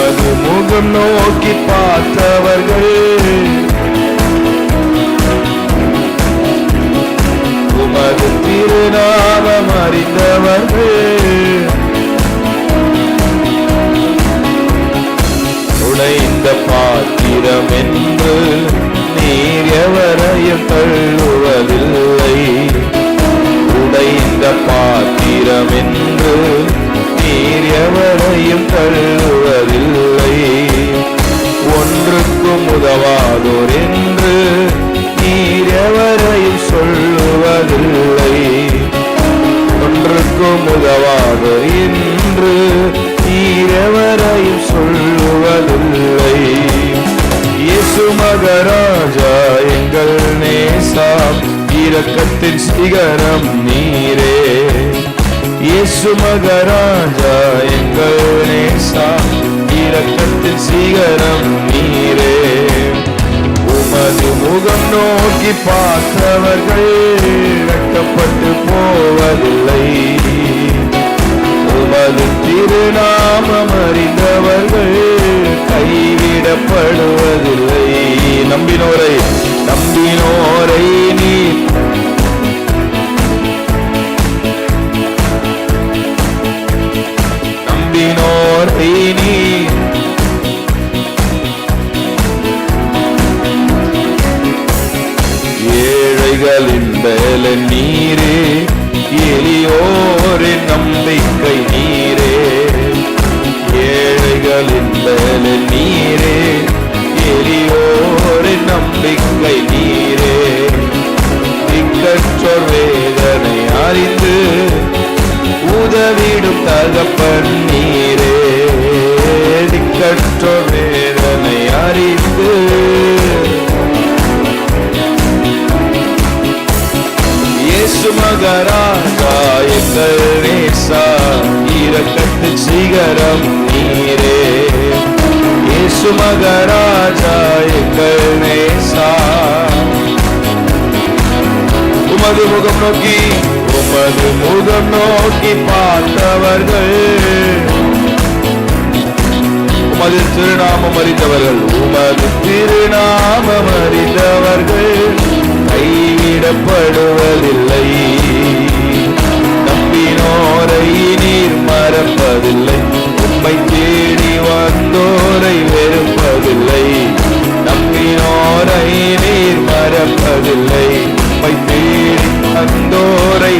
உமது முகம் நோக்கி பார்த்தவர்கள், உமது திருநாமம் அறிந்தவர்கள், உடைந்த பாத்திரம் என்று நீர் எவரையும் தள்ளுவதில்லை. உடைந்த பாத்திரம் என்று நீர் எவரையும் தள்ளுவதில்லை. ஒன்றுக்கும் உதவாதோர் என்று நீர் எவரையும் சொல்லுவதில்லை. ஒன்றுக்கும் உதவாதோர் என்று நீர் எவரையும் சொல்லுவதில்லை. இயேசு மகராஜா எங்கள் நேசம், இரக்கத்தின் சிகரம் நீரே. இயேசு மகராஜா எங்கள் நேசம், இரக்கத்தின் சிகரம் நீரே. உமது முகம் நோக்கி பார்த்தவர்கள் வெட்கப்பட்டு போவதில்லை. உமது திருநாமம் அறிந்தவர்கள் கைவிடப்படுவதில்லை. நம்பினோரை நீ நம்பினோரை நீ ஏழைகளின் பலன் நீரே, எளியோரின் நம்பிக்கை நீரே. ஏழைகளின் பலன் நீரே, எளியோரின் நம்பிக்கை நீரே. திக்கற்றோர் வேதனை அறிந்து உதவிடும் தகப்பன் நீரே. திக்கற்றோர் வேதனை அறிந்து இயேசு மகராஜா எங்கள் நேசா, இரக்கத்தின் சிகரம் நீரே. இயேசு மகராஜா எங்கள் நேசா, உமது முகம் நோக்கி பார்த்தவர்கள், உமது திருநாமம் அறிந்தவர்கள், உமது திருநாமம் அறிந்தவர்கள் கைவிடப்படுவதில்லை. நம்பினோரை நீர் மறப்பதில்லை. உம்மை தேடி வந்தோரை வெறுப்பதில்லை. நம்பினோரை நீர் மறப்பதில்லை. உம்மை தேடி வந்தோரை.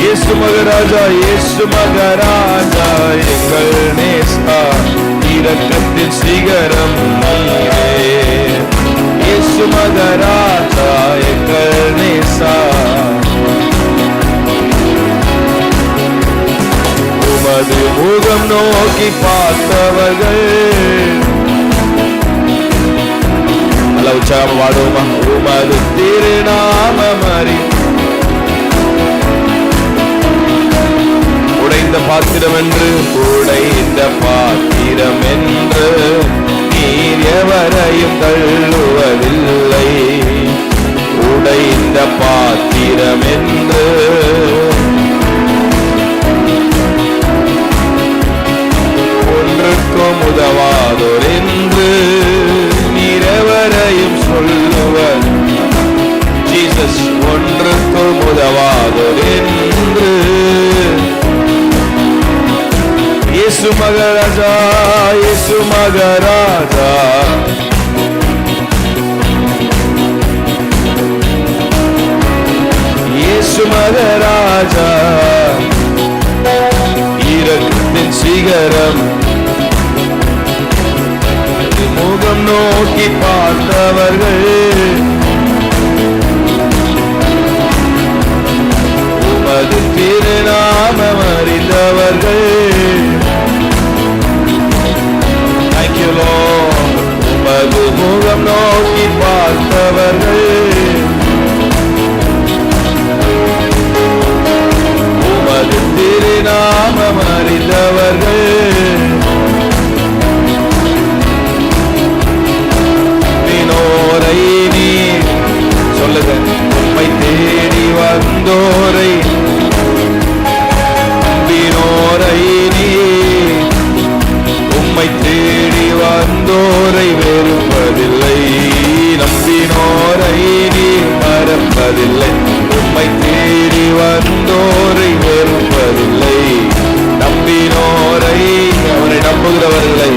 இயேசு மகராஜா, இயேசு மகராஜா எங்கள் நேசா, இரக்கத்தின் சிகரம் நீரே. இயேசு மகராஜா எங்கள் நேசா, உமது முகம் நோக்கி பார்த்தவர்கள். நல்ல உற்சாகம் பாடுவோமா? உமது திருநாமம் அறி. உடைந்த பாத்திரம் என்று, உடைந்த பாத்திரம் என்று நீர் எவரையும் தள்ளுவதில்லை. உடைந்த பாத்திரம் என்று ஒன்றுக்கும் உதவாதோர் என்று நீர் எவரையும் சொல்லுவர். ஜீசஸ், ஒன்றுக்கும் உதவாதோர் என்று. இயேசு மகராஜா, இயேசு மகராஜா, இயேசு மகராஜா இரக்கத்தின் சிகரம். முகம் நோக்கி பார்த்தவர்கள், உமது திருநாமம் அறிந்தவர்கள். Thank you Lord. உமது முகம் நோக்கி பார்த்தவர்கள், உமது திருநாமம் அறிந்தவர்கள். நம்பினோரை நீர், சொல்லுங்க, உம்மை தேடி வந்தோரை. நம்பினோரை வந்தோரை வெறுப்பதில்லை. நம்பினோரை நீர் மறப்பதில்லை. உம்மை தேடி வந்தோரை வெறுப்பதில்லை. நம்பினோரை, அவரை நம்புகிறவர்களை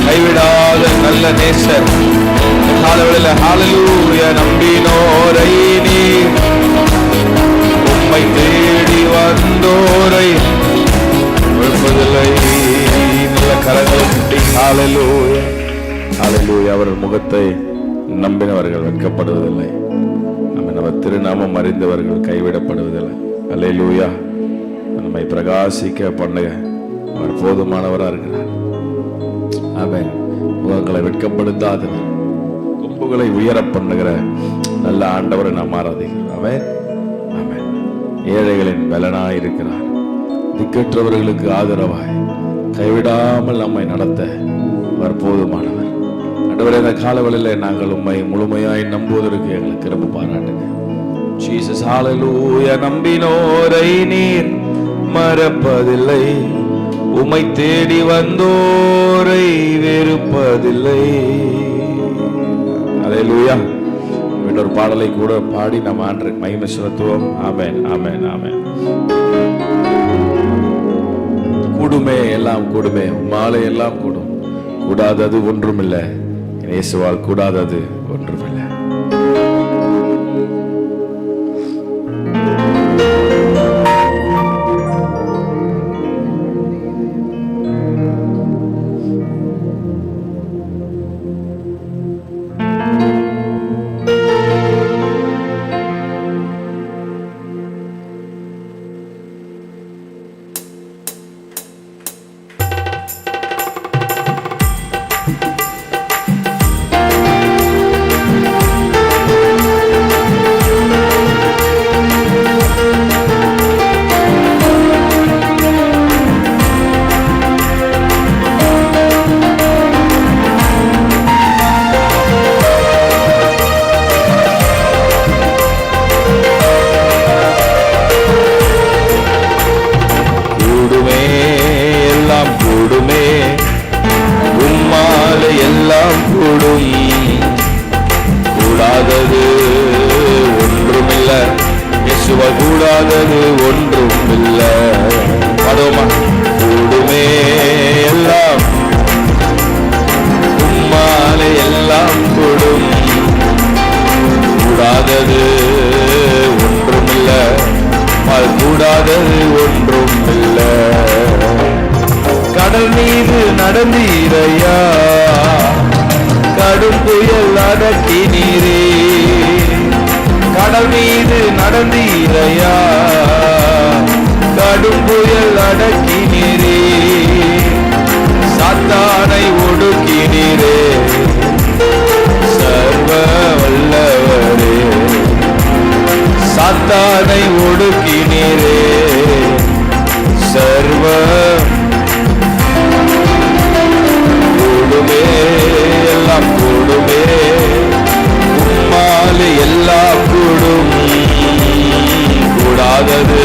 கைவிடாத நல்ல நேசர். ஹல்லேலூயா. நம்பினோரை நீர், உம்மை தேடி வந்தோரை வெறுப்பதில்லை. நல்ல கரங்களை கட்டி ஹல்லேலூயா, ஹல்லேலூயா. அவர் முகத்தை நம்பினவர்கள் வெட்கப்படுவதில்லை. அவர் திருநாமம் அறிந்தவர்கள் கைவிடப்படுவதில்லை. ஹல்லேலூயா. நம்மை பிரகாசிக்க பண்ணுங்க. அவர் போதுமானவராக இருக்கிறார். ஆமென். முகங்களை வெட்கப்படுத்தாதவர், கொம்புகளை உயர பண்ணுகிற நல்ல ஆண்டவரை நாம் ஆராதிக்கிறோம். ஆமென், ஆமென். ஏழைகளின் பலனாய் இருக்கிறார். திக்கற்றவர்களுக்கு ஆதரவாய் கைவிடாமல் நம்மை நடத்த அவர் போதுமானவர். ஆண்டவரே, இந்த காலவெளியில் நாங்கள் உம்மை முழுமையாய் நம்புவதற்கு எங்களுக்கு கிருபை பாராட்டுங்க. ஜீசஸ். ஹல்லேலூயா. நம்பினோரை நீர் மறப்பதில்லை. உம்மை தேடி வந்தோரை வெறுப்பதில்லை. ஹல்லேலூயா. இன்னொரு பாடலை கூட பாடி நம்ம ஆண்டு மகிமை செலுத்துவோம். ஆமென், ஆமென், ஆமென். கூடுமே, எல்லாம் கூடுமே, உம்மாலே எல்லாம் கூடும். கூடாதது ஒன்றுமில்லை, இயேசுவால் கூடாதது ஒன்றுமில்லை. கூடாதது ஒன்றும் இல்லை. படோமா. கூடுமே, எல்லாம் உம்மாலே எல்லாம் கூடும். கூடாதது ஒன்றும் இல்லை, கூடாதது ஒன்றும் இல்லை. கடல் மீது நடந்தீரையா, கடும் புயல் அடக்கினீரே. கடல் மீது நடந்தீரையா, கடும் புயல் அடக்கினீரே. சாத்தானை ஒடுக்கினீரே, சர்வ வல்லவரே. சாத்தானை ஒடுக்கினீரே, சர்வ கூடுமே, எல்லாம் கூடுமே. உம்மாலே எல்லாம் கூடும். கூடாதது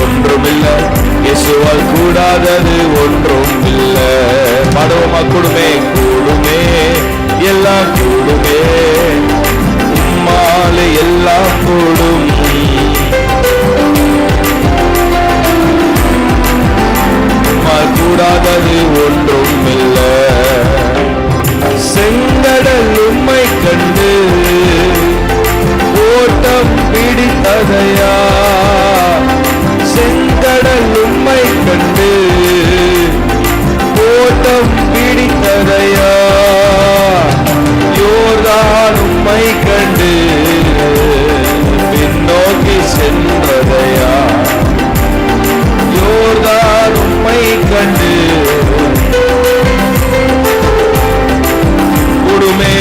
ஒன்றுமில்லை, இயேசுவால் கூடாதது ஒன்றுமில்லை. பாடுவோமா. கூடுமே, கூடுமே, எல்லாம் கூடுமே. உம்மாலே எல்லாம் கூடும். கூடாதது ஒன்றுமில்லை. செங்கடல் உம்மை கண்டு ஓட்டம் பிடித்ததையா. செங்கடல் உம்மை கண்டு ஓட்டம் பிடித்ததையா. யோர்தான் உம்மை கண்டு பின்னோக்கி சென்றதையா. யோர்தான் உம்மை கண்டு. கூடுமே,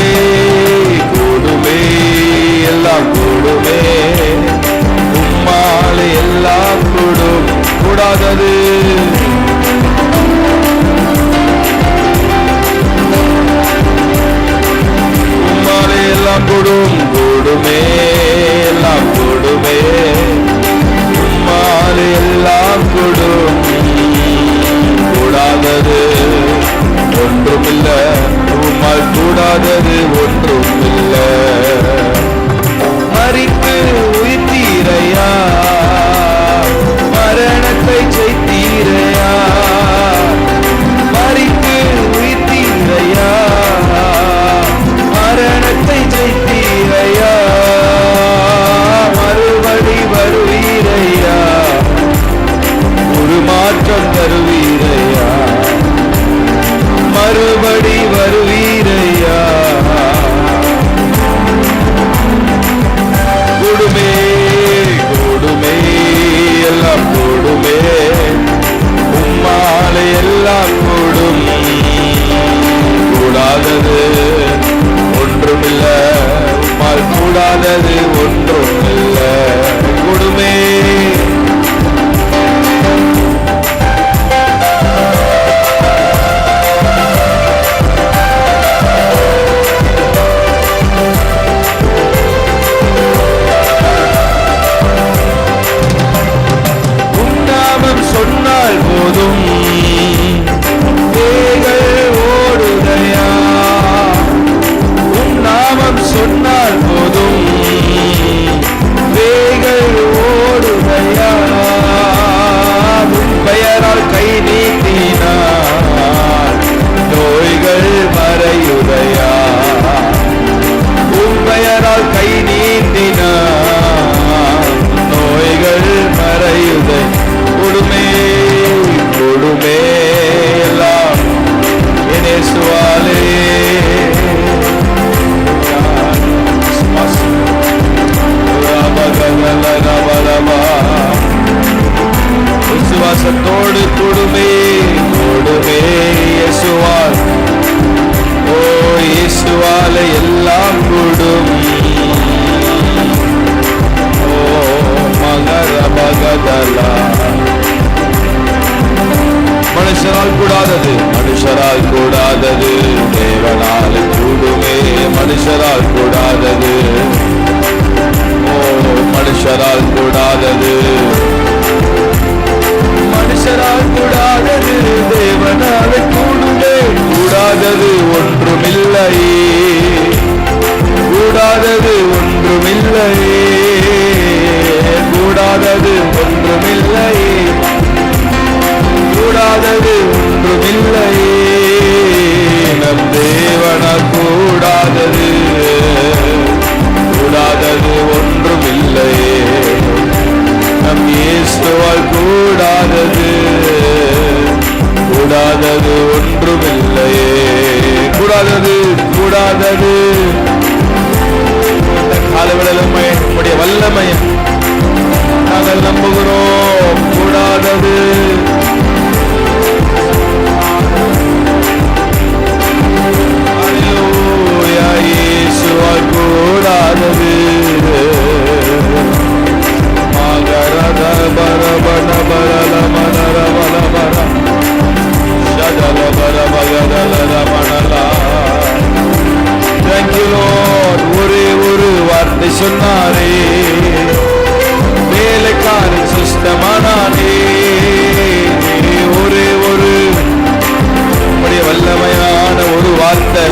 கூடுமே, எல்லாம் கூடுமே. உம்மாலே எல்லாம் கூடும். கூடாதது உம்மாலே எல்லாம் கூடும். கூடுமே, எல்லாம் கூடுமே. உம்மாலே எல்லாம் கூடும். கூடாதது ஒன்றும் இல்லை. கூடுமே சொன்னால் போதும் பேய்கள் ஓடுதையா. உன் நாமம் சொன்னால் போதும் பேய்கள் ஓடுதையா. உன் பெயரால் கை நீட்டினார் நோய்கள் மறையுதையா. உன் பெயரால் கை நீட்டினார் நோய்கள் மறையுதை. கொடுமே கொடுமே எல்லாம் இயேசுவாலே. விசுவாசத்தோடு கொடுமே கொடுமே இயேசுவால். ஓ இயேசுவாலே எல்லாம் கூடும். ஓ மகர மகதலா. மனுஷரால் கூடாதது மனுஷரால் கூடாதது தேவனால் கூடுமே. மனுஷரால் கூடாதது ஓ மனுஷரால் கூடாதது மனுஷரால் கூடாதது தேவனால் கூடுமே. கூடாதது ஒன்றுமில்லை கூடாதது ஒன்றுமில்லை கூடாதது ஒன்றுமில்லை கூடாதது ஒன்றுமில்லை. நம் தேவனால் கூடாதது கூடாதது ஒன்றுமில்லை. நம் இயேசுவால் கூடாதது கூடாதது ஒன்றுமில்லை. கூடாதது கூடாதது காலவெளிமை உடைய வல்லமை நாங்கள் நம்புகிறோம். கூடாதது இயேசுவால் கூடாதது. மகரத பரபன பரல மனர பலபர ஷதல பரபகதல ரமணலா. Thank you Lord. ஒரே ஒரு வார்த்தை சொன்னாரே வேலைக்காரன் சுஸ்தமானானே. ஒரே ஒரு வல்லமையான ஒரு வார்த்தை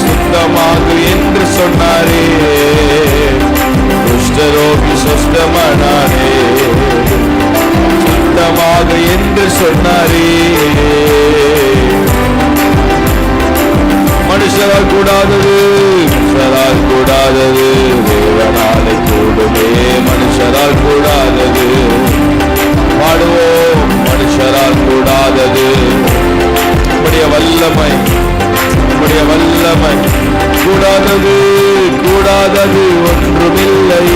சுத்தமாகு என்று சொன்னாரே. குஷ்டரோகி சுஸ்தமானாரே சுத்தமாக என்று சொன்னாரே. மனுஷரால் கூடாதது மனுஷரால் கூடாதது தேவனாலே கூடுமே. மனுஷரால் கூடாதது பாடுவோம். மனுஷரால் கூடாதது உம்முடைய வல்லமை உம்முடைய வல்லமை. கூடாதது கூடாதது ஒன்றுமில்லை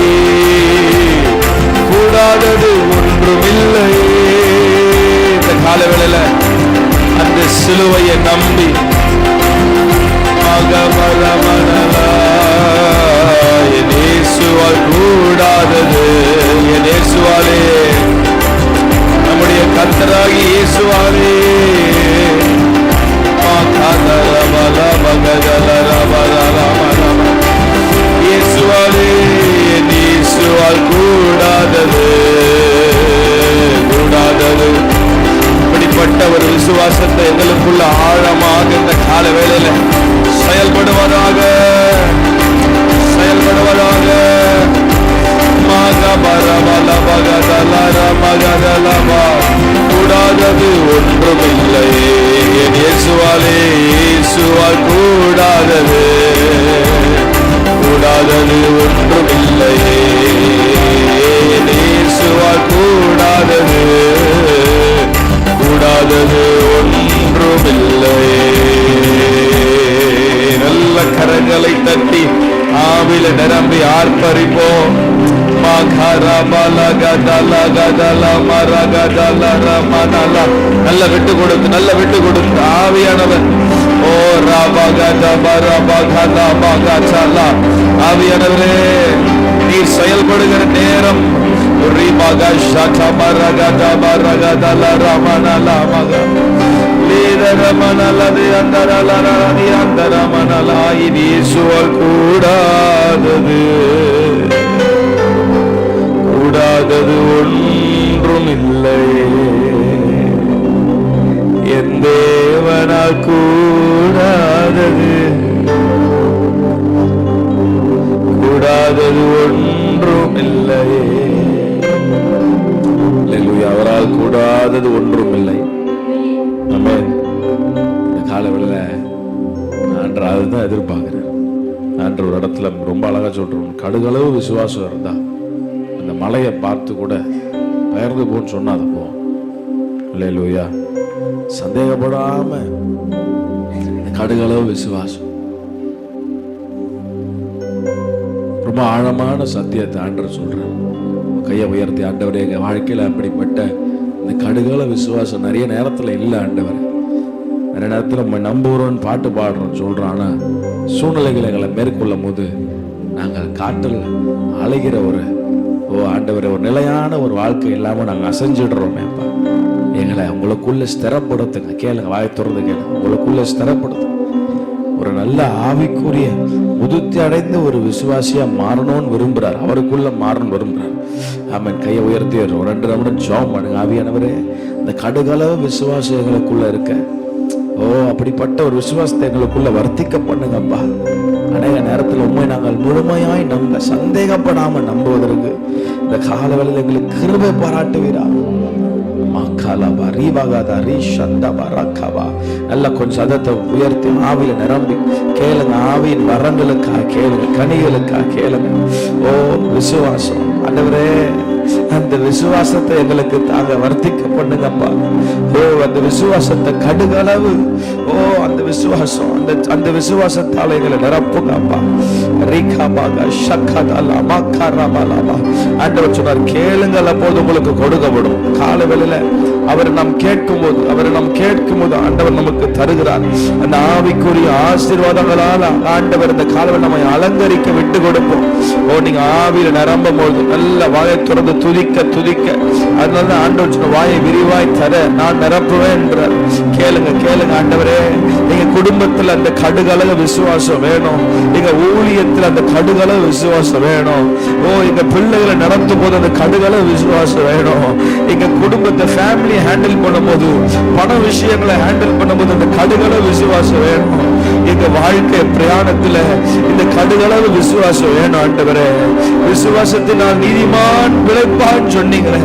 கூடாதது ஒன்றுமில்லை. இந்த காலவேளையில அந்த சிலுவையை நம்பி என் இயேசுவால் கூடாதது என் இயேசுவாலே நம்முடைய கர்த்தராகி இயேசுவாலே. இயேசுவாலே என் இயேசுவால் கூடாதது கூடாதது. இப்படிப்பட்ட ஒரு விசுவாசத்தை எங்களுக்குள்ள ஆழமாக இந்த கால வேளையில செயல்படுவதாக செயல்படுவதாக. கூடாதது ஒன்றுமில்லை என் இயேசுவாலே. இயேசுவால் கூடாதது கூடாதது ஒன்றுமில்லை என் இயேசுவால் கூடாதது கூடாதது ஒன்றுமில்லை. நல்ல கரங்களை தட்டி ஆவில நிரம்பி ஆர்ப்பரிப்போம். நல்ல விட்டு கொடுத்து ஆவியானவர் ஓ ரபகதபரபகதபகதலா. ஆவியானவரே, நீர் செயல்படுகிற நேரம். கூடாதது ஒன்றும் இல்லை, என் தேவனால் கூடாதது ஒன்றும் இல்லையே. அவரால் கூடாதது ஒன்றும் இல்லை. ஆமென். இந்த காலவெளியில ஆண்டவர் அதுதான் எதிர்பார்க்கிறேன். ஆண்டவர் ஒரு இடத்துல ரொம்ப அழகா சொல்றோம், கடுகளவு விசுவாசம் இருந்தா அந்த மலையை பார்த்து கூட பெயர்ந்து போன்னு சொன்னா அது போவோம். அல்லேலூயா. சந்தேகப்படாம கடுகளவு விசுவாசம். ரொம்ப ஆழமான சத்தியத்தை ஆண்டவர் சொல்றார். கையை உயர்த்தி, ஆண்டவரே, எங்க வாழ்க்கையில அப்படிப்பட்ட இந்த கடுகள விசுவாசம் நிறைய நேரத்துல இல்லை ஆண்டவர். நிறைய நேரத்துல நம்ம நம்புறோம்னு பாட்டு பாடுறோம் சொல்றோம், ஆனா சூழ்நிலைகளை எங்களை மேற்கொள்ளும் போது நாங்கள் காட்டில் அலைகிற ஆண்டவரே, ஒரு நிலையான ஒரு வாழ்க்கை இல்லாம நாங்க அசைஞ்சிடுறோமேப்பா. எங்களை உங்களுக்குள்ள ஸ்திரப்படுத்துங்க. கேளுங்க, வாய் திறந்து கேளுங்க. உங்களுக்குள்ள ஸ்திரப்படுத்துங்க. ஒரு நல்ல ஆவிக்குரிய முதிர்ச்சி அடைந்த ஒரு விசுவாசியா மாறணும்னு விரும்புறார். அவருக்குள்ள மாறணும் விரும்புறார். ஆமென். கையை உயர்த்தி ஒரு 2 நிமிடம் ஜெபம் பண்ணுங்க. ஆவியானவரே, இந்த கடுகளவு விசுவாசம் எங்களுக்குள்ள இருக்க, அப்படிப்பட்ட ஒரு விசுவாசத்தை எங்களுக்குள்ள வர்த்திக்க பண்ணுங்கப்பா. அநேக நேரத்தில் உண்மை நாங்கள் முழுமையாய் நம்ப, சந்தேகப்படாம நம்புவதற்கு இந்த காலவெளியில் எங்களுக்கு கிருபை பாராட்டுவீரா. நல்ல கொஞ்சம் சதத்தை உயர்த்தி ஆவியில நிரம்பி கேளுங்க. ஆவியின் வரங்களுக்கா கேளுங்க, கனிகளுக்கா கேளுங்க. விசுவாசம் ஆண்டவரே, அந்த விசுவாசத்தை எங்களுக்கு தாங்க வர்த்திக்க பண்ணுங்கப்பா. அந்த விசுவாசத்தை கடுகளவு அந்த விசுவாசம், அந்த விசுவாசத்தால எங்களை நிரப்புங்கப்பா. ஆண்டவர் சொன்னார், கேளுங்கள் அப்போது உங்களுக்கு கொடுக்கப்படும். காலவெளியில அவரை நாம் கேட்கும் போது ஆண்டவர் நமக்கு தருகிறார். அந்த ஆவிக்குரிய ஆசீர்வாதங்களால் ஆண்டவர் இந்த காலவெளி நம்மை அலங்கரிக்க விட்டு கொடுப்போம். நீங்க ஆவியில நிரம்பும் போது நல்ல வாயை திறந்து துதிக்க அதனால ஆண்டவர் சொன்ன, வாயை விரிவாய் தர நான் நிரப்புவேன் என்றார். கேளுங்க ஆண்டவரே, எங்க குடும்பத்துல அந்த கடுகளவு விசுவாசம் வேணும். எங்க ஊழியத்துல அந்த கடுகளவு விசுவாசம் வேணும். எங்க பிள்ளைகளை நடத்தும் போது அந்த கடுகளவு விசுவாசம் வேணும். எங்க குடும்பத்தை ஃபேமிலி ஹேண்டில் பண்ணும் போது, பண விஷயங்களை ஹேண்டில் பண்ணும் போது அந்த கடுகளவு விசுவாசம் வேணும். எங்க வாழ்க்கை பிரயாணத்துல இந்த கடுகளவு விசுவாசம் வேணும். ஆண்டவரே, விசுவாசத்தினால் நீதிமான் பிழைப்பான் சொன்னீங்களே,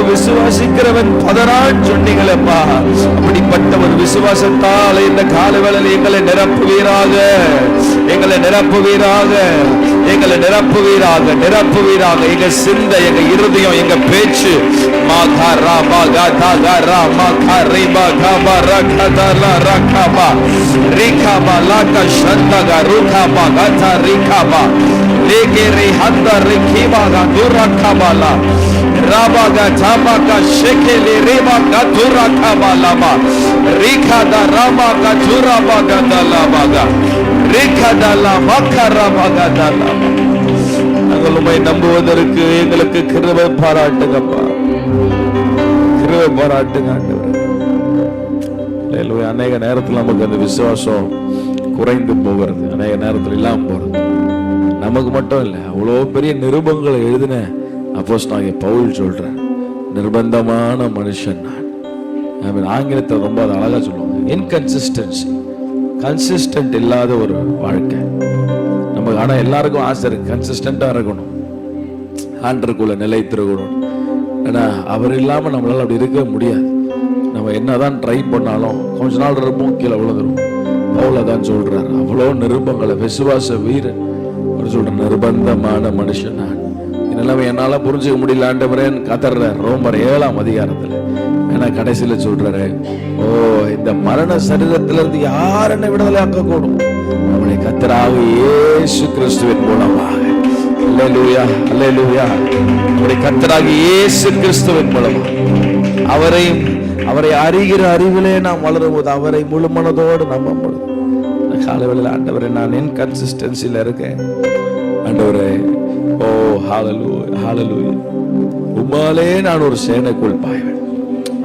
விசுவாசிக்கிறவன் பதறான் சொன்னீங்களேப்பா. அப்படிப்பட்ட ஒரு விசுவாசத்தால் இந்த காலவேளையில் எங்களை நிரப்புவீராக. எங்க சிந்தை, எங்க இருதயம், எங்க பேச்சு Rabaga Tabaga Shekele Rebaga Durakabalama Rikada Rabaga Durabaga Dalabaga Rikada Lavaka Rabaga Dalama. நாங்கள் உம்மை நம்புவதற்கு எங்களுக்கு கிருபை பாராட்டுங்கப்பா. கிருபை பாராட்டுங்க ஆண்டவரே. அநேக நேரத்தில் நமக்கு அந்த விசுவாசம் குறைந்து போகிறது, அநேக நேரத்தில் இல்லாம போறது. நமக்கு மட்டும் இல்லை, அவ்வளோ பெரிய நிருபங்களை எழுதின அப்போஸ்தலனாகிய பவுல் சொல்றார், நிர்பந்தமான மனுஷன் நான். ஆங்கிலத்தில் ரொம்ப அழகா சொல்லுவாங்க, இன்கன்சிஸ்டன்சி, கன்சிஸ்டன்ட் இல்லாத ஒரு வாழ்க்கை நமக்கு. ஆனா எல்லாருக்கும் ஆசை இருக்கு, கன்சிஸ்டண்டா இருக்கணும், ஆண்டருக்குள்ள நிலைத்திருக்கணும். ஏன்னா அவர் இல்லாம நம்மளால அப்படி இருக்க முடியாது. நம்ம என்னதான் ட்ரை பண்ணாலும் கொஞ்ச நாள் இருப்போம், கீழே விழுந்துரும். பவுல் தான் சொல்றாரு, அவ்வளோ நிருபங்களை, விசுவாச வீரன் சொல்ற நிர்பந்தமான மனுஷன் நான். இதெல்லாம் என்னால புரிஞ்சுக்க முடியல ஆண்டவரேன்னு கதறார் ரோமர் 7ஆம் அதிகாரத்துல. ஏன்னா கடைசியில சொல்றாரு, இந்த மரண சரீரத்திலிருந்து யார் என்னை விடுதலை ஆக்கக்கூடும்? நம்முடைய கர்த்தராகிய இயேசு கிறிஸ்துவின் மூலமாக. அல்லேலூயா, அல்லேலூயா. நம்முடைய கர்த்தராகிய இயேசு கிறிஸ்துவின் மூலமாக அவரையும் அவரை அறிகிற அறிவிலே நாம் வளரும் போது, அவரை முழு மனதோடு நம்பும் பொழுது, இந்த காலவேளையில் ஆண்டவரே நான் இன்கன்சிஸ்டன்சில இருக்கேன் ஆண்டவரே, ஓ ஹalleluya ஹalleluya, உம்மாலே நான் ஒரு சேனைக்குள் பாய்வேன்.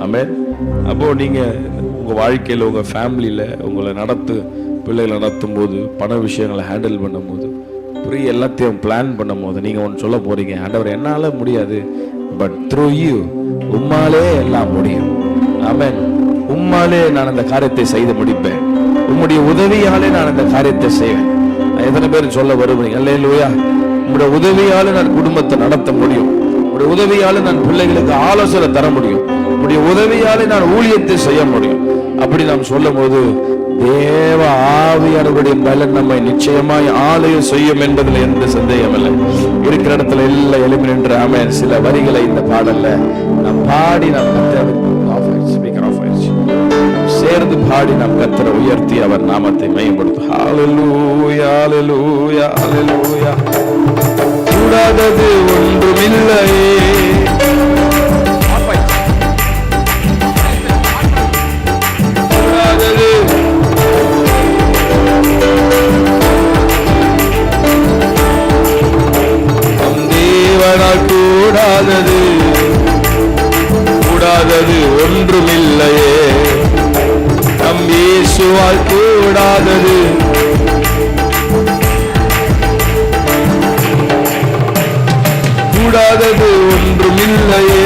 ஆமென். அப்போ நீங்க உங்க வாழ்க்கையில, உங்க ஃபேமிலியில உங்களை பிள்ளைகளை நடத்தும் போது, பண விஷயங்களை ஹேண்டில் பண்ணும் போது, எல்லாத்தையும் பிளான் பண்ணும் போது, நீங்க ஒன்று சொல்ல போறீங்க, ஆண்டவர் என்னால முடியாது, பட் த்ரூ யூ, உம்மாலே எல்லாம் முடியும். ஆமென். உம்மாலே நான் அந்த காரியத்தை செய்து முடிப்பேன், உம்முடைய உதவியாலே நான் அந்த காரியத்தை செய்வேன். எத்தனை பேர் சொல்ல வருவீங்க? அல்லேலூயா. உம்முடைய உதவியால நான் குடும்பத்தை நடத்த முடியும், உம்முடைய உதவியால நான் பிள்ளைகளுக்கு ஆலோசனை தர முடியும், உம்முடைய உதவியாலே நான் ஊழியத்தை செய்ய முடியும். அப்படி நாம் சொல்லும் போது தேவ ஆவியானவருடைய பலன் நம்மை நிச்சயமாய் ஆலயம் செய்யும் என்பதில் எந்த சந்தேகம் இல்லை. இருக்கிற இடத்துல எல்லாம் எழுப்பி நின்று ஆமென் சில வரிகளை இந்த பாடல்ல நாம் பாடி, நாம் சேர்ந்து பாடி நாம் கர்த்தரை உயர்த்தி அவர் நாமத்தை மையப்படுத்தும். ஹalleluya ஹalleluya ஹalleluya. கூடாதது ஒன்றுமில்லையே, கூடாதது கூடாதது ஒன்றுமில்லையே, நம் இயேசுவால் கூடாதது கூடாதது ஒன்றுமில்லையே.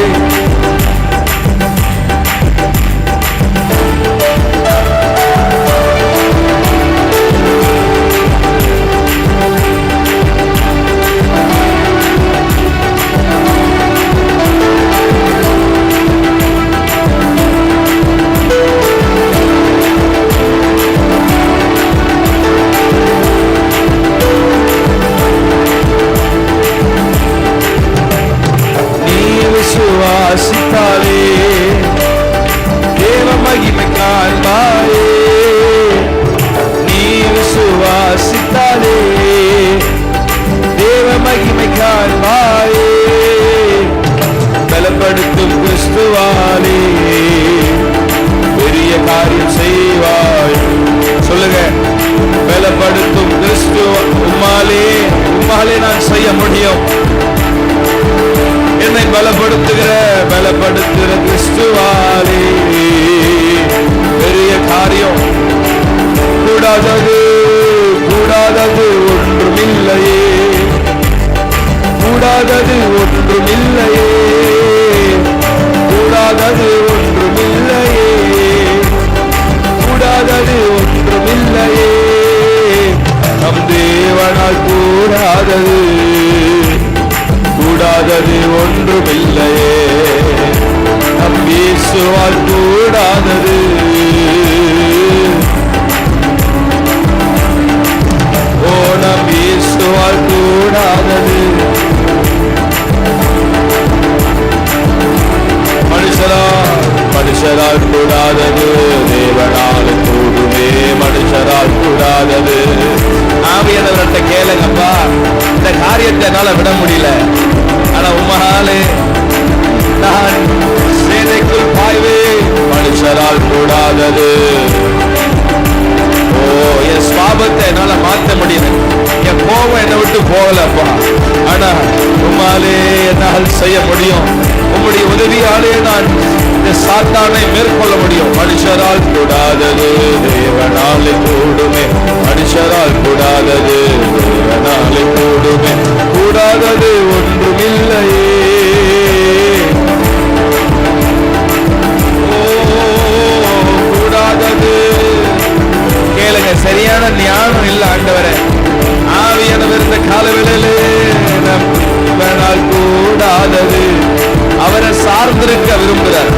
பலப்படுத்தும் கிறிஸ்துவாலே பெரிய காரியம் செய்வாய். சொல்லுங்க, பலப்படுத்தும் கிறிஸ்துவ, உம்மாலே நான் செய்ய முடியும். என்னை பலப்படுத்துகிற கிறிஸ்துவாலே பெரிய காரியம். கூடாதது ஒன்றுமில்லையே, கூடாதது ஒன்றுமில்லையே, கூடாதது ஒன்றுமில்லையே, கூடாதது ஒன்றுமில்லையே. நம் தேவனால் கூடாதது ஒன்றுமில்லையே, நம் இயேசுவால் கூடாதது. ஓ, நம் இயேசுவால் கூடாதது. மனுஷரால் கூடாதது தேவனால் கூடுமே, மனுஷரால் கூடாதது. ஆவியானவர்கிட்ட கேளுங்கப்பா, இந்த காரியத்தை என்னால விட முடியல, ஆனா உம்மாலே நான் சேனைக்குள் பாய்வே. மனுஷரால் கூடாதது. ஓ, என் சுவாபத்தை என்னால மாற்ற முடியல, என் கோபம் என்னை விட்டு போகலப்பா, ஆனா உம்மாலே என்னால் செய்ய முடியும். உம்முடைய உதவியாலே நான் இந்த சாத்தானை மேற்கொள்ள முடியும். மனுஷரால் கூடாதது தேவனாலே கூடுமே, மனுஷரால் கூடாதது தேவனாலே கூடுமே. கூடாதது ஒன்றுமில்லையே. ஓ, கூடாதது. கேளுங்க, சரியான ஞானம் இல்லை ஆண்டவரே. ஆவியானவர் இந்த காலவேளையிலே வேணால் கூடாதது அவரை சார்ந்திருக்க விரும்புகிறார்.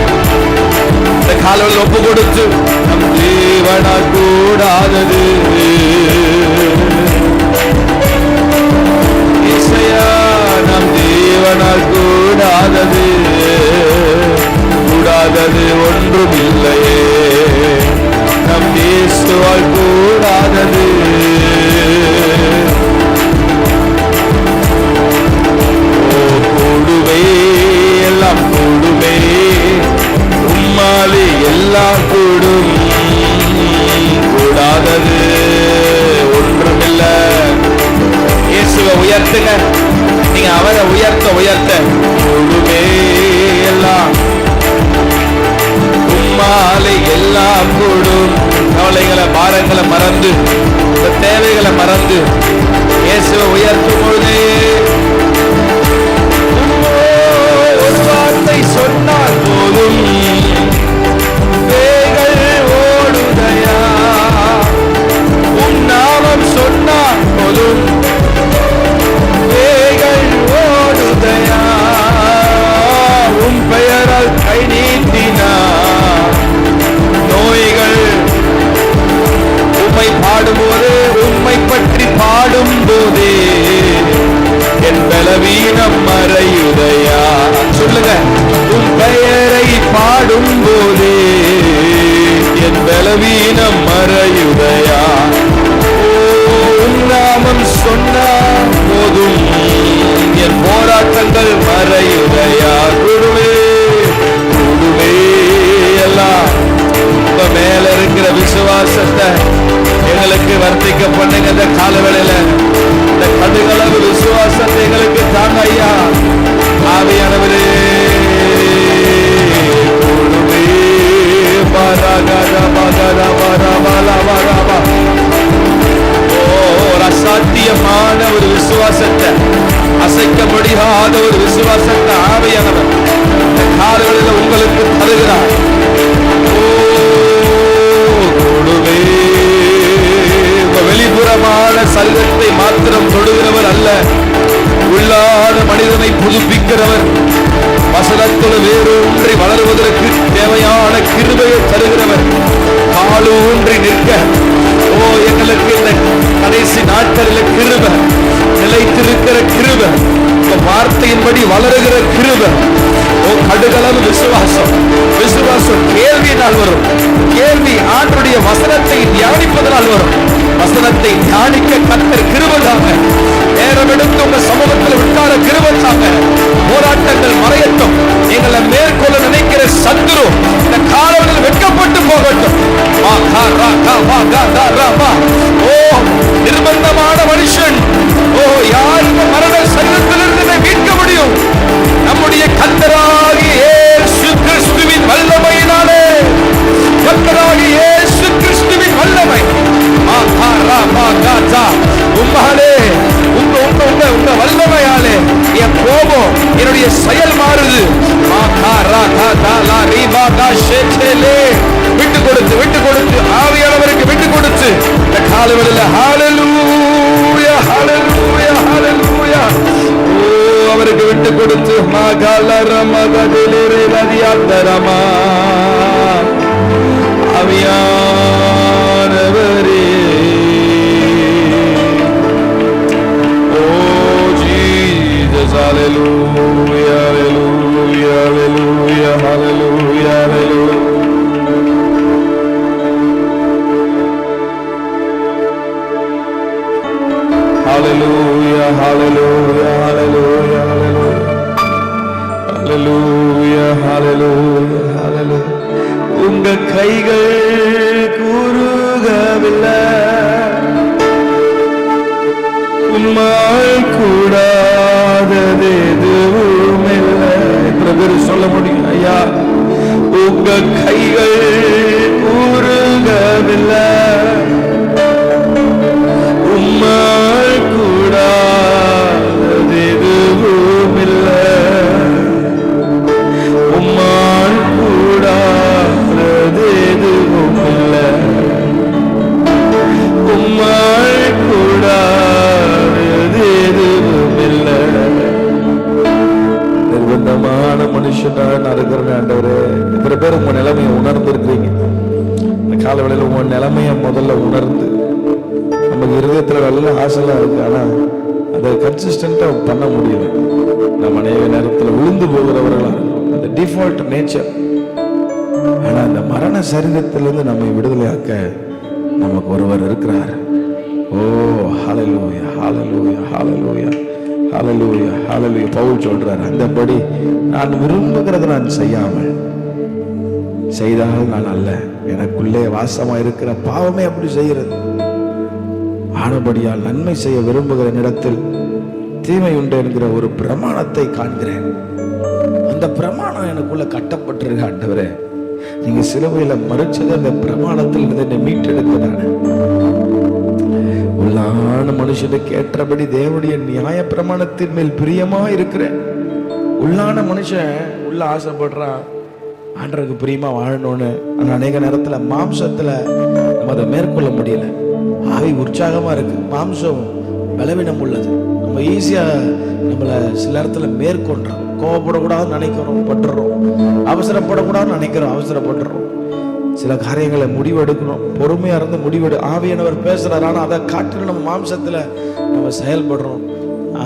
இந்த காலவில் ஒப்பு கொடுத்து நம் தேவனால் கூடாதது, இசையா நம் தேவனால் கூடாதது, கூடாதது ஒன்றுமில்லையே, நம் இயேசுவால் கூடாதது. கூடுமே, எல்லாம் கூடுமே, உம்மாலே உயர்த்துங்க. நீங்க அவரை உயர்த்த உயர்த்த முழுமே எல்லாம் உம்மாலை எல்லாம் கூடும். கவலைகளை பாரங்களை மறந்து தேவைகளை மறந்து இயேசுவை உயர்த்தும் பொழுதே ஒரு வார்த்தை சொன்னால் போதும் பேய்கள் ஓடுதையா. உன் நாமம் சொன்னால் போதும் பேய்கள் ஓடுதையா. உன் பெயரால் கை நீட்டினார் நோய்கள். உம்மை பாடும்போது உம்மை பற்றி பாடும் போதே என் பலவீனம் மறையுதையா. சொல்லுங்க, உன் பெயரை பாடும் போதே என் பலவீனம் மறையுதையா. உன் நாமம் சொன்னா போதும் என் போராட்டங்கள் மறையுதையா. குருவே குருவே எல்லாம் உங்க மேல இருக்கிற விசுவாசத்தை எங்களுக்கு வர்த்திக்க பண்ணுங்க. இந்த காலவேளையில இந்த கடுகளவு விசுவாசத்தை எங்களுக்கு தாங்க ஐயா. ஆவியானவரே குருவே அசாத்தியமான ஒரு விசுவாசத்தை, அசைக்க முடியாத ஒரு விசுவாசத்தை ஆவியானவர் இந்த காலவேளையில உங்களுக்கு தருகிறார். வெளிப்புறமான சரீரத்தை மாத்திரம் தொடுகிறவர் அல்ல, உள்ளான மனிதனை புதுப்பிக்கிறவர். வசனத்தோடு வேரூன்றி வளருவதற்கு தேவையான கிருபையை தருகிறவர். காலூன்றி நிற்க எங்களுக்கு இந்த கடைசி நாட்களில் கிருபை, நிலைத்திருக்கிற கிருபை, வார்த்தையின்படி வளருகிற கிருபை. கடுகளவு விசுவாசம். விசுவாசம் கேள்வியினால் வரும். கேள்வி ஆண்டவருடைய வசனத்தை தியானிப்பதனால் வரும். வசனத்தை தியானிக்க கர்த்தர் கிருபை தாங்க. நேரம் எடுத்து உங்க சமூகத்தில் விட்டார கிருபை தாங்க. போராட்டங்கள் மறையட்டும். எங்களை மேற்கொள்ள நினைக்கிற சத்துரு இந்த காலவனில் வெட்கப்பட்டு போகட்டும். நிர்பந்தமான மனுஷன் யார் இந்த மரண சரீரத்திலிருந்து மீட்க முடியும்? நம்முடைய கர்த்தராகிய இயேசு கிறிஸ்துவின் வல்லமையினாலே. கர்த்தராகிய இயேசு கிறிஸ்துவின் வல்லமை உம்மாலே, உங்க வல்லமையாலே என் கோபம், என்னுடைய செயல் மாறுது. விட்டு கொடுத்து விட்டு கொடுத்து ஆவியானவருக்கு விட்டு கொடுத்து இந்த காலவெளியில ஹல்லேலூயா ஹல்லேலூயா ஹல்லேலூயா அவருக்கு விட்டு கொடுத்து ஆவியானவரே hallelujah hallelujah hallelujah hallelujah hallelujah hallelujah hallelujah hallelujah hallelujah hallelujah hallelujah உங்க கைகள் கூறுகவில்லை உம்மால் கூடாதது எதுவும் இல்லை. எத்தனை பேர் சொல்ல முடியும் ஐயா? உங்க கைகள் கூறுகவில்லை உம்மால் கூடாதது எதுவும் இல்லை. உம்மால் கூடாதது எதுவும் இல்லை. உம்மால் கூடாதது எதுவும் இல்லை. நிர்பந்தமான மனுஷனாக இருக்கிற ஆண்டவரே, இத்தனை பேர் உங்க நிலைமையை உணர்ந்து இருக்கிறீங்க. இந்த காலவேளையில் உங்க நிலைமையை முதல்ல உணர்ந்து, நமக்கு இருதயத்தில் நல்ல ஆசைலாம் இருக்கு, ஆனா அதை கன்சிஸ்டண்டா பண்ண முடியல. நம்ம அநேக நேரத்தில் விழுந்து போகிறவர்களா அந்த டிஃபால்ட் நேச்சர். ஆனா அந்த மரண சரீரத்திலிருந்து நம்மை விடுதலையாக்க நமக்கு ஒருவர் இருக்கிறார். ஓ ஹல்லேலூயா ஹல்லேலூயா ஹல்லேலூயா ஹல்லேலூயா ஹல்லேலூயா. பவுல் சொல்றார், அந்தபடி நான் விரும்புகிறத நான் செய்யாமல் செய்தால் நான் அல்ல, எனக்குள்ளே வாசமா இருக்கிற பாவமே அப்படி செய்கிறது. ஆனபடியால் நன்மை செய்ய விரும்புகிற இடத்தில் தீமை உண்டு என்கிற ஒரு பிரமாணத்தை காண்கிறேன். அந்த பிரமாணம் எனக்குள்ள கட்டப்பட்டிருக்க ஆண்டவரே. நீங்க சிலுவையில மறிச்சது அந்த பிரமாணத்தில் இருந்து என்னை மீட்டெடுத்ததான உள்ளான மனுஷனுக்கு ஏற்றபடி தேவனுடைய நியாய பிரமாணத்தின் மேல் பிரியமா இருக்கிறேன். உள்ளான மனுஷன் உள்ள ஆசைப்படுறான் ஆண்டவருக்கு பிரியமா வாழணும்னு. ஆனா அநேக நேரத்துல மாம்சத்துல நம்ம அதை மேற்கொள்ள முடியல. ஆவி உற்சாகமா இருக்கு, மாம்சம் பலவீனம் உள்ளது. நம்ம ஈஸியா நம்மள சில நேரத்துல மேற்கொண்டோம். கோவப்படக்கூடாதுன்னு நினைக்கிறோம், பட்டுறோம். அவசரப்படக்கூடாதுன்னு நினைக்கிறோம், அவசரப்பட்டுறோம். சில காரியங்களை முடிவெடுக்கணும், பொறுமையா இருந்து முடிவெடு. ஆவியானவர் பேசுறாரு, ஆனா அதை காட்டிலும் நம்ம மாம்சத்துல நம்ம செயல்படுறோம்.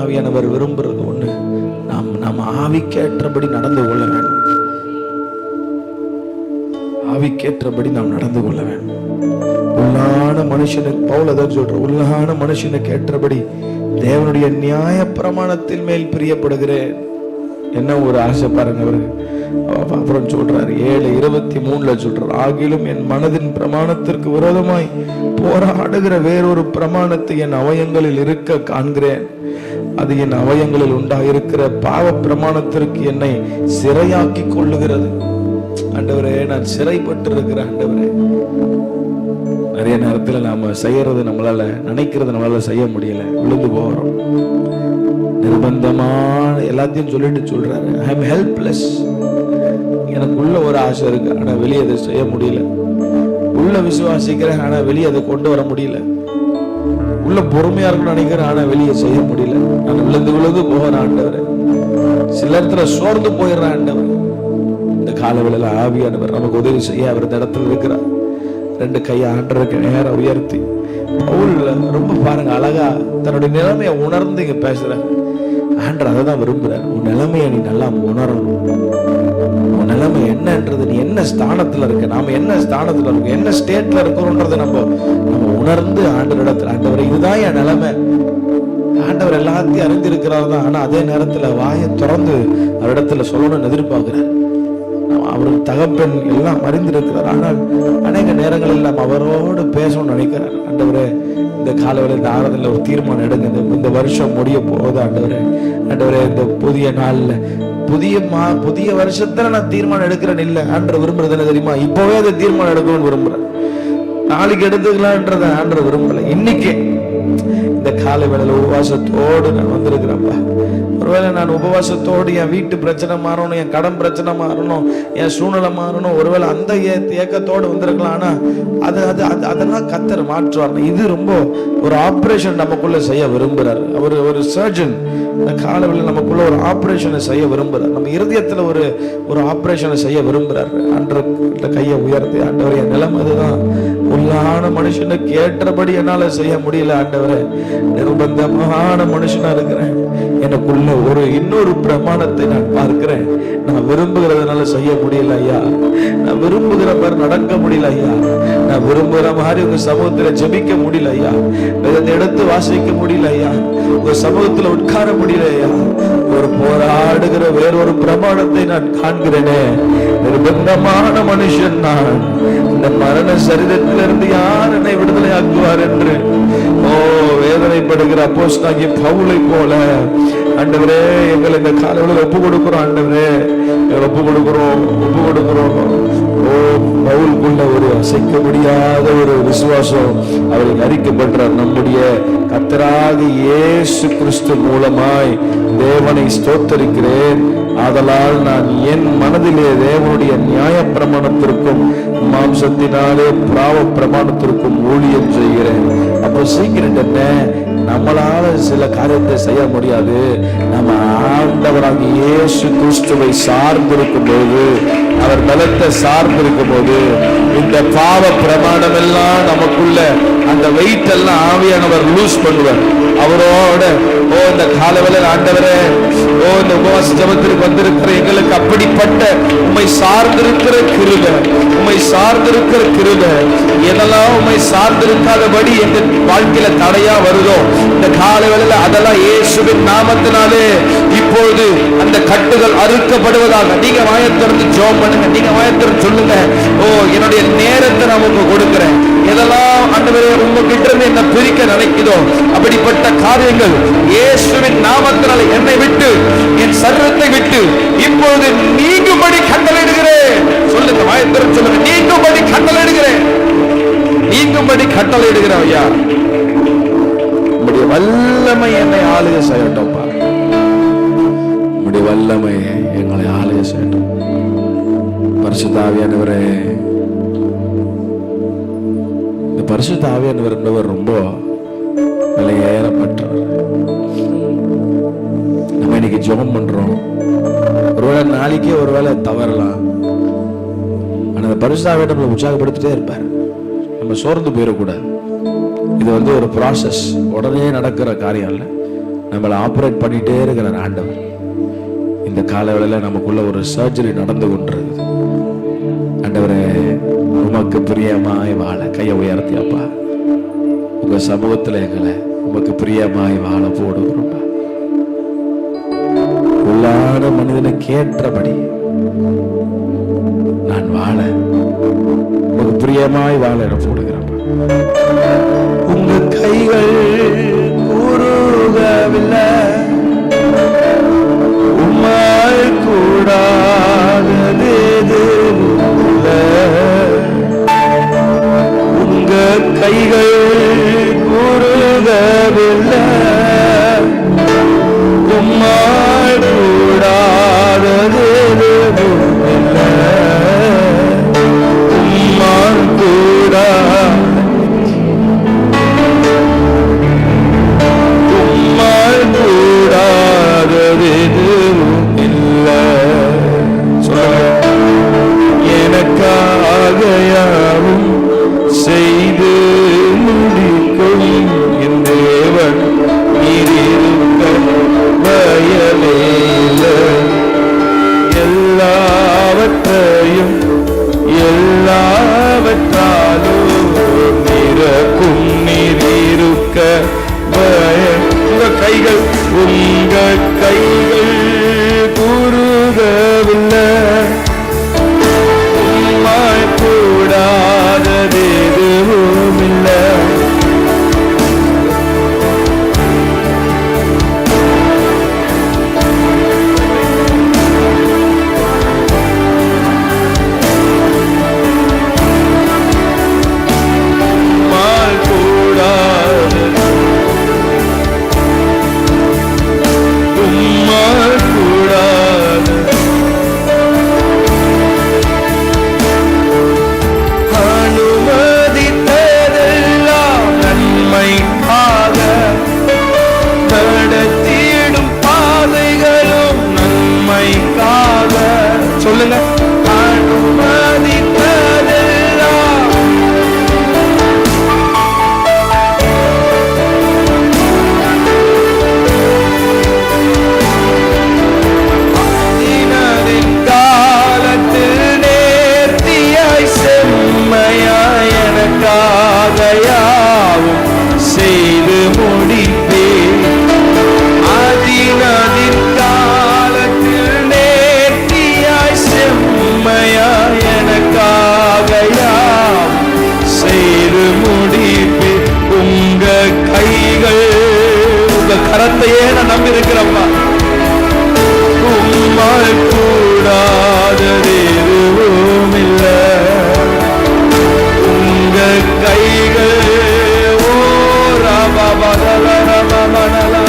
ஆவியானவர் விரும்புறது ஒண்ணு, நம்ம ஆவிக்கேற்றபடி நடந்து கொள்ள வேண்டும். ஆவிக்கேற்றபடி நாம் நடந்து கொள்ள வேண்டும். உள்ளான மனுஷனுக்கு பவுல் அதான் சொல்ற, உள்ளான மனுஷனுக்கு ஏற்றபடி தேவனுடைய நியாய பிரமாணத்தின் மேல் பிரியப்படுகிறேன். என்ன ஒரு ஆசை பாருங்க அவருக்கு. அப்புறம் சொல்றாரு 7:23 சொல்றாரு, ஆகிலும் என் மனதின் பிரமாணத்திற்கு விரோதமாய் போராடுகிற வேறொரு பிரமாணத்தை என் அவயங்களில் இருக்க காண்கிறேன். அது என் அவயங்களில் உண்டாயிருக்கிற பாவ பிரமாணத்திற்கு என்னை சிறையாக்கி கொள்ளுகிறது. ஆண்டவரே, நான் சிறைப்பட்டு இருக்கிறேன். ஆண்டவரே, நிறைய நேரத்தில் நாம செய்யறது நம்மளால, நினைக்கிறது நம்மளால செய்ய முடியல, விழுந்து போகிறோம். நிர்பந்தமான எல்லாத்தையும் சொல்லிட்டு சொல்றாரு, ஐ எம் ஹெல்ப்லெஸ். எனக்குள்ள ஒரு ஆசை இருக்கு, ஆனா வெளியே அதை செய்ய முடியல. உள்ள விசுவாசிக்கிறேன், ஆனா வெளியே அதை கொண்டு வர முடியல. உள்ள பொறுமையா இருக்குன்னு நினைக்கிறேன், ஆனா வெளியே செய்ய முடியல. நான் விழுந்து போகிறேன் ஆண்டவர். சில இடத்துல சோர்ந்து போயிடுறேன் ஆண்டவர். இந்த காலவேளையில ஆவியானவர் நமக்கு உதவி செய்ய அவர் இந்த இடத்துல இருக்கிறார். 2 கையை ஆண்டவருக்கு நேரம் உயர்த்தி பவுல் ரொம்ப பாருங்க அழகா தன்னுடைய நிலைமையை உணர்ந்து இங்க பேசுற. ஆண்டவர் அதை தான் விரும்புறார். உன் நிலைமையை நீ நல்லா உணரணும். உன் நிலைமை என்னன்றது, நீ என்ன ஸ்தானத்துல இருக்க, நாம என்ன ஸ்தானத்துல இருக்கோம், என்ன ஸ்டேட்ல இருக்கிறோன்றதை நம்ம உணர்ந்து ஆண்டவரிடத்துல, ஆண்டவர் இதுதான் என் நிலைமை. ஆண்டவர் எல்லாத்தையும் அறிந்திருக்கிறார் தான், ஆனா அதே நேரத்துல வாயை திறந்து அவரிடத்துல சொல்லணும்னு எதிர்பார்க்கிறார். அவர் தகப்பன் எல்லாம் அறிந்திருக்கிறார், ஆனால் அநேக நேரங்களில் நம்ம அவரோடு பேசணும்னு நினைக்கிறார். ஆண்டவரே, இந்த காலவேளை இந்த ஆராதனையில் ஒரு தீர்மானம் எடுங்க. இந்த வருஷம் முடிய போகுது ஆண்டவரே. ஆண்டவரே, இந்த புதிய நாள்ல புதிய வருஷத்துல நான் தீர்மானம் எடுக்கிறேன் இல்லை. ஆண்டவர் விரும்புறது என்ன தெரியுமா? இப்பவே அதை தீர்மானம் எடுக்கணும்னு விரும்புறேன். நாளைக்கு எடுத்துக்கலான்றத ஆண்டவர் விரும்பல. இன்னைக்கு இந்த காலை வேளையில உபவாசத்தோடு நான் வந்திருக்கிறேன்ப்பா. ஒருவேளை நான் உபவாசத்தோடு என் வீட்டு பிரச்சனை மாறணும், என் கடன் பிரச்சனை மாறணும், என் சூழ்நிலை மாறணும், ஒருவேளை அந்த ஏக்கத்தோடு வந்திருக்கலாம். ஆனா அதெல்லாம் கர்த்தர் மாற்றுவார். இது ரொம்ப ஒரு ஆப்ரேஷன் நமக்குள்ள செய்ய விரும்புறாரு. அவர் ஒரு சர்ஜன். இந்த காலவில் நமக்குள்ள ஒரு ஆப்ரேஷனை செய்ய விரும்புறார். நம்ம இருதயத்துல ஒரு ஆப்ரேஷனை செய்ய விரும்புறாரு. அன்ற கையை உயர்த்தி, ஆண்டவர் என் நிலைமை அதுதான், உள்ளான மனுஷனுக்கு ஏற்றபடி என்னால செய்ய முடியல ஆண்டவரே, நிர்பந்தமான மனுஷனா இருக்கிறேன். எனக்குள்ள இன்னொரு பிரமாணத்தை நான் பார்க்கிறேன். நான் விரும்புகிறதுனால செய்ய முடியல ஐயா. நான் விரும்புகிற மாதிரி நடக்க முடியல ஐயா. நான் விரும்புகிற மாதிரி உங்க சமூகத்துல ஜெபிக்க முடியல ஐயா. வேதத்தை எடுத்து வாசிக்க முடியல ஐயா. உங்க சமூகத்துல உட்கார முடியல ஐயா. ஒரு போராடுகிற வேறொரு பிரமாணத்தை நான் காண்கிறேனே. நிர்பந்தமான மனுஷன் நான். இந்த மரண சரீரத்திலிருந்து யார் என்னை விடுதலை ஆக்குவார் என்று வேதனைப்படுகிற அப்போஸ்தலனாகிய பவுலை போல ஆண்டவரே, எங்களை இந்த காலையில் ஒப்பு கொடுக்கிறோம். ஆண்டவரே, ஒப்பு கொடுக்கிறோம். பவுலுக்குள்ள ஒரு அசைக்க முடியாத ஒரு விசுவாசம் அவருக்கு அறிக்கப்படுறார். நம்முடைய கர்த்தராகிய இயேசு கிறிஸ்து மூலமாய் தேவனை ஸ்தோத்தரிக்கிறேன். ஆதலால் நான் என் மனதிலே தேவனுடைய நியாய பிரமாணத்திற்கும் மாம்சத்தினாலே பாவ பிரமாணத்திற்கும் ஊழியம் செய்கிறேன். அப்போ சீக்கிரம் என்ன, நம்மளால சில காரியத்தை செய்ய முடியாது. நம்ம ஆண்டவராகிய இயேசு கிறிஸ்துவை சார்ந்திருக்கும் போது, அவர் பலத்தை சார்ந்திருக்கும் போது, இந்த பாவ பிரமாணம் எல்லாம் நமக்குள்ள அந்த வெயிட் எல்லாம் ஆவியானவர் லூஸ் பண்ணுவார். அவரோட இந்த காலவேளையில் ஆண்டவரே, இந்த உபவாச ஜெபத்திற்கு வந்திருக்கிற எங்களுக்கு அப்படிப்பட்ட உம்மை சார்ந்திருக்கிற கிருபை, உம்மை சார்ந்திருக்கிற கிருபை, எதெல்லாம் உம்மை சார்ந்திருக்காதபடி எங்க வாழ்க்கையில தடையா வருதோ இந்த காலவேளையில அதெல்லாம் இயேசுவின் நாமத்தினாலே இப்பொழுது அந்த கட்டுகள் அறுக்கப்படுவதாக. நீங்க வாயத்திறந்து ஜெபம் பண்ணுங்க. நீங்க வாயத்திறந்து சொல்லுங்க, என்னுடைய நேரத்தை நான் உங்களுக்கு கொடுக்கிறேன். எதெல்லாம் ஆண்டவரே உமக்கு உன்கிட்ட என்ன பிரிக்க நினைக்குதோ அப்படிப்பட்ட காரியங்கள் இயேசுவின் நாமத்தினால் என்னை விட்டு, என் சரீரத்தை விட்டு இப்பொழுது நீங்கும்படி கட்டளையிடுகிறேன். சொல்லுங்க, வாயத்திறந்து சொல்லுங்க, நீங்கும்படி கட்டளையிடுகிறேன். நீங்கும்படி கட்டளையிடுகிறேன். ஐயா, உம்முடைய வல்லமை என்னை ஆளுகை செய்யட்டும்பா. உம்முடைய வல்லமை எங்களை ஆளுகை செய்யட்டும். பரிசுத்த ஆவியானவரே, இந்த பரிசுத்த ஆவியானவர் என்பவர் ரொம்ப விலையேறப்பட்டவர். நம்ம இன்னைக்கு ஜெபம் பண்றோம், ஒருவேளை நாளைக்கே ஒருவேளை தவறலாம். ஆனா அந்த பரிசுத்த ஆவியானவர் நம்மளை உற்சாகப்படுத்திட்டே இருப்பார். நம்ம சோர்ந்து போயிடக்கூடாது. இது ஒரு ப்ராசஸ், உடனே நடக்கிற காரியம் இல்லை. நம்மளை ஆப்ரேட் பண்ணிட்டே இருக்கிற ஆண்டவர். இந்த காலவேளையில நமக்குள்ள ஒரு சர்ஜரி நடந்து கொண்டிருக்குது. ஆண்டவரே, உமக்கு பிரியமாய் வாழ கையை உயர்த்தியாப்பா. உங்க சமூகத்துல எங்களை உமக்கு பிரியமாய் வாழ போடுகிறோம்ப்பா. உள்ளான மனிதனை கேட்டபடி நான் வாழ உமக்கு பிரியமாய் வாழ என போடுகிறோம்ப்பா. உங்க கைகள் கூறுகவில்லை, உம்மால் கூடாதது உங்க கைகள் கூறுகவில்லை, உம்மால் கூடாதது உம்மால் கூடா எனக்காகவும் செய்து முடிக்கும் என் தேவன் நீரிருக்க பயமேல. எல்லாவற்றையும் எல்லாவற்றாலும் நிரக்கும் நீரிருக்க பயம். உங்க கைகள் கூறுகவில்லை, உம்மால் கூடாதது எதுவும் இல்லை. சொல்லுங்க, காலத்தில் நேர்த்தியாய் செம்மையாய் எனக்காக யாவும் செய்து முடிப்பேன். அதினதின் காலத்தில் நேர்த்தியாய் செம்மையாய் எனக்காக யாவும் செய்து முடிப்பேன். உங்க கைகள், உங்க கரத்தையே நான் நம்பி இருக்கிறப்பா. உம்மால் கூடாதது எதுவும் இல்லை. உங்க கைகள் ஓ ராபபதல ரமமனலா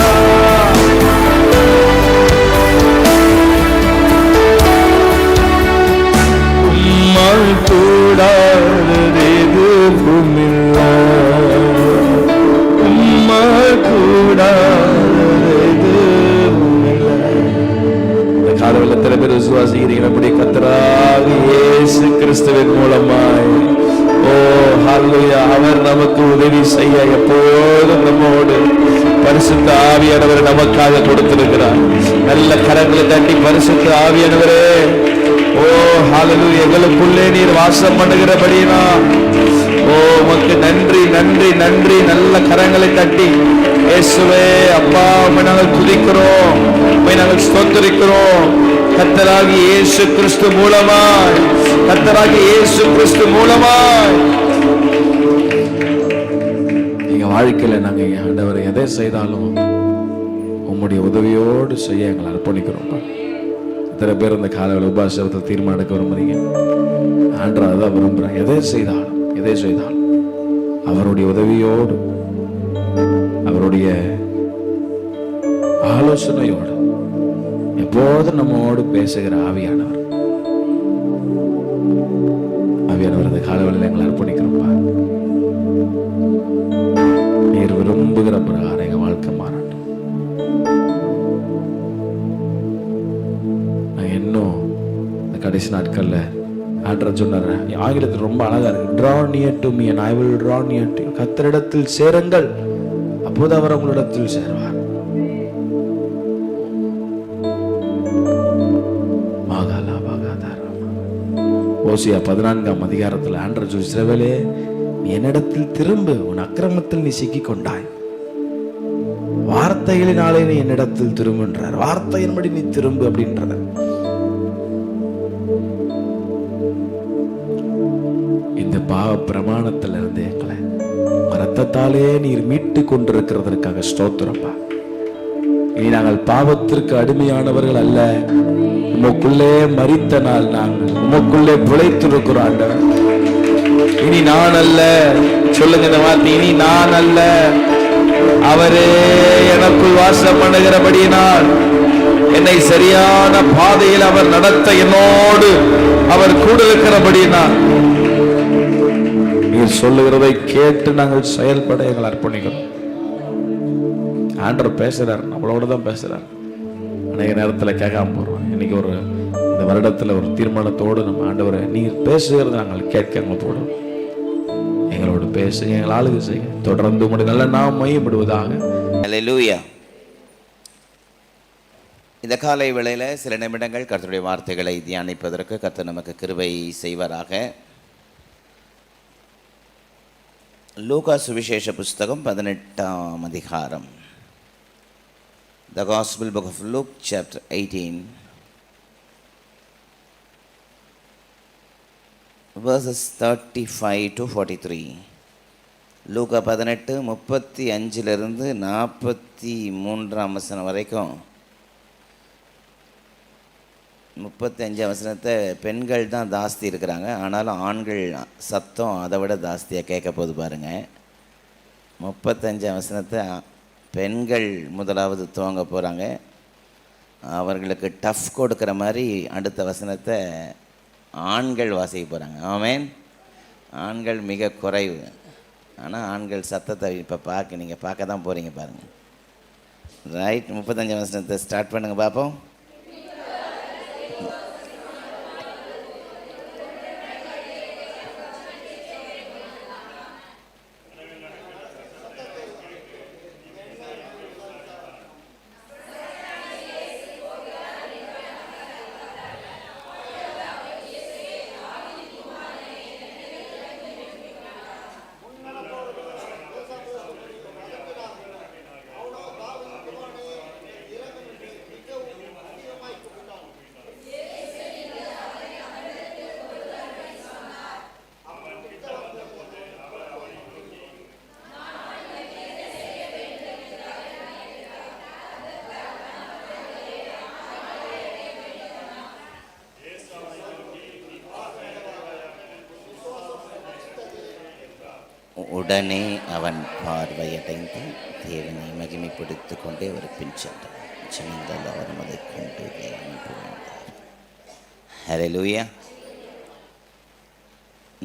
உம்மால் கூடாதது எதுவும் இல்லை. உம்மால் கூடாதது எதுவும் இல்லை. காலவெல்ல எத்தனை பேர் விசுவாசிக்கிறீங்க? அப்படி கர்த்தராகிய இயேசு கிறிஸ்துவின் மூலமாய், ஓ ஹல்லேலூயா, அவர் நமக்கு உதவி செய்ய எப்போதும் நம்மோடு பரிசுத்த ஆவியானவர் நமக்காக கொடுத்திருக்கிறார். நல்ல கரங்களை தட்டி பரிசுத்த ஆவியானவரே, ஓ ஹல்லேலூயா, எங்களுக்குள்ளே நீர் வாசம் பண்ணுகிறபடினா ஓ உமக்கு நன்றி நன்றி நன்றி. நல்ல கரங்களை தட்டி இயேசுவே அப்பா, உம்மை நாங்கள் துதிக்கிறோம், உம்மை நாங்கள் ஸ்தோத்திரிக்கிறோம். கர்த்தராகிய இயேசு கிறிஸ்து மூலமாய், கர்த்தராகிய இயேசு கிறிஸ்து மூலமாய் வாழ்க்கையில் நாங்கள் ஆண்டவரை எதை செய்தாலும் உம்முடைய உதவியோடு செய்ய எங்களை அர்ப்பணிக்கிறோம். இத்தனை பேர் இந்த காலையில் உபாசத்தில் தீர்மானம் எடுக்க விரும்புறீங்க. ஆண்டவர் அதான் விரும்புகிறேன். எதை செய்தாலும் அவருடைய உதவியோடு, அவருடைய ஆலோசனையோடு எப்போதும் நம்மோடு பேசுகிற ஆவியானவர் இந்த காலவெளியில் எங்களை அர்ப்பணிக்கிறோம்ப்பா. நீர் விரும்புகிற பிரகாரம் எங்க வாழ்க்கை மாறட்டும். நான் இன்னும் இந்த கடைசி நாட்கள்ல ஆண்டவர் சொன்னார், ஆங்கிலத்தில் ரொம்ப அழகா இருக்கு, draw near to me and I will draw near to you. கர்த்தரிடத்தில் சேருங்கள், அப்போது அவர் உங்களிடத்தில் சேருவார். ஓசியா 14ஆம் அதிகாரத்தில் ஆண்டவர் சொல்லி, இஸ்ரவேலே நீ என்னிடத்தில் திரும்பு, உன் அக்கிரமத்தில் நீ சிக்கிக் கொண்டாய், வார்த்தைகளினாலே நீ என்னிடத்தில் திரும்புன்றார். வார்த்தையின்படி நீ திரும்பு அப்படின்றத. இந்த பாவ பிரமாணத்தில் இருந்து எங்களை ரத்தத்தாலே நீர் மீட்டு கொண்டிருக்கிறதற்காக ஸ்தோத்திரப்பா. இனி நாங்கள் பாவத்திற்கு அடிமையானவர்கள் அல்ல, உமக்குள்ளே மரித்த நாள் நாங்கள் உமக்குள்ளே பிழைத்திருக்கிறோம் ஆண்டவர். இனி நான் அல்ல, சொல்லுங்க இந்த வார்த்தை, இனி நான் அல்ல, அவரே எனக்குள் வாசம் பண்ணுகிறபடியினால் என்னை சரியான பாதையில் அவர் நடத்த என்னோடு அவர் கூட இருக்கிறபடியினால் நீர் சொல்லுகிறதை கேட்டு நாங்கள் செயல்பட எங்களை அர்ப்பணிக்கிறோம். ஆண்டவர் பேசுறார், நம்மளோட தான் பேசுறார். அநேக நேரத்தில் கேட்காம போறோம். இன்னைக்கு இந்த வருடத்தில் ஒரு தீர்மானத்தோடு நம்ம ஆண்டவரை நீர் பேசுகிறத நாங்கள் கேட்க போடும். எங்களோடு பேசுங்க, எங்கள் ஆளுகை செய்ய தொடர்ந்து உங்களுடைய நல்ல நாம் மையப்படுவதாக. அல்லேலூயா. இந்த காலை வேளையில் சில நிமிடங்கள் கர்த்தருடைய வார்த்தைகளை தியானிப்பதற்கு கர்த்தர் நமக்கு கிருபை செய்வாராக. லூக்கா சுவிசேஷ புஸ்தகம் 18ஆம் அதிகாரம். The Gospel Book of Luke, chapter 18, verses 35 to 43. லூக்கா 18:35 43 வசனம் வரைக்கும். 35 வசனத்தை பெண்கள் தான் ஜாஸ்தி இருக்கிறாங்க, ஆனாலும் ஆண்கள் சத்தம் அதை விட ஜாஸ்தியாக கேட்க போது பாருங்கள். 35 வசனத்தை பெண்கள் முதலாவது துவங்க போகிறாங்க. அவர்களுக்கு டஃப் கொடுக்குற மாதிரி அடுத்த வசனத்தை ஆண்கள் வாசிக்க போகிறாங்க. ஆமேன். ஆண்கள் மிக குறைவு, ஆனால் ஆண்கள் சத்தத்தை இப்போ நீங்கள் பார்க்க தான் போகிறீங்க பாருங்கள். ரைட், 35 வசனத்தை ஸ்டார்ட் பண்ணுங்கள் பார்ப்போம். உடனே அவன் பார்வையடைந்து தேவனை மகிமைப்படுத்தி கொண்டே அவர் பின் சென்றார். ஜனங்கள் அவர் அதை கொண்டு புகழ்ந்தார். ஹல்லேலூயா.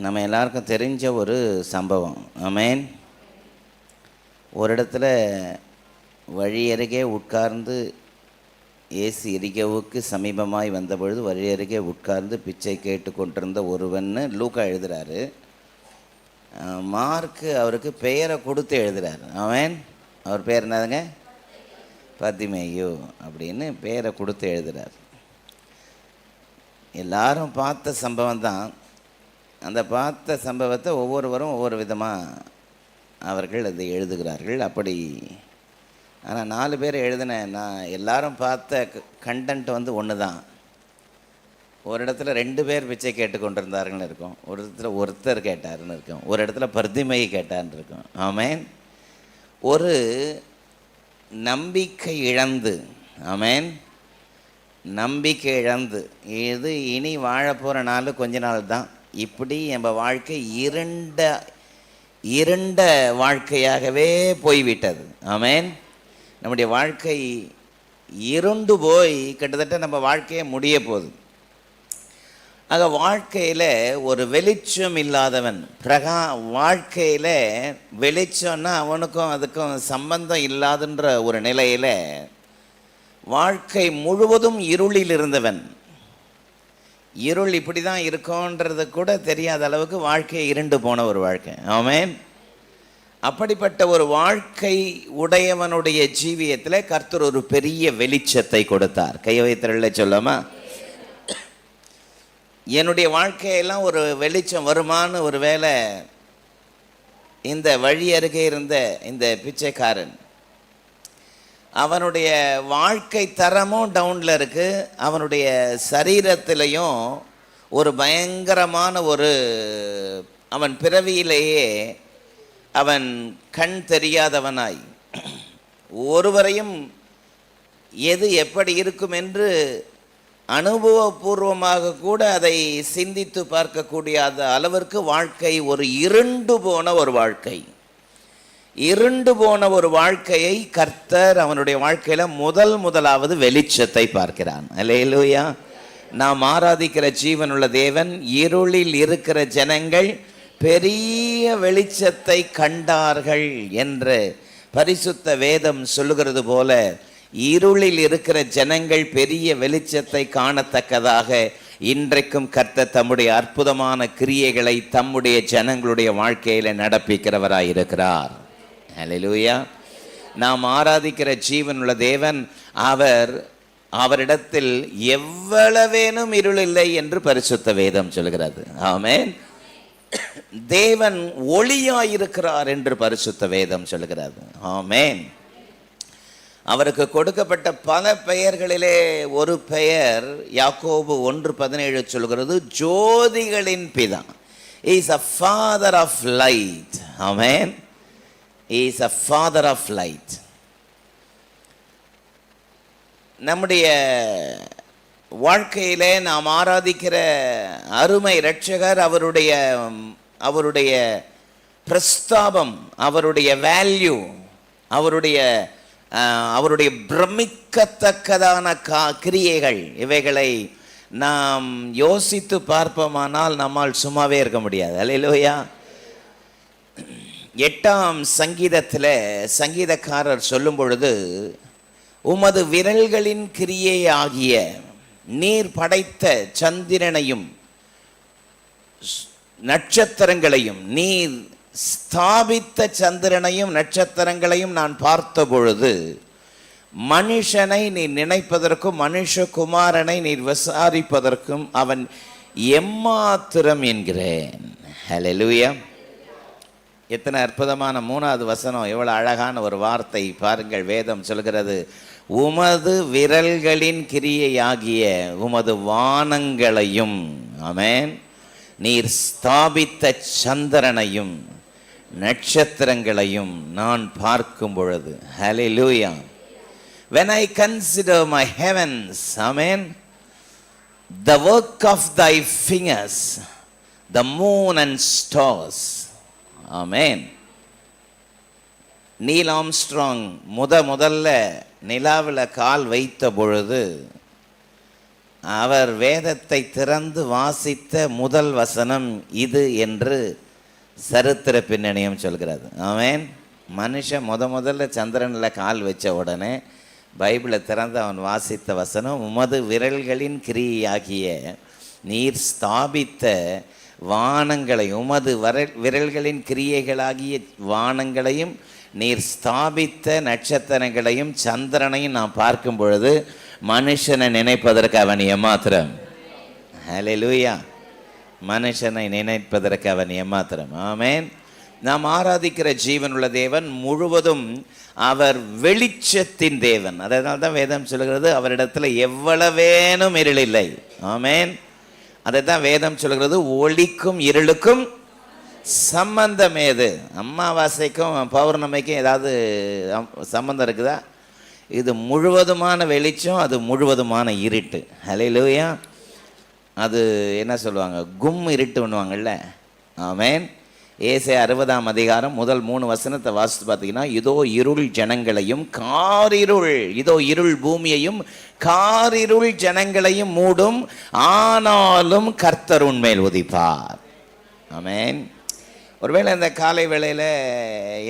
நம்ம எல்லாருக்கும் தெரிஞ்ச ஒரு சம்பவம். ஆமென். ஒரு இடத்துல வழி அருகே உட்கார்ந்து இயேசு எரிகோவுக்கு சமீபமாய் வந்தபொழுது வழி அருகே உட்கார்ந்து பிச்சை கேட்டு கொண்டிருந்த ஒருவன்னு லூக்கா எழுதுகிறாரு. மார்க்கு அவருக்கு பெயரை கொடுத்து எழுதுகிறார். ஆமென். அவர் பேர் என்னதுங்க? பர்திமேயு அப்படின்னு பெயரை கொடுத்து எழுதுகிறார். எல்லாரும் பார்த்த சம்பவம் தான். அந்த பார்த்த சம்பவத்தை ஒவ்வொருவரும் ஒவ்வொரு விதமாக அவர்கள் அதை எழுதுகிறார்கள். அப்படி ஆனால் 4 பேர் எழுதின நான் எல்லாரும் பார்த்த கண்டென்ட் ஒன்று தான். ஒரு இடத்துல 2 பேர் பிச்சை கேட்டு கொண்டிருந்தார்கள்னு இருக்கும், ஒரு இடத்துல ஒருத்தர் கேட்டார்னு இருக்கும், ஒரு இடத்துல பர்திமையை கேட்டார்னு இருக்கும். ஆமென். ஒரு நம்பிக்கை இழந்து, ஆமென், நம்பிக்கை இழந்து, இது இனி வாழ போகிற நாள் கொஞ்ச நாள் தான், இப்படி நம்ம வாழ்க்கை இருண்ட வாழ்க்கையாகவே போய்விட்டது. ஆமென். நம்முடைய வாழ்க்கை இருண்டு போய் கிட்டத்தட்ட நம்ம வாழ்க்கையே முடிய போகுது. ஆக வாழ்க்கையில் ஒரு வெளிச்சம் இல்லாதவன், வாழ்க்கையில் வெளிச்சம்னா அவனுக்கும் அதுக்கும் சம்பந்தம் இல்லாதுன்ற ஒரு நிலையில் வாழ்க்கை முழுவதும் இருளில் இருந்தவன், இருள் இப்படி தான் இருக்கும்ன்றது கூட தெரியாத அளவுக்கு வாழ்க்கை இருண்டு போன ஒரு வாழ்க்கை. ஆமென். அப்படிப்பட்ட ஒரு வாழ்க்கை உடையவனுடைய ஜீவியத்தில் கர்த்தர் ஒரு பெரிய வெளிச்சத்தை கொடுத்தார். கை வைத்திரல சொல்லாமா, என்னுடைய வாழ்க்கையெல்லாம் ஒரு வெளிச்சம் வருமானு ஒரு வேளை இந்த வழி அருகே இருந்த இந்த பிச்சைக்காரன், அவனுடைய வாழ்க்கை தரமும் டவுனில் இருக்குது, அவனுடைய சரீரத்திலையும் ஒரு பயங்கரமான அவன் பிறவியிலேயே அவன் கண் தெரியாதவனாய், ஒருவரையும் எது எப்படி இருக்கும் என்று அனுபவபூர்வமாக கூட அதை சிந்தித்து பார்க்கக்கூடிய அளவிற்கு வாழ்க்கை ஒரு இருண்டு போன ஒரு வாழ்க்கை. இருண்டு போன ஒரு வாழ்க்கையை கர்த்தர் அவனுடைய வாழ்க்கையில் முதலாவது வெளிச்சத்தை பார்க்கிறான். அல்லேலூயா. நாம் ஆராதிக்கிற ஜீவனுள்ள தேவன், இருளில் இருக்கிற ஜனங்கள் பெரிய வெளிச்சத்தை கண்டார்கள் என்று பரிசுத்த வேதம் சொல்லுகிறது போல, இருளில் இருக்கிற ஜனங்கள் பெரிய வெளிச்சத்தை காணத்தக்கதாக இன்றைக்கும் கர்த்தர் தம்முடைய அற்புதமான கிரியைகளை தம்முடைய ஜனங்களுடைய வாழ்க்கையில் நடப்பிக்கிறவராய் இருக்கிறார். ஹல்லேலூயா. நாம் ஆராதிக்கிற ஜீவனுள்ள தேவன், அவரிடத்தில் எவ்வளவேனும் இருள் இல்லை என்று பரிசுத்த வேதம் சொல்கிறது. ஆமென். தேவன் ஒளியாயிருக்கிறார் என்று பரிசுத்த வேதம் சொல்கிறது. ஆமென். அவருக்கு கொடுக்கப்பட்ட பல பெயர்களிலே ஒரு பெயர் யாக்கோபு 1:17 சொல்கிறது, ஜோதிகளின் பிதா. He is a father of light. Amen. He is a father of light. நம்முடைய வாழ்க்கையிலே நாம் ஆராதிக்கிற அருமை இரட்சகர், அவருடைய பிரஸ்தாபம், அவருடைய வேல்யூ, அவருடைய பிரமிக்கத்தக்கதான கிரியைகள், இவைகளை நாம் யோசித்து பார்ப்போமானால் நம்மால் சும்மாவே இருக்க முடியாது. அல்லேலூயா. 8ஆம் சங்கீதத்தில் சங்கீதக்காரர் சொல்லும் பொழுது, உமது விரல்களின் கிரியை ஆகிய நீர் படைத்த சந்திரனையும் நட்சத்திரங்களையும், நீர் ஸ்தாபித்த சந்திரனையும் நட்சத்திரங்களையும் நான் பார்த்த பொழுது, மனுஷனை நீர் நினைப்பதற்கும் மனுஷகுமாரனை நீர் விசாரிப்பதற்கும் அவன் எம்மாத்திரம் என்கிறேன். ஹல்லேலூயா. எத்தனை அற்புதமான 3வது வசனம், எவ்வளவு அழகான ஒரு வார்த்தை பாருங்கள். வேதம் சொல்கிறது, உமது விரல்களின் கிரியையாகிய உமது வானங்களையும், ஆமென், நீர் ஸ்தாபித்த சந்திரனையும் நட்சத்திரங்களையும் நான் பார்க்கும் பொழுது, ஹல்லேலூயா. When I consider my heavens, amen, the work of thy fingers, the moon and stars, amen. Neil Armstrong முதல்ல நிலாவில் கால் வைத்த பொழுது அவர் வேதத்தை திறந்து வாசித்த முதல் வசனம் இது என்று சரித்திர பின்னணியும் சொல்கிறது. ஆமென். மனுஷன் முதல்ல சந்திரனில் கால் வச்ச உடனே பைபிளை திறந்து அவன் வாசித்த வசனம், உமது விரல்களின் கிரியாகிய நீர் ஸ்தாபித்த வானங்களை, உமது விரல்களின் கிரியைகளாகிய வானங்களையும் நீர் ஸ்தாபித்த நட்சத்திரங்களையும் சந்திரனையும் நான் பார்க்கும் பொழுது மனுஷனை நினைப்பதற்கு அவன் ஏமாத்திரம். ஹல்லேலூயா. மனுஷனை நினைப்பதற்கு அவன் ஏமாத்திரம். ஆமென். நாம் ஆராதிக்கிற ஜீவனுள்ள தேவன் முழுவதும் அவர் வெளிச்சத்தின் தேவன். அதனால தான் வேதம் சொல்கிறது, அவரிடத்துல எவ்வளவேனும் இருள் இல்லை. ஆமென். அதை தான் வேதம் சொல்கிறது, ஒளிக்கும் இருளுக்கும் சம்பந்தம் ஏது? அமாவாசைக்கும் பௌர்ணமிக்கும் ஏதாவது சம்பந்தம் இருக்குதா? இது முழுவதுமான வெளிச்சம், அது முழுவதுமான இருட்டு. ஹல்லேலூயா. அது என்ன சொல்லுவாங்க, கும் இருட்டு பண்ணுவாங்கல்ல. ஆமென். ஏசாயா 60ஆம் அதிகாரம் முதல் 3 வசனத்தை வாசித்து பார்த்தீங்கன்னா, இதோ இருள் ஜனங்களையும் காரிருள், இதோ இருள் பூமியையும் காரிருள் ஜனங்களையும் மூடும், ஆனாலும் கர்த்தர் உன்மேல் உதிப்பார். ஆமென். ஒருவேளை இந்த காலை வேளையில்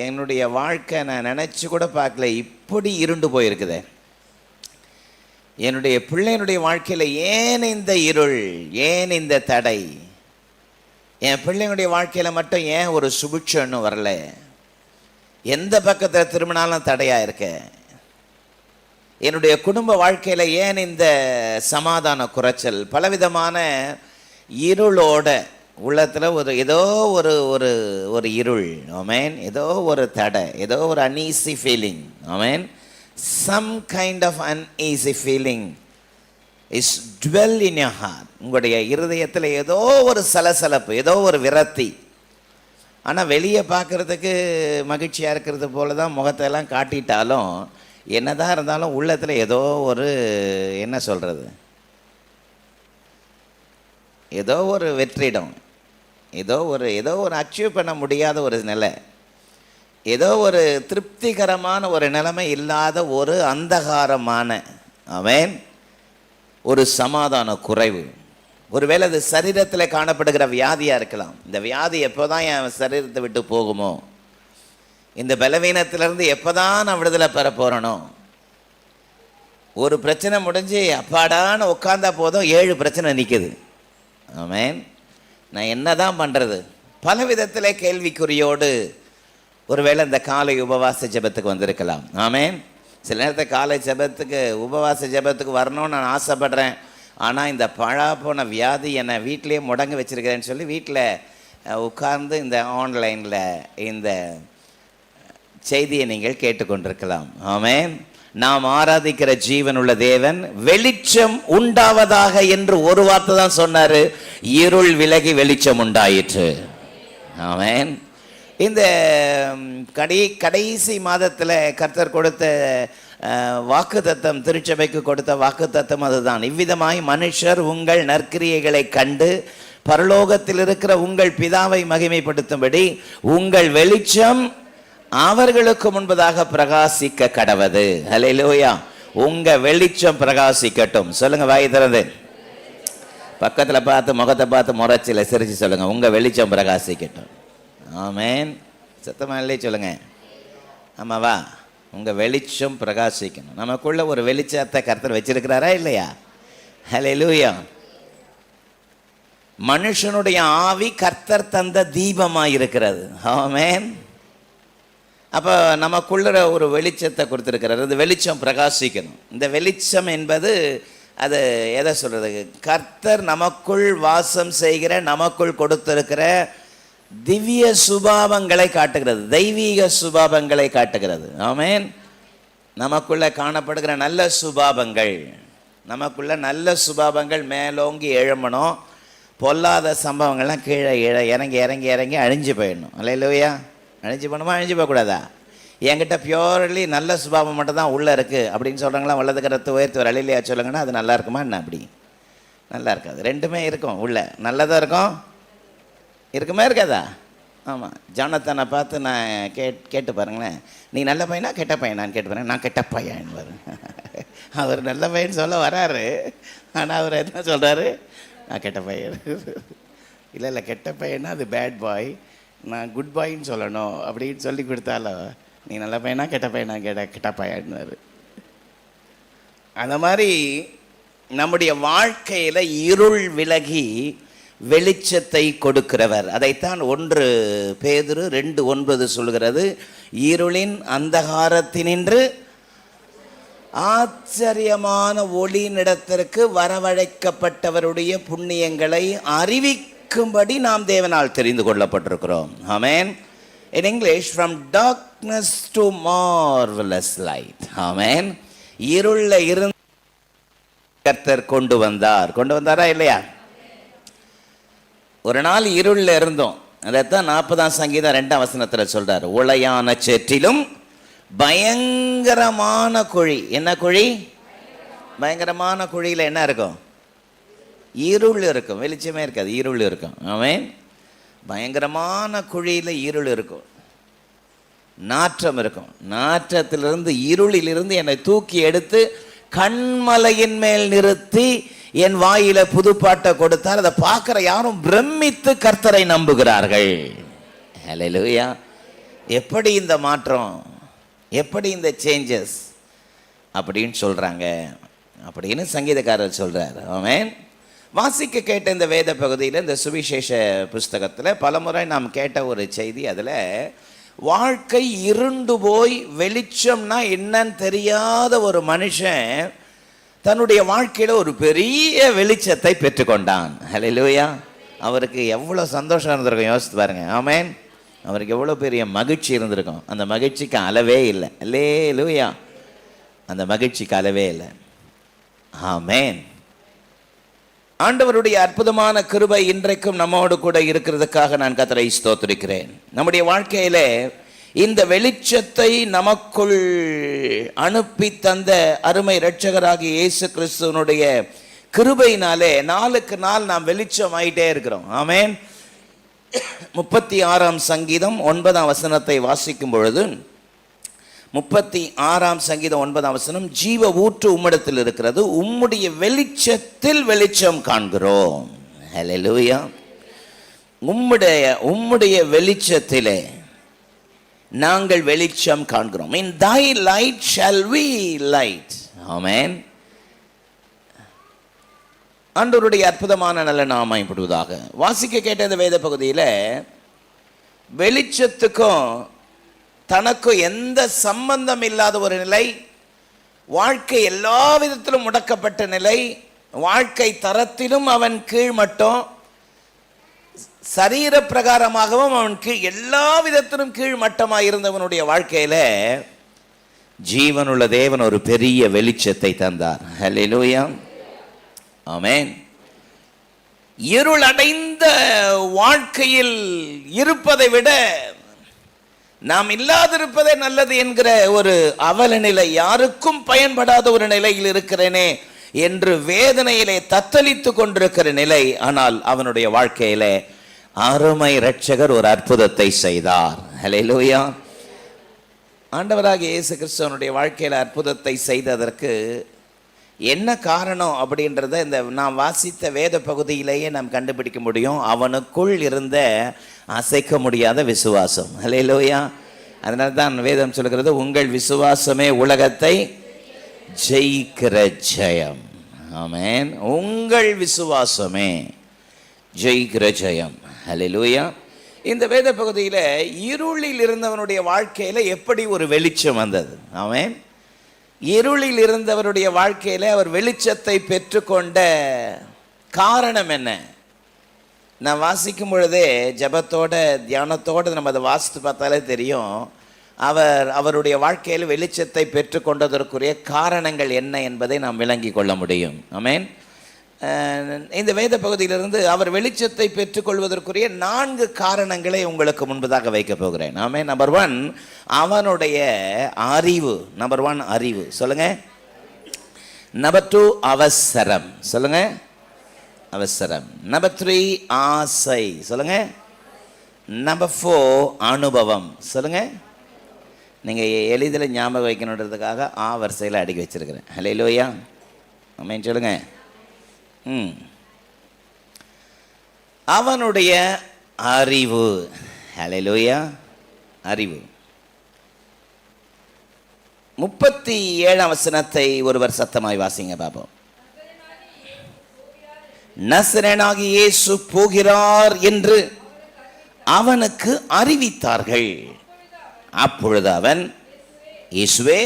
என்னுடைய வாழ்க்கை நான் நினச்சி கூட பார்க்கல, இப்படி இருண்டு போயிருக்குதே. என்னுடைய பிள்ளையினுடைய வாழ்க்கையில் ஏன் இந்த இருள், ஏன் இந்த தடை? என் பிள்ளைங்களுடைய வாழ்க்கையில் மட்டும் ஏன் ஒரு சுபிட்சம்னு வரல? எந்த பக்கத்தில் திரும்பினாலும் தடையாக இருக்க. என்னுடைய குடும்ப வாழ்க்கையில் ஏன் இந்த சமாதான குறைச்சல்? பலவிதமான இருளோட உள்ளத்தில் ஏதோ ஒரு ஒரு ஒரு இருள். ஆமென். ஏதோ ஒரு தடை, ஏதோ ஒரு uneasy feeling. Amen. Some kind of uneasy feeling is dwell in your heart. உங்களுடைய இருதயத்தில் ஏதோ ஒரு சலசலப்பு, ஏதோ ஒரு விரக்தி. ஆனால் வெளியே பார்க்குறதுக்கு மகிழ்ச்சியாக இருக்கிறது போல தான் முகத்தையெல்லாம் காட்டிட்டாலும், என்னதான் இருந்தாலும் உள்ளத்தில் ஏதோ ஒரு, என்ன சொல்கிறது, ஏதோ ஒரு வெற்றிடம், ஏதோ ஒரு அச்சீவ் பண்ண முடியாத ஒரு நிலை, ஏதோ ஒரு திருப்திகரமான ஒரு நிலைமை இல்லாத ஒரு அந்தகாரமான, ஆமென், ஒரு சமாதான குறைவு. ஒருவேளை அது சரீரத்தில் காணப்படுகிற வியாதியாக இருக்கலாம். இந்த வியாதி எப்போ தான் என் சரீரத்தை விட்டு போகுமோ? இந்த பலவீனத்திலிருந்து எப்போ தான் நான் விடுதலை பெற போகிறனோ? ஒரு பிரச்சனை முடிஞ்சு அப்பாடான்னு உட்காந்தா போதும் 7 பிரச்சனை நிற்குது. ஆமென். நான் என்ன தான் பண்ணுறது? பல விதத்தில் கேள்விக்குறியோடு ஒருவேளை இந்த காலை உபவாச ஜெபத்துக்கு வந்திருக்கலாம். ஆமென். சில நேரத்தில் காலை ஜெபத்துக்கு, உபவாச ஜெபத்துக்கு வரணும்னு நான் ஆசைப்படுறேன். ஆனால் இந்த பழா போன வியாதி என்னை வீட்டிலேயே முடங்க வச்சுருக்கிறேன்னு சொல்லி வீட்டில் உட்கார்ந்து இந்த ஆன்லைனில் இந்த செய்தியை நீங்கள் கேட்டுக்கொண்டிருக்கலாம். ஆமென். நாம் ஆராதிக்கிற ஜீவனுள்ள தேவன் வெளிச்சம் உண்டாவதாக என்று ஒரு வார்த்தை தான் சொன்னார். இருள் விலகி வெளிச்சம் உண்டாயிற்று. ஆமென். இந்த கடைசி மாதத்தில் கர்த்தர் கொடுத்த வாக்குத்தத்தம், திருச்சபைக்கு கொடுத்த வாக்குத்தத்தம் அதுதான். இவ்விதமாய் மனுஷர் உங்கள் நற்கிரியைகளை கண்டு பரலோகத்தில் இருக்கிற உங்கள் பிதாவை மகிமைப்படுத்தும்படி உங்கள் வெளிச்சம் அவர்களுக்கு முன்பதாக பிரகாசிக்க கடவது. ஹல்லேலூயா. உங்க வெளிச்சம் பிரகாசிக்கட்டும். சொல்லுங்க வாய் திறந்து. பக்கத்தில் பார்த்து முகத்தை பார்த்து முறைச்சில சிரிச்சு சொல்லுங்க, உங்க வெளிச்சம் பிரகாசிக்கட்டும். ஆமென். சத்தமா இல்லை சொல்லுங்க. ஆமாவா? உங்க வெளிச்சம் பிரகாசிக்கணும். நமக்குள்ள ஒரு வெளிச்சத்தை கர்த்தர் வச்சிருக்கிறாரா இல்லையா? ஹல்லேலூயா. மனுஷனுடைய ஆவி கர்த்தர் தந்த தீபமாக இருக்கிறது. ஆமென். அப்போ நமக்குள்ள ஒரு வெளிச்சத்தை கொடுத்துருக்கிறார். அந்த வெளிச்சம் பிரகாசிக்கணும். இந்த வெளிச்சம் என்பது அது எதை சொல்றது? கர்த்தர் நமக்குள் வாசம் செய்கிற, நமக்குள் கொடுத்திருக்கிற திவ்ய சுபாவங்களை காட்டுகிறது, தெய்வீக சுபாவங்களை காட்டுகிறது. ஆமென். நமக்குள்ள காணப்படுகிற நல்ல சுபாவங்கள், நமக்குள்ள நல்ல சுபாவங்கள் மேலோங்கி எழும்பணும். பொல்லாத சம்பவங்கள்லாம் கீழே இறங்கி இறங்கி இறங்கி அழிஞ்சு போயிடணும். அல்லேலூயா. அழிஞ்சு போகணுமா? அழிஞ்சு போகக்கூடாதா? என்கிட்ட பியூர்லி நல்ல சுபாவம் மட்டும் தான் உள்ளே இருக்குது அப்படின்னு சொல்கிறாங்களா? வலது கரத்தை உயர்த்தி ஒரு அழிலையா சொல்லுங்கன்னா அது நல்லா இருக்குமா என்ன? அப்படி நல்லா இருக்காது. ரெண்டுமே இருக்கும். உள்ள நல்லதாக இருக்கும், இருக்குமே இருக்காதா? ஆமாம். ஜானத்தனை பார்த்து நான் கேட்டு பாருங்களேன், நீ நல்ல பையனா கெட்ட பையனான்னு கேட்டு பாருங்க. நான் கெட்ட பையன் வரும். அவர் நல்ல பையன் சொல்ல வராரு, ஆனால் அவர் என்ன சொல்கிறாரு? நான் கெட்ட பையன். இல்லை கெட்ட பையனா அது பேட் பாய், நான் குட் பாயின்னு சொல்லணும் அப்படின்னு சொல்லி கொடுத்தாலும் நீ நல்ல பையனா கெட்ட பையனா கெட்ட பையன்வார். அந்த மாதிரி நம்முடைய வாழ்க்கையில் இருள் விலகி வெளிச்சத்தை கொடுக்கிறவர். அதைத்தான் 1 பேதுரு 2:9 சொல்கிறது. இருளின் அந்தகாரத்தினின்று ஆச்சரியமான ஒளியினிடத்திற்கு வரவழைக்கப்பட்டவருடைய புண்ணியங்களை அறிவிக்கும்படி நாம் தேவனால் தெரிந்து கொள்ளப்பட்டிருக்கிறோம். ஆமென். In English, from darkness to marvelous light. ஆமென். இருள்ல இருந்து கர்த்தர் கொண்டு வந்தாரா இல்லையா? ஒரு நாள் இருளில் இருந்தோம். அதைத்தான் 40ஆம் சங்கீதம் 2ஆம் வசனத்தில் சொல்றாரு. உளையான சேற்றிலும் பயங்கரமான குழி. என்ன குழி? பயங்கரமான குழியில் என்ன இருக்கும்? இருள் இருக்கும், வெளிச்சமே இருக்காது, இருள் இருக்கும். ஆமென். பயங்கரமான குழியில் இருள் இருக்கும், நாற்றம் இருக்கும். நாற்றத்திலிருந்து, இருளிலிருந்து என்னை தூக்கி எடுத்து கண்மலையின் மேல் நிறுத்தி என் வாயில புதுப்பாட்டை கொடுத்தார். அதை பார்க்கிற யாரும் பிரமித்து கர்த்தரை நம்புகிறார்கள். ஹல்லேலூயா. எப்படி இந்த மாற்றம், எப்படி இந்த சேஞ்சஸ் அப்படின்னு சொல்றாங்க அப்படின்னு சங்கீதக்காரர் சொல்றார். ஆமென். வாசிக்க கேட்ட இந்த வேத பகுதியில், இந்த சுவிசேஷ புஸ்தகத்தில் பலமுறை நாம் கேட்ட ஒரு செய்தி, அதில் வாழ்க்கை இருண்டு போய் வெளிச்சம்னா என்னன்னு தெரியாத ஒரு மனுஷன் தன்னுடைய வாழ்க்கையில் ஒரு பெரிய வெளிச்சத்தை பெற்றுக்கொண்டான். ஹல்லேலூயா. அவருக்கு எவ்வளோ சந்தோஷம் இருந்திருக்கும் யோசித்து பாருங்க. ஆமென். அவருக்கு எவ்வளோ பெரிய மகிழ்ச்சி இருந்திருக்கும். அந்த மகிழ்ச்சிக்கு அளவே இல்லை. ஹல்லேலூயா. அந்த மகிழ்ச்சிக்கு அளவே இல்லை. ஆமென். ஆண்டவருடைய அற்புதமான கிருபை இன்றைக்கும் நம்மோடு கூட இருக்கிறதுக்காக நான் கர்த்தரை ஸ்தோத்திரிக்கிறேன். நம்முடைய வாழ்க்கையில இந்த வெளிச்சத்தை நமக்குள் அனுப்பி தந்த அருமை இரட்சகராகிய இயேசு கிறிஸ்துவனுடைய கிருபையினாலே நாளுக்கு நாள் நாம் வெளிச்சம் ஆயிட்டே இருக்கிறோம். ஆமென். 36ஆம் சங்கீதம் 9ஆம் வசனத்தை வாசிக்கும் பொழுது, 36ஆம் சங்கீதம் 9ஆம் வசனம், ஜீவ ஊற்று உம்மிடத்தில் இருக்கிறது, உம்முடைய வெளிச்சத்தில் வெளிச்சம் காண்கிறோம். ஹல்லேலூயா. உம்முடைய வெளிச்சத்திலே நாங்கள் வெளிச்சம் காண்கிறோம். In thy light shall we light. ஆமென். ஆண்டவருடைய அற்புதமான நல்ல நாமம் மகிமைப்படுவதாக. வாசிக்க கேட்ட இந்த வேத பகுதியில் வெளிச்சத்துக்கும் தனக்கும் எந்த சம்பந்தம் இல்லாத ஒரு நிலை, வாழ்க்கை எல்லா விதத்திலும் முடக்கப்பட்ட நிலை, வாழ்க்கை தரத்திலும் அவன் கீழ்மட்டம், சரீர பிரகாரமாகவும் அவன் எல்லா விதத்திலும் கீழ்மட்டமாக இருந்தவனுடைய வாழ்க்கையில ஜீவனுள்ள தேவன் ஒரு பெரிய வெளிச்சத்தை தந்தார். ஹல்லேலூயா. ஆமென். இருள் அடைந்த வாழ்க்கையில் இருப்பதை விட நாம் இல்லாதிருப்பதே நல்லது என்கிற ஒரு அவல நிலை, யாருக்கும் பயன்படாத ஒரு நிலையில் இருக்கிறேனே என்று வேதனையிலே தத்தளித்து கொண்டிருக்கிற நிலை. ஆனால் அவனுடைய வாழ்க்கையிலே அருமை இரட்சகர் ஒரு அற்புதத்தை செய்தார். ஹல்லேலூயா. ஆண்டவராகிய இயேசு கிறிஸ்துவனுடைய வாழ்க்கையில் அற்புதத்தை செய்ததற்கு என்ன காரணம் அப்படின்றத இந்த நாம் வாசித்த வேத பகுதியிலேயே நாம் கண்டுபிடிக்க முடியும். அவனுக்குள் இருந்த அசைக்க முடியாத விசுவாசம். ஹல்லேலூயா. அதனால தான் வேதம் சொல்கிறது, உங்கள் விசுவாசமே உலகத்தை ஜெயிக்கிற ஜெயம். ஆமென். உங்கள் விசுவாசமே ஜெயிக்கிற ஜெயம். ஹல்லேலூயா. இந்த வேத பகுதியில் இருளில் இருந்தவனுடைய வாழ்க்கையில் எப்படி ஒரு வெளிச்சம் வந்தது. ஆமென். இருளில் இருந்தவருடைய வாழ்க்கையில் அவர் வெளிச்சத்தை பெற்றுக்கொண்ட காரணம் என்ன? நான் வாசிக்கும் பொழுதே ஜபத்தோட தியானத்தோடு நம்ம அதை வாசித்து பார்த்தாலே தெரியும், அவருடைய வாழ்க்கையில் வெளிச்சத்தை பெற்றுக்கொண்டதற்குரிய காரணங்கள் என்ன என்பதை நாம் விளங்கி கொள்ள முடியும். ஆமென். இந்த வேத பகுதியிலிருந்து அவர் வெளிச்சத்தை பெற்றுக்கொள்வதற்குரிய 4 காரணங்களை உங்களுக்கு முன்பதாக வைக்க போகிறேன். ஆமென். நம்பர் 1, அவனுடைய அறிவு. நம்பர் 1 அறிவு. சொல்லுங்க. நம்பர் 2 அவசரம். சொல்லுங்க. அவசரம். நம்பர் 3 ஆசை. சொல்லுங்க. நம்பர் 4 அனுபவம். சொல்லுங்க. நீங்கள் எளிதில் ஞாபகம் வைக்கணுன்றதுக்காக வரிசையில் அடுக்கி வச்சிருக்கிறேன். ஹல்லேலூயா. ஆமென். சொல்லுங்க. அவனுடைய அறிவு. ஹல்லேலூயா. அறிவு. 37ஆம் வசனத்தை ஒருவர் சத்தமாய் வாசிங்க பாப்போம். நசரேயனாகிய இயேசு போகிறார் என்று அவனுக்கு அறிவித்தார்கள். அப்பொழுது அவன், இயேசுவே,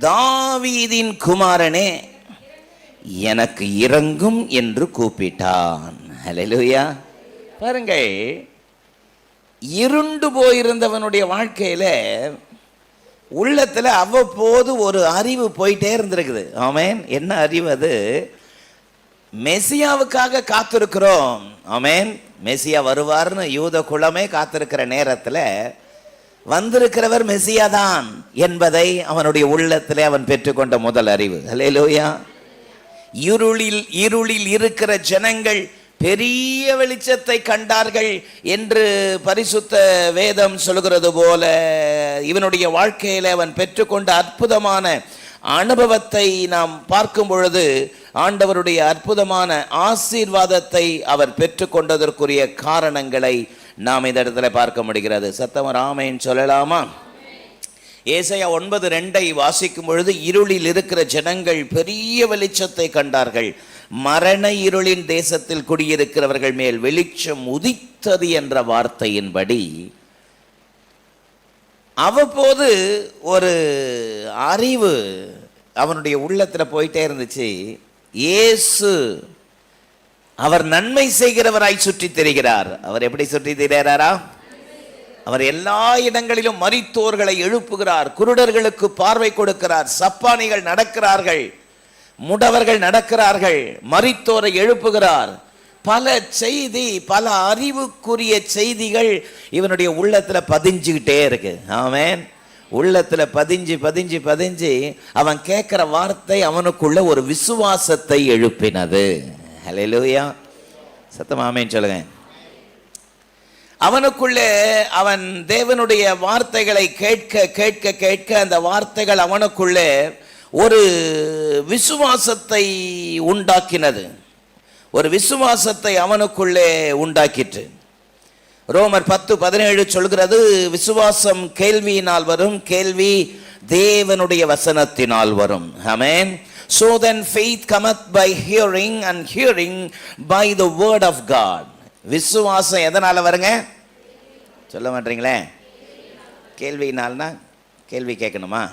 தாவீதின் குமாரனே, எனக்கு இரங்கும் என்று கூப்பிட்டான். ஹல்லேலூயா. பாருங்கள், இருண்டு போயிருந்தவனுடைய வாழ்க்கையில உள்ளத்துல அவ்வப்போது ஒரு அறிவு போயிட்டே இருந்திருக்குது. ஆமென். என்ன அறிவு அது? மெசியாவுக்காக காத்திருக்கிறோம். ஆமென். மெசியா வருவார்னு யூத குலமே காத்திருக்கிற நேரத்தில் வந்திருக்கிறவர் மெசியா தான் என்பதை அவனுடைய உள்ளத்திலே அவன் பெற்றுக்கொண்ட முதல் அறிவு. ஹல்லேலூயா. இருளில் இருக்கிற ஜனங்கள் பெரிய வெளிச்சத்தை கண்டார்கள் என்று பரிசுத்த வேதம் சொல்கிறது போல இவனுடைய வாழ்க்கையில அவன் பெற்றுக்கொண்ட அற்புதமான அனுபவத்தை நாம் பார்க்கும் பொழுது ஆண்டவருடைய அற்புதமான ஆசீர்வாதத்தை அவர் பெற்றுக்கொண்டதற்குரிய காரணங்களை நாம் இந்த இடத்துல பார்க்க முடிகிறது. சத்தம் ஆமென் சொல்லலாமா? ஏசாயா 9:2 வாசிக்கும் பொழுது, இருளில் இருக்கிற ஜனங்கள் பெரிய வெளிச்சத்தை கண்டார்கள், மரண இருளின் தேசத்தில் குடியிருக்கிறவர்கள் மேல் வெளிச்சம் உதித்தது என்ற வார்த்தையின்படி அவ்வப்போது ஒரு அறிவு அவனுடைய உள்ளத்தில் போயிட்டே இருந்துச்சு. இயேசு அவர் நன்மை செய்கிறவராய் சுற்றி திரிகிறார். அவர் எப்படி சுற்றி திரிகிறாரா? அவர் எல்லா இடங்களிலும் மரித்தோர்களை எழுப்புகிறார், குருடர்களுக்கு பார்வை கொடுக்கிறார், சப்பானிகள் நடக்கிறார்கள், முடவர்கள் நடக்கிறார்கள், மரித்தோரை எழுப்புகிறார். பல செய்தி, பல அறிவுக்குரிய செய்திகள் இவனுடைய உள்ளத்துல பதிஞ்சுக்கிட்டே இருக்கு. ஆமென். உள்ளத்துல பதிஞ்சு அவன் கேட்கிற வார்த்தை அவனுக்குள்ள ஒரு விசுவாசத்தை எழுப்பினது. ஹல்லேலூயா. சத்தம் ஆமென் சொல்லுங்க. அவனுக்குள்ளே அவன் தேவனுடைய வார்த்தைகளை கேட்க கேட்க கேட்க அந்த வார்த்தைகள் அவனுக்குள்ளே ஒரு விசுவாசத்தை உண்டாக்கினது. ஒரு விசுவாசத்தை அவனுக்குள்ளே உண்டாக்கிற்று. ரோமர் 10:17 சொல்கிறது, விசுவாசம் கேள்வியினால் வரும், கேள்வி தேவனுடைய வசனத்தினால் வரும். ஆமென். So then faith cometh by hearing and hearing by the word of God. விசுவாசம் எதனால வருங்க? சொல்ல மாட்டீங்களே. கேள்வியினால்னா கேள்வி கேட்கணுமா?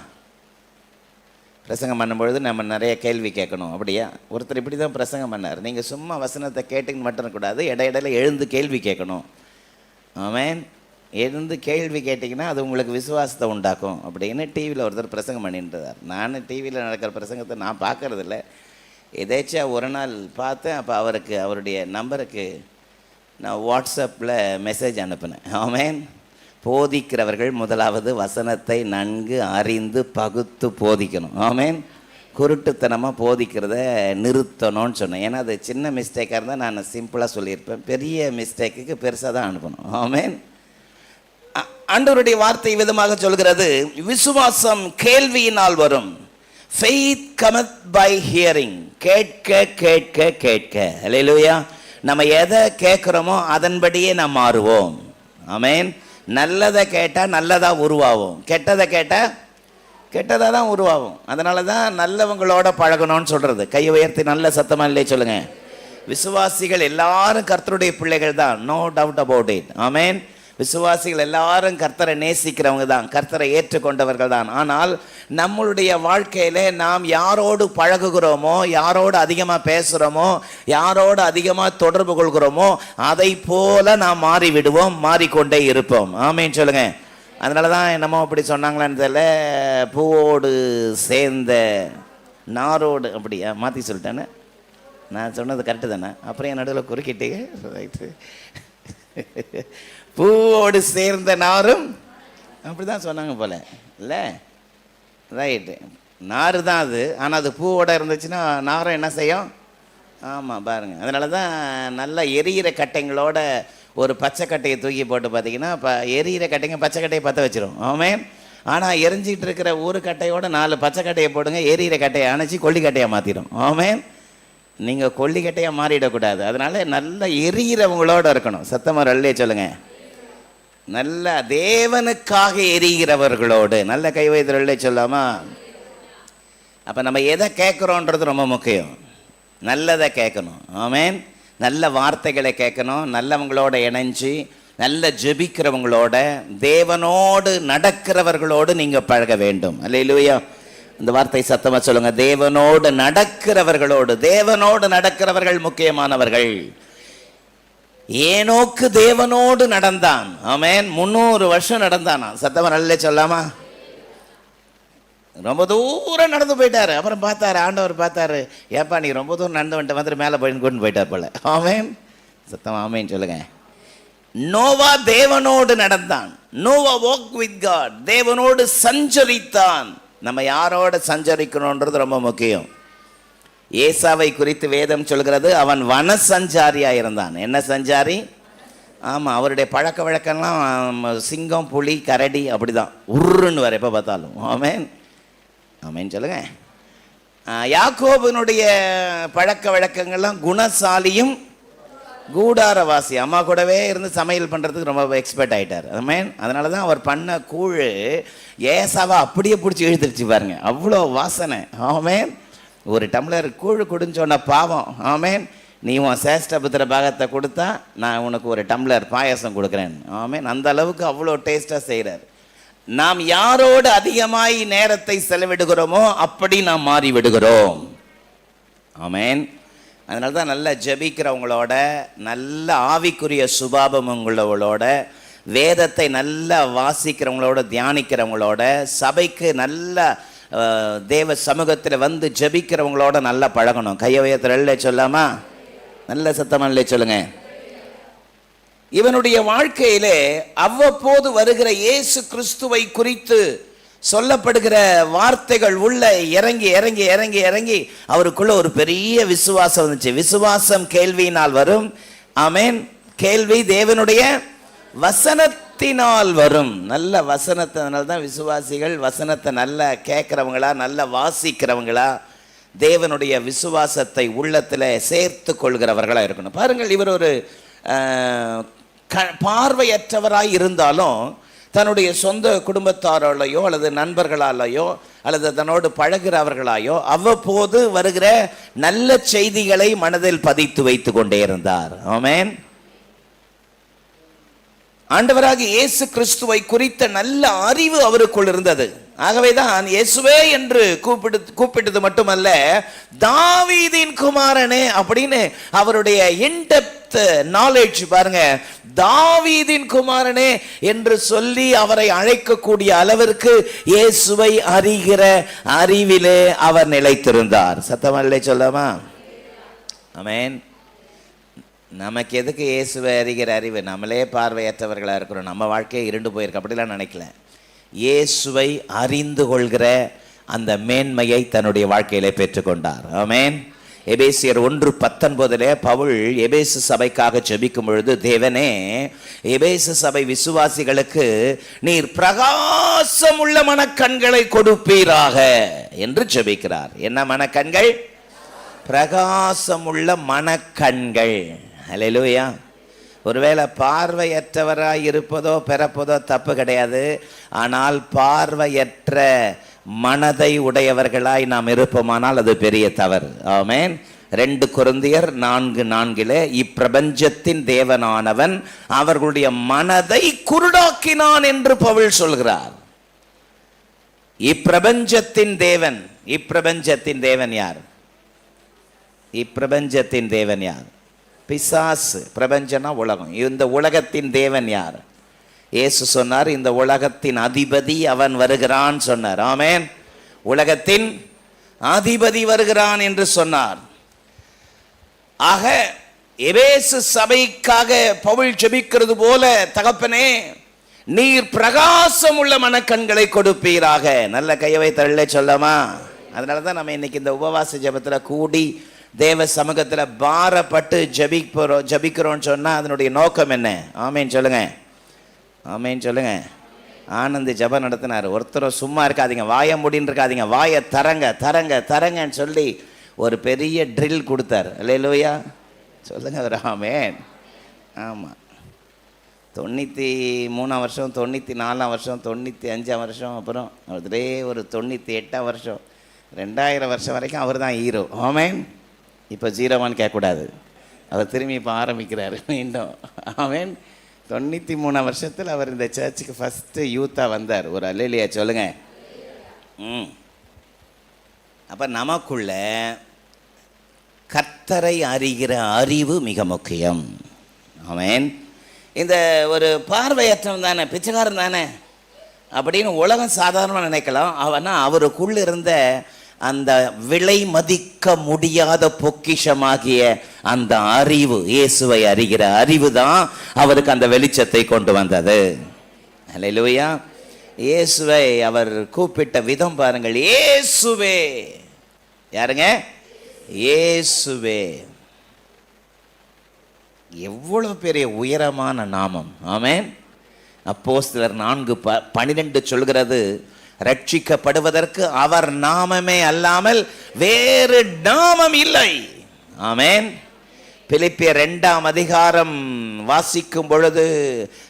பிரசங்கம் பண்ணும்பொழுது நம்ம நிறைய கேள்வி கேட்கணும். அப்படியா? ஒருத்தர் இப்படி தான் பிரசங்கம் பண்ணார். நீங்கள் சும்மா வசனத்தை கேட்டுன்னு மட்டும் இருக்கக்கூடாது, இடையிடையில எழுந்து கேள்வி கேட்கணும். ஆமென். எழுந்து கேள்வி கேட்டிங்கன்னா அது உங்களுக்கு விசுவாசத்தை உண்டாக்கும் அப்படின்னு டிவியில் ஒருத்தர் பிரசங்கம் பண்ணிட்டுருந்தார். நான் டிவியில் நடக்கிற பிரசங்கத்தை நான் பார்க்கறதில்ல. எதேச்சா ஒரு நாள் பார்த்தேன். அப்போ அவருடைய நம்பருக்கு நான் வாட்ஸ்அப்பில் மெசேஜ் அனுப்பினேன். ஆமென். போதிக்கிறவர்கள் முதலாவது வசனத்தை நன்கு அறிந்து பகுத்து போதிக்கணும். ஆமென். குருட்டுத்தனமாக போதிக்கிறத நிறுத்தணும்னு சொன்னேன். ஏன்னா அது சின்ன மிஸ்டேக்காக இருந்தால் நான் சிம்பிளாக சொல்லியிருப்பேன். பெரிய மிஸ்டேக்குக்கு பெருசாக தான் அனுப்பணும். ஆமென். ஆண்டவருடைய வார்த்தை விதமாக சொல்கிறது, விசுவாசம் கேள்வியினால் வரும். Faith cometh by hearing. கேட்க கேட்க கேட்க. ஹல்லேலூயா. நம்ம எதை கேட்குறோமோ அதன்படியே நாம் மாறுவோம். ஆமென். நல்லதை கேட்டால் நல்லதாக உருவாகும், கெட்டதை கேட்டால் கெட்டதாக தான் உருவாகும். அதனால தான் நல்லவங்களோட பழகணும்னு சொல்கிறது. கை உயர்த்தி நல்ல சத்தமாக இல்லையே சொல்லுங்கள். விசுவாசிகள் எல்லாரும் கர்த்தருடைய பிள்ளைகள் தான், நோ டவுட் அபவுட் இட். ஆமென். விசுவாசிகள் எல்லாரும் கர்த்தரை நேசிக்கிறவங்க தான், கர்த்தரை ஏற்றுக்கொண்டவர்கள் தான். ஆனால் நம்மளுடைய வாழ்க்கையில் நாம் யாரோடு பழகுகிறோமோ, யாரோடு அதிகமாக பேசுகிறோமோ, யாரோடு அதிகமாக தொடர்பு கொள்கிறோமோ அதை போல நாம் மாறிவிடுவோம், மாறிக்கொண்டே இருப்போம். ஆமென் சொல்லுங்க. அதனால தான் என்னமோ அப்படி சொன்னாங்களான்னு தெரியல, பூவோடு சேர்ந்த நாரோடு. அப்படியா? மாற்றி சொல்லிட்டேன்னு நான் சொன்னது கரெக்டு தானே? அப்புறம் என் நடுவில் குறுக்கிட்டீங்க. ரைட்டு. பூவோடு சேர்ந்த நாரும் அப்படி தான் சொன்னாங்க போல இல்லை? ரைட்டு. நார் தான் அது. ஆனால் அது பூவோடு இருந்துச்சுன்னா நாரும் என்ன செய்யும்? ஆமாம் பாருங்கள். அதனால தான் நல்லா எரியிற கட்டைங்களோட ஒரு பச்சை கட்டையை தூக்கி போட்டு பார்த்தீங்கன்னா இப்போ எரியிற கட்டைங்க பச்சை கட்டையை பற்ற வச்சிரும். ஆமென். ஆனால் எரிஞ்சிக்கிட்டு இருக்கிற ஒரு கட்டையோட 4 பச்சை கட்டையை போடுங்க, எரியிற கட்டையை அணைச்சி கொல்லிக்கட்டையாக மாற்றிடும். ஆமென். நீங்கள் கொல்லிக்கட்டையாக மாறிடக்கூடாது. அதனால் நல்லா எரிகிறவங்களோட இருக்கணும். சத்தமாக நல்லே சொல்லுங்கள். நல்ல தேவனுக்காக எரிகிறவர்களோடு. நல்ல கை வைத்தவர்களே சொல்லாமா? அப்போ நம்ம எதை கேட்குறோன்றது ரொம்ப முக்கியம். நல்லதை கேட்கணும். ஆமென். நல்ல வார்த்தைகளை கேட்கணும். நல்லவங்களோட இணைஞ்சு நல்ல ஜெபிக்கிறவங்களோட, தேவனோடு நடக்கிறவர்களோடு நீங்கள் பழக வேண்டும். அல்லேலூயா. இந்த வார்த்தை சத்தமாக சொல்லுங்கள். தேவனோடு நடக்கிறவர்களோடு. தேவனோடு நடக்கிறவர்கள் முக்கியமானவர்கள். ஏனோக்கு தேவனோடு நடந்தான். ஆமென். 300 வருஷம் நடந்தானா? சத்தமா நல்ல சொல்லாமா? ரொம்ப தூரம் நடந்து போயிட்டாரு. அப்புறம் பார்த்தாரு, ஆண்டவர் பார்த்தாரு, ஏப்பா நீ ரொம்ப தூரம் நடந்து வந்துட்டு மேலே போய் கொண்டு போயிட்டார் போல. ஆமென். சத்தம் ஆமென் சொல்லுங்க. நோவா தேவனோடு நடந்தான். Noah walk with God. தேவனோடு சஞ்சரித்தான். நம்ம யாரோட சஞ்சரிக்கணுன்றது ரொம்ப முக்கியம். ஏசாவை குறித்து வேதம் சொல்கிறது, அவன் வன சஞ்சாரியா இருந்தான். என்ன சஞ்சாரி? ஆமாம், அவருடைய பழக்க வழக்கம்லாம் சிங்கம், புலி, கரடி அப்படிதான், உருன்னு வர எப்போ பார்த்தாலும். ஆமென் ஆமென் சொல்லுங்க. யாக்கோபனுடைய பழக்க வழக்கங்கள்லாம் குணசாலியும் கூடாரவாசி. அம்மா கூடவே இருந்து சமையல் பண்ணுறதுக்கு ரொம்ப எக்ஸ்பர்ட் ஆகிட்டார். ஆமென். அதனால தான் அவர் பண்ண கூழ் ஏசாவை அப்படியே பிடிச்சி இழுத்துருச்சு பாருங்க, அவ்வளோ வாசனை. ஆமென். ஒரு டம்ளர் கூழ் குடின்னு சொன்ன பாவம். ஆமென். நீ உன் சேஷ்டபுத்திர பாகத்தை கொடுத்தா நான் உனக்கு ஒரு டம்ளர் பாயசம் கொடுக்குறேன். ஆமென். அந்த அளவுக்கு அவ்வளோ டேஸ்ட்டாக செய்கிறார். நாம் யாரோடு அதிகமாய் நேரத்தை செலவிடுகிறோமோ அப்படி நாம் மாறி விடுகிறோம். ஆமென். அதனால தான் நல்லா ஜெபிக்கிறவங்களோட, நல்ல ஆவிக்குரிய சுபாவம் உங்களோட, வேதத்தை நல்லா வாசிக்கிறவங்களோட, தியானிக்கிறவங்களோட, சபைக்கு நல்ல தேவ சமூகத்தில் வந்து ஜெபிக்கிறவங்களோட நல்லா பழகணும். கையை உயர்த்தல சொல்லாமா? நல்ல சத்தமாக சொல்லுங்க. இவனுடைய வாழ்க்கையிலே அவ்வப்போது வருகிற இயேசு கிறிஸ்துவை குறித்து சொல்லப்படுகிற வார்த்தைகள் உள்ள இறங்கி இறங்கி இறங்கி இறங்கி அவருக்குள்ள ஒரு பெரிய விசுவாசம் வந்துச்சு. விசுவாசம் கேள்வியினால் வரும். ஆமென். கேள்வி தேவனுடைய வசனத்தினால் வரும். நல்ல வசனத்தினால தான் விசுவாசிகள் வசனத்தை நல்லா கேட்குறவங்களா, நல்லா வாசிக்கிறவங்களா, தேவனுடைய விசுவாசத்தை உள்ளத்தில் சேர்த்து கொள்கிறவர்களாக இருக்கணும். பாருங்கள், இவர் ஒரு பார்வையற்றவராய் இருந்தாலும் தன்னுடைய சொந்த குடும்பத்தாராலேயோ அல்லது நண்பர்களாலேயோ அல்லது தன்னோடு பழகிறவர்களாயோ அவ்வப்போது வருகிற நல்ல செய்திகளை மனதில் பதித்து வைத்து கொண்டே இருந்தார். ஆமென். ஆண்டவராகிய இயேசு கிறிஸ்துவை குறித்த நல்ல அறிவு அவருக்குள் இருந்தது. ஆகவேதான் இயேசுவே என்று கூப்பிட்டது மட்டுமல்ல, தாவீதின் குமாரனே அப்படின்னு அவருடைய இன்டெப்த் நாலேஜ் பாருங்க. தாவீதின் குமாரனே என்று சொல்லி அவரை அழைக்கக்கூடிய அளவிற்கு இயேசுவை அறிகிற அறிவிலே அவர் நிலைத்திருந்தார். சத்தமல்லே சொல்லாமா? ஆமென். நமக்கு எதுக்கு இயேசுவை அறிகிற அறிவு? நம்மளே பார்வையற்றவர்களாக இருக்கிறோம், நம்ம வாழ்க்கையை இருண்டு போயிருக்கு, அப்படிலாம் நினைக்கல. இயேசுவை அறிந்து கொள்கிற அந்த மேன்மையை தன்னுடைய வாழ்க்கையிலே பெற்றுக்கொண்டார். ஆமென். எபேசியர் 1:19 பவுல் எபேசு சபைக்காக ஜெபிக்கும் பொழுது, தேவனே எபேசு சபை விசுவாசிகளுக்கு நீர் பிரகாசம் உள்ள மனக்கண்களை கொடுப்பீராக என்று ஜெபிக்கிறார். என்ன மனக்கண்கள்? பிரகாசம் உள்ள மனக்கண்கள். ஹல்லேலூயா. ஒருவேளை பார்வையற்றவராய் இருப்பதோ பிறப்பதோ தப்பு கிடையாது. ஆனால் பார்வையற்ற மனதை உடையவர்களாய் நாம் இருப்போமானால் அது பெரிய தவறு. ஆமென். 2 கொரிந்தியர் 4:4 இப்பிரபஞ்சத்தின் தேவனானவன் அவர்களுடைய மனதை குருடாக்கினான் என்று பவுல் சொல்கிறார். இப்பிரபஞ்சத்தின் தேவன். இப்பிரபஞ்சத்தின் தேவன் யார்? இப்பிரபஞ்சத்தின் தேவன் யார்? பிசாசு. பிரபஞ்சனா உலகம். இந்த உலகத்தின் தேவன் யார்? இயேசு சொன்னார், இந்த உலகத்தின் அதிபதி அவன் வருகிறான் சொன்னார். ஆமென். உலகத்தின் அதிபதி வருகிறான் என்று சொன்னார். ஆக எபேசு சபைக்காக பவுல் ஜெபிக்கிறது போல, தகப்பனே நீர் பிரகாசம் உள்ள மனக்கண்களை கொடுப்பீராக. நல்ல கையவை தள்ளே சொல்லாமா? அதனால தான் நம்ம இன்னைக்கு இந்த உபவாச ஜெபத்தில் கூடி தேவ சமூகத்தில் பாரப்பட்டு ஜபிக்கிறோன்னு சொன்னால் அதனுடைய நோக்கம் என்ன? ஆமேன் சொல்லுங்க. ஆமேன் சொல்லுங்க. ஆனந்த் ஜபம் நடத்தினார். ஒருத்தரும் சும்மா இருக்காதீங்க, வாயை முடின்னு இருக்காதீங்க, வாயை தரங்க தரங்க தரங்கன்னு சொல்லி ஒரு பெரிய ட்ரில் கொடுத்தார். அல்லேலூயா சொல்லுங்க ஒரு ஆமேன். ஆமாம், 93 வருஷம், 94 வருஷம், 95 வருஷம், அப்புறம் ஒரே ஒரு 98 வருஷம், 2000 வருஷம் வரைக்கும் அவர் தான் ஹீரோ. ஆமேன். இப்போ 0-1 கேட்கக்கூடாது, அவர் திரும்பி இப்போ ஆரம்பிக்கிறார் மீண்டும். ஆமேன். 93 வருஷத்தில் அவர் இந்த சர்ச்சுக்கு ஃபஸ்ட்டு யூத்தாக வந்தார். ஒரு அல்லேலூயா சொல்லுங்க. அப்போ நமக்குள்ள கர்த்தரை அறிகிற அறிவு மிக முக்கியம். ஆமேன். இந்த ஒரு பார்வையற்றவன் தானே, பிச்சைக்காரன் தானே, அப்படின்னு உலகம் சாதாரணமாக நினைக்கலாம். அவனா அவருக்குள்ள இருந்த அந்த விலை மதிக்க முடியாத பொக்கிஷமாகிய அந்த அறிவு, இயேசுவை அறிகிற அறிவு தான் அவருக்கு அந்த வெளிச்சத்தை கொண்டு வந்தது. அல்லேலூயா. இயேசுவை அவர் கூப்பிட்ட விதம் பாருங்கள். இயேசுவே. யாருங்க? இயேசுவே. எவ்வளவு பெரிய உயரமான நாமம். ஆமென். அப்போஸ்தலர் 4:12 சொல்கிறது, ரட்சிக்கப்படுவதற்கு அவர் நாமமே அல்லாமல் வேறு நாமம் இல்லை. ஆமென். பிலிப்பியர் 2ஆம் அதிகாரம் வாசிக்கும் பொழுது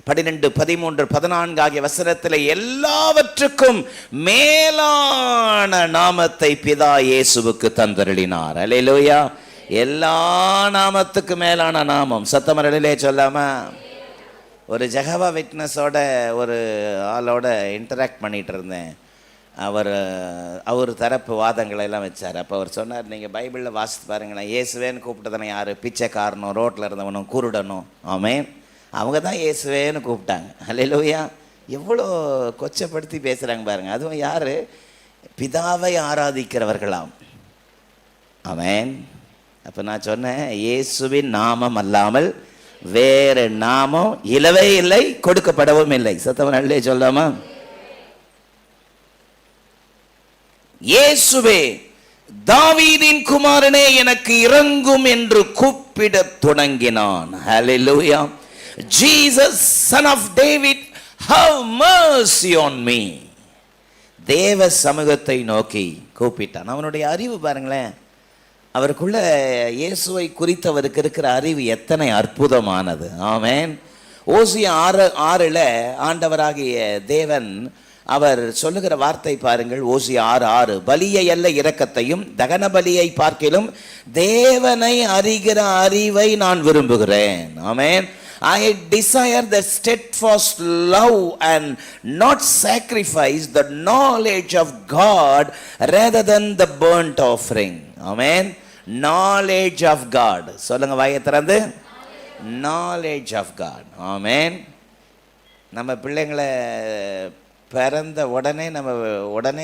12, 13, 14 ஆகிய வசனத்தில் எல்லாவற்றுக்கும் மேலான நாமத்தை பிதா இயேசுவுக்கு தந்தருளினார். அல்லேலூயா. எல்லா நாமத்துக்கு மேலான நாமம். சத்தமரலிலே சொல்லாம ஒரு ஜெகவா விட்னஸோட ஒரு ஆளோட இன்டராக்ட் பண்ணிட்டு இருந்தேன். அவர் தரப்பு வாதங்களை எல்லாம் வச்சார். அப்போ அவர் சொன்னார், நீங்கள் பைபிளில் வாசித்து பாருங்களேன், இயேசுவேன்னு கூப்பிட்டதானே யார்? பிச்சைக்காரனும் ரோட்டில் இருந்தவனும் குருடனும். ஆமென். அவங்க தான் இயேசுவேன்னு கூப்பிட்டாங்க. அல்லேலூயா. எவ்வளோ கொச்சப்படுத்தி பேசுகிறாங்க பாருங்கள். அதுவும் யார்? பிதாவை ஆராதிக்கிறவர்களாம். ஆமென். அப்போ நான் சொன்னேன், இயேசுவின் நாமம் அல்லாமல் வேறு நாமம் இல்லவே இல்லை, கொடுக்கப்படவும் இல்லை. சத்தம் நல்லே சொல்லாமா? இயேசுவே, தாவீதின் குமாரனே, எனக்கு இறங்கும் என்று கூப்பிடத் தொடங்கினான். ஹல்லேலூயா. Jesus, son of David, have mercy on me. தேவ சமூகத்தை நோக்கி கூப்பிட்டான். அவனுடைய அறிவு பாருங்களேன். அவருக்குள்ள இயேசுவை குறித்தவருக்கு இருக்கிற அறிவு எத்தனை அற்புதமானது. ஆமென். ஓசியா 6:6 ஆண்டவராகிய தேவன் அவர் சொல்லுகிற வார்த்தை பாருங்கள். ஓசியா 6:6, பலியை அல்ல இரக்கத்தையும் தகன பலியை பார்க்கிலும் தேவனை அறிகிற அறிவை நான் விரும்புகிறேன். ஆமென். I desire the steadfast love and not sacrifice, the knowledge of God rather than the burnt offering. Amen. Knowledge of God. சொல்லுங்க வாயை திறந்து. Knowledge of God. Amen. நம்ம பிள்ளைங்களை பிறந்த உடனே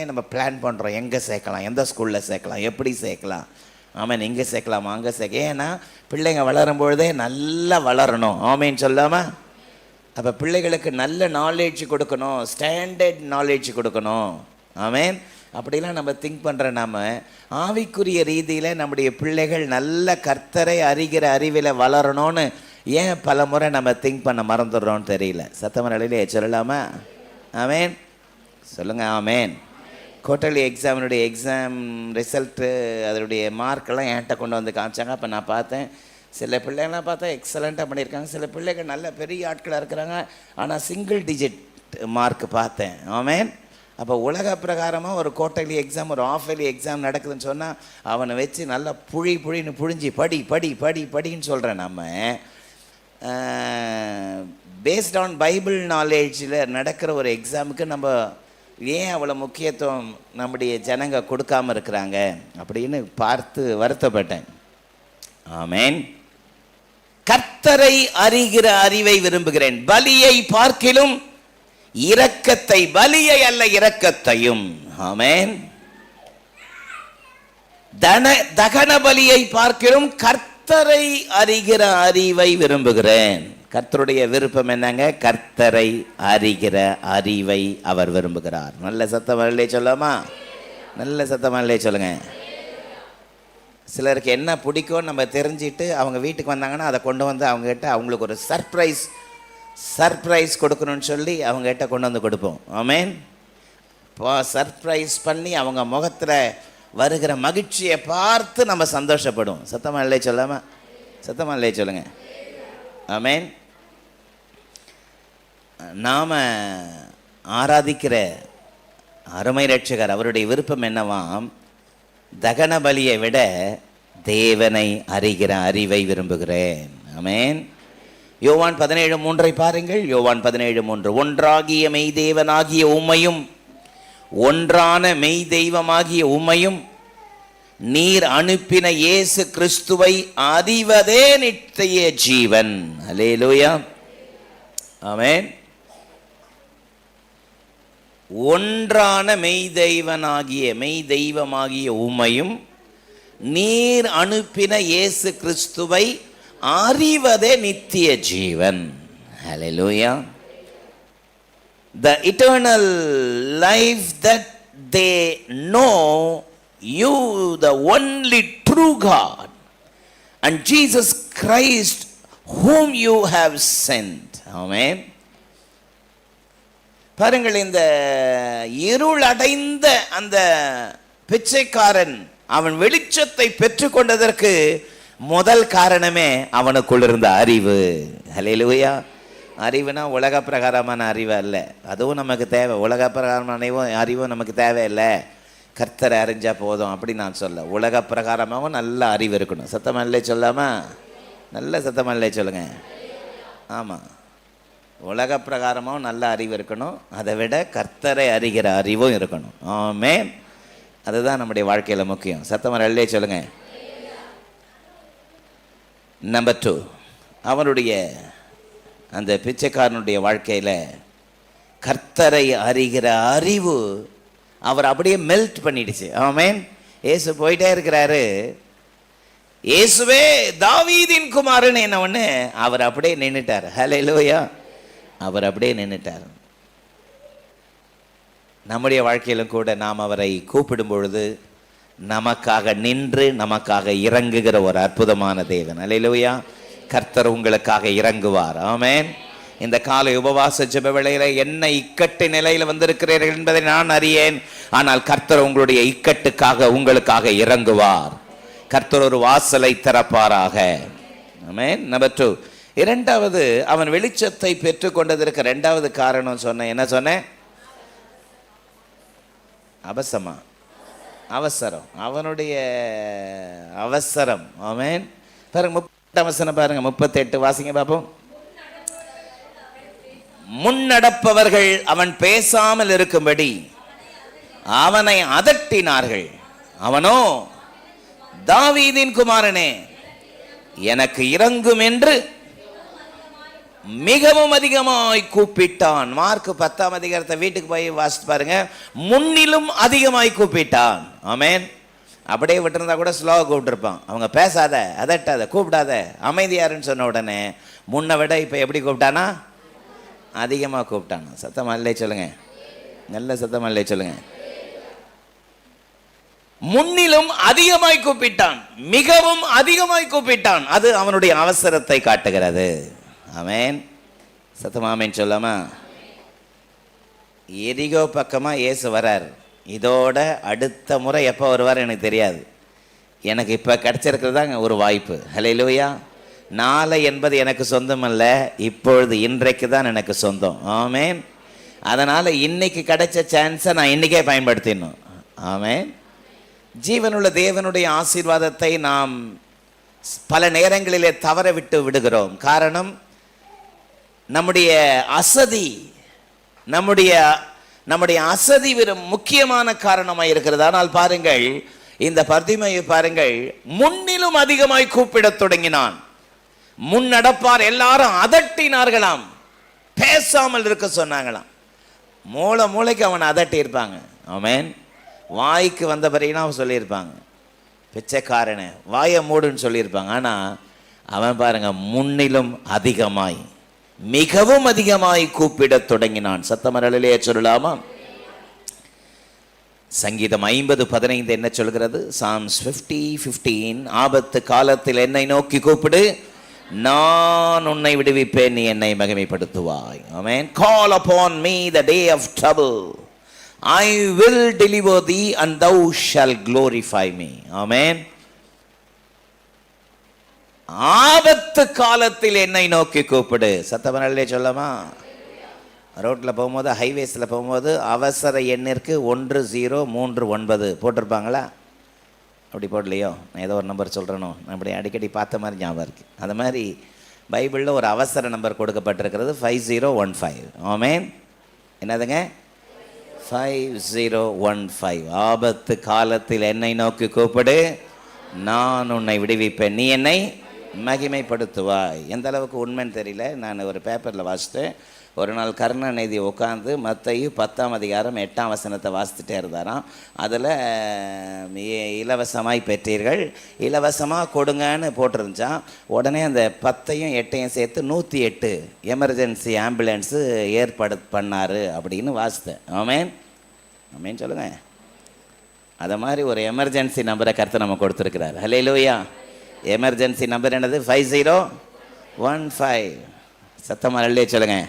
நம்ம பிளான் பண்ணுறோம், எங்கே சேர்க்கலாம், எந்த ஸ்கூலில் சேர்க்கலாம், எப்படி சேர்க்கலாம். ஆமாம், இங்கே சேர்க்கலாமா, அங்கே சேர்க்க. ஏன்னா பிள்ளைங்க வளரும் பொழுதே நல்லா வளரணும். ஆமேன்னு சொல்லாமல் அப்போ பிள்ளைகளுக்கு நல்ல நாலேஜ் கொடுக்கணும், ஸ்டாண்டர்ட் நாலேஜ் கொடுக்கணும். ஆமேன். அப்படிலாம் நம்ம திங்க் பண்ணுற நாம் ஆவிக்குரிய ரீதியில் நம்முடைய பிள்ளைகள் நல்ல கர்த்தரை அறிகிற அறிவில் வளரணும்னு ஏன் பல முறை நம்ம திங்க் பண்ண மறந்துடுறோன்னு தெரியல. சத்தமரலிலே சொல்லலாமா? ஆமேன். சொல்லுங்கள் ஆமேன். குவார்ட்டர்லி எக்ஸாமினுடைய எக்ஸாம் ரிசல்ட்டு அதனுடைய மார்க்கெல்லாம் என்கிட்ட கொண்டு வந்து காமிச்சாங்க. அப்போ நான் பார்த்தேன், சில பிள்ளைங்களாம் பார்த்தா எக்ஸலண்ட்டாக பண்ணியிருக்காங்க, சில பிள்ளைகள் நல்ல பெரிய ஆட்களாக இருக்கிறாங்க, ஆனால் சிங்கிள் டிஜிட் மார்க் பார்த்தேன். ஆமேன். அப்போ உலக பிரகாரமாக ஒரு குவார்ட்டர்லி எக்ஸாம், ஒரு ஆஃப் இயர்லி எக்ஸாம் நடக்குதுன்னு சொன்னால் அவனை வச்சு நல்லா புழின்னு புழிஞ்சி படின்னு சொல்கிறேன். நம்ம பேஸ்ட் ஆன் பைபிள் நாலேஜில் நடக்கிற ஒரு எக்ஸாமுக்கு நம்ம ஏன் அவ்வளோ முக்கியத்துவம் நம்முடைய ஜனங்க கொடுக்காமல் இருக்கிறாங்க அப்படின்னு பார்த்து வருத்தப்பட்டேன். ஆமேன். கர்த்தரை அறிகிற அறிவை விரும்புகிறேன், பலியை பார்க்கிலும் இரக்கத்தை, பலியை அல்ல இரக்கத்தையும். ஆமேன். தகன பலியை பார்க்கிலும் கர்த்தரை அறிகிற அறிவை விரும்புகிறேன். கர்த்தருடைய விருப்பம் என்னங்க? கர்த்தரை அறிகிற அறிவை அவர் விரும்புகிறார். நல்ல சத்தமல்லே சொல்லாமா? நல்ல சத்தமல்லே சொல்லுங்க. சிலருக்கு என்ன பிடிக்கும்னு நம்ம தெரிஞ்சிட்டு அவங்க வீட்டுக்கு வந்தாங்கன்னா அதை கொண்டு வந்து அவங்ககிட்ட அவங்களுக்கு ஒரு சர்ப்ரைஸ் கொடுக்கணும்னு சொல்லி அவங்ககிட்ட கொண்டு வந்து கொடுப்போம். ஆமேன். இப்போ சர்ப்ரைஸ் பண்ணி அவங்க முகத்தில் வருகிற மகிழ்ச்சியை பார்த்து நம்ம சந்தோஷப்படுவோம். சத்தமல்லே சொல்லாமா? சத்தமல்லே சொல்லுங்க. ஆமேன். நாம் ஆராதிக்கிற அருமை ரட்சகர் அவருடைய விருப்பம் என்னவாம்? தகன பலியை விட தேவனை அறிகிற அறிவை விரும்புகிறேன். ஆமேன். யோவான் 17:3 பாருங்கள். யோவான் 17:3, ஒன்றாகிய மெய் தேவனாகிய உம்மையும் ஒன்றான மெய் தெய்வமாகிய உம்மையும் நீர் அனுப்பின இயேசு கிறிஸ்துவை அறிவதே நித்திய ஜீவன். அல்லேலூயா. ஆமென். ஒன்றான மெய் தெய்வமாகிய உம்மையும் நீர் அனுப்பின இயேசு கிறிஸ்துவை அறிவதே நித்திய ஜீவன். ஹல்லேலூயா. The eternal life that they know you, the only true God, and Jesus Christ whom you have sent. Amen. பாருங்கள், இந்த இருள் அடைந்த அந்த பிச்சைக்காரன் அவன் வெளிச்சத்தை பெற்றுக்கொண்டதற்கு முதல் காரணமே அவனுக்குள் இருந்த அறிவு. ஹல்லேலூயா. அறிவுனா உலக பிரகாரமான அறிவு அல்ல, அதுவும் நமக்கு தேவை. உலக பிரகாரமான அறிவும் நமக்கு தேவையில்லை, கர்த்தரை அறிஞ்சா போதும் அப்படி நான் சொல்ல. உலக பிரகாரமாகவும் நல்ல அறிவு இருக்கணும். சத்தமல்லே சொல்லாமா? நல்ல சத்தமல்லே சொல்லுங்க. ஆமாம், உலக பிரகாரமாகவும் நல்ல அறிவு இருக்கணும், அதை விட கர்த்தரை அறிகிற அறிவும் இருக்கணும். ஆமென். அதுதான் நம்முடைய வாழ்க்கையில் முக்கியம். சத்தமல்லே சொல்லுங்க. நம்பர் 2, அவனுடைய அந்த பிச்சைக்காரனுடைய வாழ்க்கையில் கர்த்தரை அறிகிற அறிவு அவர் அப்படியே மெல்ட் பண்ணிடுச்சு. ஆமென். இயேசு போயிட்டே இருக்கிறாரு. இயேசுவே தாவீதின் குமாரன் என்ன ஒன்று அவர் அப்படியே நின்றுட்டார். ஹல்லேலூயா. அவர் அப்படியே நின்றுட்டார். நம்முடைய வாழ்க்கையிலும் கூட நாம் அவரை கூப்பிடும் பொழுது நமக்காக நின்று நமக்காக இறங்குகிற ஒரு அற்புதமான தேவன். ஹல்லேலூயா. கர்த்தர் உங்களுக்காக இறங்குவார். ஆமென். இந்த காலை உபவாச ஜெப வேளையில என்ன இக்கட்டு நிலையில் வந்திருக்கிறீர்கள் என்பதை நான் அறியேன். ஆனால் கர்த்தர் உங்களுடைய இக்கட்டுக்காக உங்களுக்காக இறங்குவார். கர்த்தர் ஒரு வாசலை திறப்பாராக. ஆமென். நம்பர் 2, இரண்டாவது, அவன் வெளிச்சத்தை பெற்றுக்கொண்டதற்கு இரண்டாவது காரணம் சொன்னேன். என்ன சொன்னேன்? அவசரம். அவனுடைய அவசரம். ஆமென். பாருங்க 38 வசனம் பாருங்க. 38 வாசிங்க பாப்போம். முன்னடப்பவர்கள் அவன் பேசாமல் இருக்கும்படி அவனை அதட்டினார்கள். அவனோ, தாவீதின் குமாரனே எனக்கு இறங்கும் என்று மிகவும் அதிகமாய் கூப்பிட்டான். மார்க் 10ஆம் அதிகாரத்தை வீட்டுக்கு போய் வாசித்து பாருங்க. முன்னிலும் அதிகமாய் கூப்பிட்டான். ஆமென். அப்படியே விட்டுருந்தா கூட ஸ்லோவாக கூப்பிட்டுருப்பான். அவங்க பேசாத, அதட்டாத, கூப்பிடாத, அமைதியாருன்னு சொன்ன உடனே முன்னை விட இப்போ எப்படி கூப்பிட்டானா? அதிகமாக கூப்பிட்டானா? சத்தம் அல்லே சொல்லுங்க. நல்ல சத்தம் அல்லே சொல்லுங்க. முன்னிலும் அதிகமாய் கூப்பிட்டான், மிகவும் அதிகமாய் கூப்பிட்டான். அது அவனுடைய அவசரத்தை காட்டுகிறது. ஆமென். சத்தமாமேன் சொல்லாமா? எரிகோ பக்கமாக இயேசு வரார். இதோட அடுத்த முறை எப்போ வருவார் எனக்கு தெரியாது. எனக்கு இப்போ கிடச்சிருக்கிறதாங்க ஒரு வாய்ப்பு. ஹல்லேலூயா. நாளை என்பது எனக்கு சொந்தம் அல்ல, இப்பொழுது இன்றைக்கு தான் எனக்கு சொந்தம். ஆமென். அதனால் இன்னைக்கு கிடைச்ச சான்ஸை நான் இன்றைக்கே பயன்படுத்திடணும். ஆமென். ஜீவனுள்ள தேவனுடைய ஆசீர்வாதத்தை நாம் பல நேரங்களிலே தவற விட்டு விடுகிறோம். காரணம், நம்முடைய அசதி வெறும் முக்கியமான காரணமாக இருக்கிறது. ஆனால் பாருங்கள், இந்த பர்திமையை பாருங்கள். முன்னிலும் அதிகமாய் கூப்பிடத் தொடங்கினான். முன்னடப்பார் எல்லாரும் அதட்டினார்களாம், பேசாமல் இருக்க சொன்னாங்களாம். மூளைக்கு அவனை அதட்டி இருப்பாங்க. ஆமென். வாய்க்கு வந்த பிறகுனா அவன் சொல்லியிருப்பாங்க, பிச்சைக்காரனை வாயை மூடுன்னு சொல்லியிருப்பாங்க. ஆனால் அவன் பாருங்க, முன்னிலும் அதிகமாய் மிகவும் அதிகமாய் கூப்பிடத் தொடங்கினான். சத்தமரலிலே சொல்லலாமா? சங்கீதம் 50:15 என்ன சொல்கிறது? Psalms 50:15, ஆபத்து காலத்தில் என்னை நோக்கி கூப்பிடு, நான் உன்னை விடுவிப்பேன், நீ என்னை மகிமைப்படுத்துவாய். ஆமென். Call upon me the day of trouble, I will deliver thee and thou shalt glorify me. ஆமென். ஆபத்து காலத்தில் என்னை நோக்கி கூப்பிடு. சத்தமரலே சொல்லமா? ரோட்டில் போகும்போது, ஹைவேஸில் போகும்போது அவசர எண்ணிற்கு 1039 போட்டிருப்பாங்களா? அப்படி போடலையோ? நான் ஏதோ ஒரு நம்பர் சொல்கிறேனோ, நான் அப்படி அடிக்கடி பார்த்த மாதிரி ஞாபகம் இருக்குது. அது மாதிரி பைபிளில் ஒரு அவசர நம்பர் கொடுக்கப்பட்டிருக்கிறது, 5015. ஆமென். என்னதுங்க? 5015. ஆபத்து காலத்தில் என்னை நோக்கி கூப்பிடு, நான் உன்னை விடுவிப்பேன், நீ என்னை மகிமைப்படுத்துவாய். எந்த அளவுக்கு உண்மைன்னு தெரியல. நான் ஒரு பேப்பரில் வாசித்தேன், ஒரு நாள் கருணாநிதி உட்காந்து மத்தேயு 10ஆம் அதிகாரம் 8ஆம் வசனத்தை வாசித்துட்டே இருந்தாராம். அதில் இலவசமாய் பெற்றீர்கள், இலவசமாக கொடுங்கன்னு போட்டிருந்துச்சான். உடனே அந்த 10ஐயும் 8ஐயும் சேர்த்து 108 எமர்ஜென்சி ஆம்புலன்ஸு ஏற்பாடு பண்ணார் அப்படின்னு வாசித்தேன். ஆமேன் ஆமேன் சொல்லுங்கள். அதை மாதிரி ஒரு எமர்ஜென்சி நம்பரை கர்த்தர் நம்ம கொடுத்துருக்கிறார். ஹல்லேலூயா. எமர்ஜென்சி நம்பர் என்னது? 5015. சத்தமாக ஹல்லே சொல்லுங்கள்.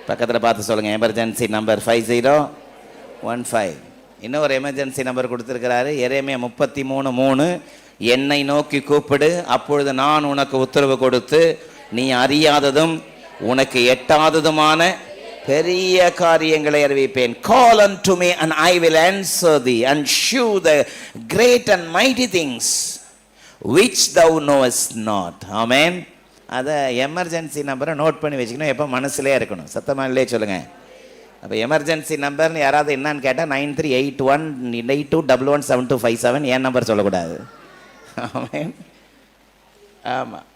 பக்கத்தில் பார்த்து சொல்லுங்கள். Emergency number 5015. இன்னும் ஒரு எமர்ஜென்சி நம்பர் கொடுத்துருக்கிறாரு. எரேமியா 33:3. என்னை நோக்கி கூப்பிடு, அப்பொழுது நான் உனக்கு உத்தரவு கொடுத்து நீ அறியாததும் உனக்கு எட்டாததுமான பெரிய காரியங்களை அறிவிப்பேன். Call unto me and I will answer thee and shew the great and mighty things which thou knowest not. Amen. அதை எமர்ஜென்சி நம்பரை நோட் பண்ணி வச்சுக்கணும், எப்போ மனசுலே இருக்கணும். சத்தமாக இல்லையே சொல்லுங்கள். அப்போ எமர்ஜென்சி நம்பர்னு யாராவது என்னன்னு கேட்டால் 938182117257 என் நம்பர் சொல்லக்கூடாது. ஆமேன். ஆமாம்.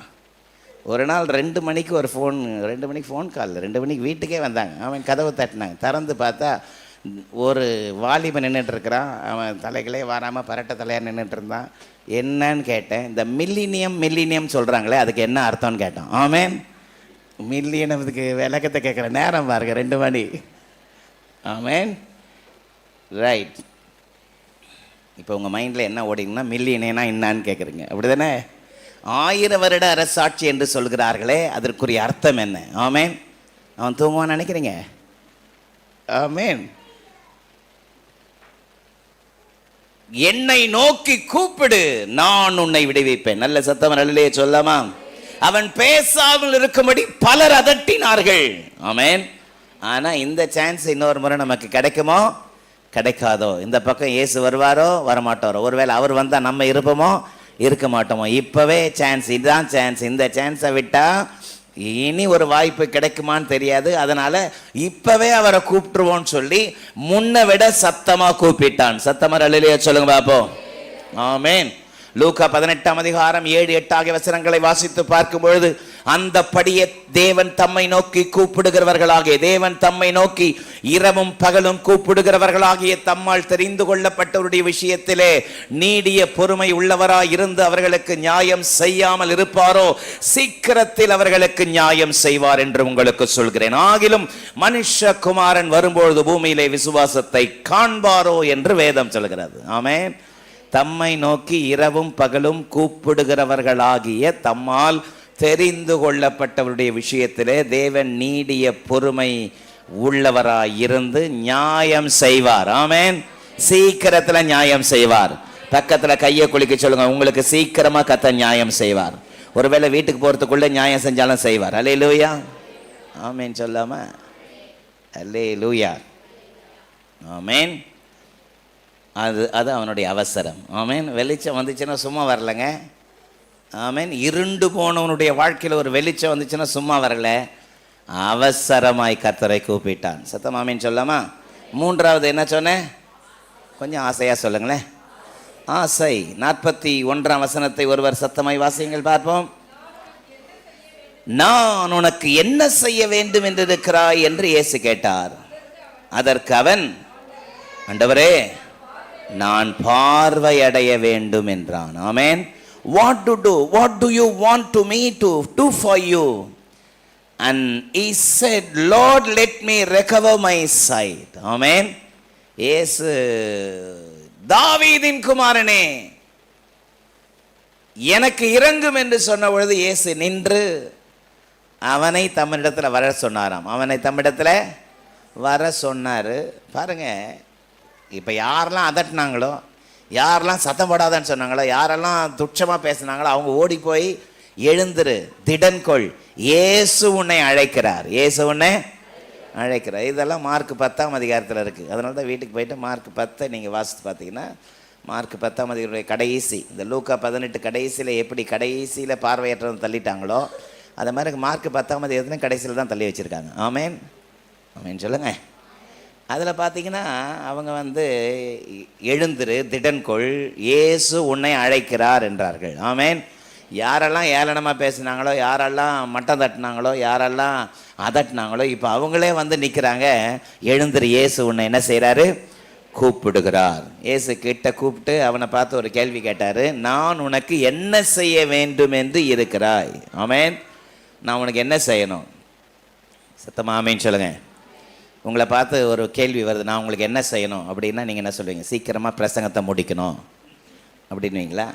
ஒரு நாள் 2 மணிக்கு ஒரு ஃபோன், 2 மணிக்கு ஃபோன் கால், 2 மணிக்கு வீட்டுக்கே வந்தாங்க. அவன் கதவை தட்டினாங்க. திறந்து பார்த்தா ஒரு வாலிபன் நின்றுட்டுருக்கிறான். அவன் தலைகளே வராமல் பரட்ட தலையாக நின்றுட்டு இருந்தான். என்னன்னு கேட்டேன். இந்த மில்லினியம் சொல்கிறாங்களே அதுக்கு என்ன அர்த்தம்னு கேட்டான். ஆமேன். மில்லியனத்துக்கு விளக்கத்தை கேட்குற நேரம் பாருங்க 2 மணி. ஆமேன். ரைட். இப்போ உங்கள் மைண்டில் என்ன ஓடிங்கன்னா மில்லியனேனா என்னான்னு கேட்குறீங்க, அப்படி தானே? 1000 வருட அரசாட்சி என்று சொல்கிறார்களே அதற்குரிய அர்த்தம் என்ன? ஆமேன். அவன் தூங்குவான்னு நினைக்கிறீங்க? ஆமேன். என்னை நோக்கி கூப்பிடு, நான் உன்னை விடுவிப்பேன். நல்ல சத்தம் நல்லே சொல்லாமா? அவன் பேசாமல் இருக்கும்படி பலர் அதட்டினார்கள். ஆமேன். ஆனால் இந்த சான்ஸ் இன்னொரு முறை நமக்கு கிடைக்குமோ கிடைக்காதோ? இந்த பக்கம் இயேசு வருவாரோ வரமாட்டாரோ? ஒருவேளை அவர் வந்தால் நம்ம இருப்போமோ இருக்க மாட்டோமோ? இப்போவே சான்ஸ், இதுதான் சான்ஸ். இந்த சான்ஸை விட்டால் இனி ஒரு வாய்ப்பு கிடைக்குமான்னு தெரியாது. அதனால் இப்போவே அவரை கூப்பிட்டுருவோன்னு சொல்லி முன்னை விட சத்தமாக கூப்பிட்டான். சத்தமாக அல்லேலூயா சொல்லுங்க பாப்போம். ஆமேன். லூக்கா 18ஆம் அதிகாரம் 7-8 ஆகிய வசனங்களை வாசித்து பார்க்கும் பொழுது அந்தபடியே தேவன் தம்மை நோக்கி கூப்பிடுகிறவர்களாகிய, தேவன் தம்மை நோக்கி இரவும் பகலும் கூப்பிடுகிறவர்களாகிய தம்மால் தெரிந்து கொள்ளப்பட்டவருடைய விஷயத்திலே நீடிய பொறுமை உள்ளவராய் இருந்து அவர்களுக்கு நியாயம் செய்யாமல் இருப்பாரோ சீக்கிரத்தில் அவர்களுக்கு நியாயம் செய்வார் என்று உங்களுக்கு சொல்கிறேன். ஆகிலும் மனுஷகுமாரன் வரும்பொழுது பூமியிலே விசுவாசத்தை காண்பாரோ என்று வேதம் சொல்கிறது. ஆமென். தம்மை நோக்கி இரவும் பகலும் கூப்பிடுகிறவர்களாகிய தம்மால் தெரிந்து கொள்ளப்பட்டவருடைய விஷயத்திலே தேவன் நீடிய பொறுமை உள்ளவராய் இருந்து நியாயம் செய்வார். ஆமென். சீக்கிரத்தில் நியாயம் செய்வார். பக்கத்தில் கையை குலுக்கி சொல்லுங்க, உங்களுக்கு சீக்கிரமா கர்த்தர் நியாயம் செய்வார். ஒருவேளை வீட்டுக்கு போறதுக்குள்ள நியாயம் செஞ்சாலும் செய்வார். அல்லேலூயா. ஆமென் சொல்லாம அல்லேலூயா. ஆமென். அது அவனுடைய அவசரம். ஆமென். வெளிச்சம் வந்துச்சுன்னா சும்மா வரலங்க. ஆமென். இருண்டு போனவனுடைய வாழ்க்கையில் ஒரு வெளிச்சம் வந்துச்சுன்னா சும்மா வரல, அவசரமாய் கர்த்தரை கூப்பிட்டான். சத்தம் ஆமென் சொல்லாமா? மூன்றாவது என்ன சொன்னேன்? கொஞ்சம் ஆசையா சொல்லுங்களேன். ஆசை. 41ஆம் வசனத்தை ஒருவர் சத்தமாய் வாசியுங்கள் பார்ப்போம். நான் உனக்கு என்ன செய்ய வேண்டும் என்று இருக்கிறாய் என்று இயேசு கேட்டார். அதற்கு அவன், ஆண்டவரே நான் பார்வையடைய வேண்டும் என்றான். ஆமென். What do you want to me to do for you? And he said, Lord, let me recover my sight. Amen. இயேசு, தாவீதின் குமாரனே எனக்கு இரங்கும் என்று சொன்ன பொழுது இயேசு நின்று அவனை தம்மிடத்தில் வர சொன்னாராம். அவனை தம்மிடத்தில் வர சொன்னார். பாருங்க, இப்போ யாரெல்லாம் அதட்டினாங்களோ, யாரெல்லாம் சத்தம் போடாதான்னு சொன்னாங்களோ, யாரெல்லாம் துச்சமாக பேசினாங்களோ அவங்க ஓடி போய் எழுந்துரு, திடன்கொள், இயேசு உன்னை அழைக்கிறார், இயேசு உன்னை அழைக்கிறார். இதெல்லாம் மார்க் 10ஆம் அதிகாரத்தில் இருக்குது. அதனால தான் வீட்டுக்கு போயிட்டு மார்க் 10 நீங்கள் வாசித்து பார்த்தீங்கன்னா மார்க் 10ஆம் அதிகாரத்துடைய கடைசி, இந்த லூக்கா 18 கடைசியில் எப்படி கடைசியில் பார்வையற்றவங்க தள்ளிட்டாங்களோ அது மாதிரி மார்க் 10ஆம் அதிகாரத்தில் கடைசியில் தான் தள்ளி வச்சுருக்காங்க. ஆமேன். ஆமேன் சொல்லுங்கள். அதில் பார்த்தீங்கன்னா அவங்க எழுந்திரு, திடன்கொள், இயேசு உன்னை அழைக்கிறார் என்றார்கள். ஆமேன். யாரெல்லாம் ஏளனமாக பேசுனாங்களோ, யாரெல்லாம் மட்டம் தட்டினாங்களோ, யாரெல்லாம் அதட்டினாங்களோ, இப்போ அவங்களே வந்து நிற்கிறாங்க. எழுந்திரு, இயேசு உன்னை என்ன செய்கிறாரு? கூப்பிடுகிறார். இயேசு கிட்ட கூப்பிட்டு அவனை பார்த்து ஒரு கேள்வி கேட்டார். நான் உனக்கு என்ன செய்ய வேண்டும் என்று இருக்கிறாய்? ஆமென். நான் உனக்கு என்ன செய்யணும்? சத்தமா ஆமென் சொல்லுங்க. உங்களை பார்த்து ஒரு கேள்வி வருது, நான் உங்களுக்கு என்ன செய்யணும் அப்படின்னா நீங்கள் என்ன சொல்லுவீங்க? சீக்கிரமாக பிரசங்கத்தை முடிக்கணும் அப்படின்னுவீங்களா?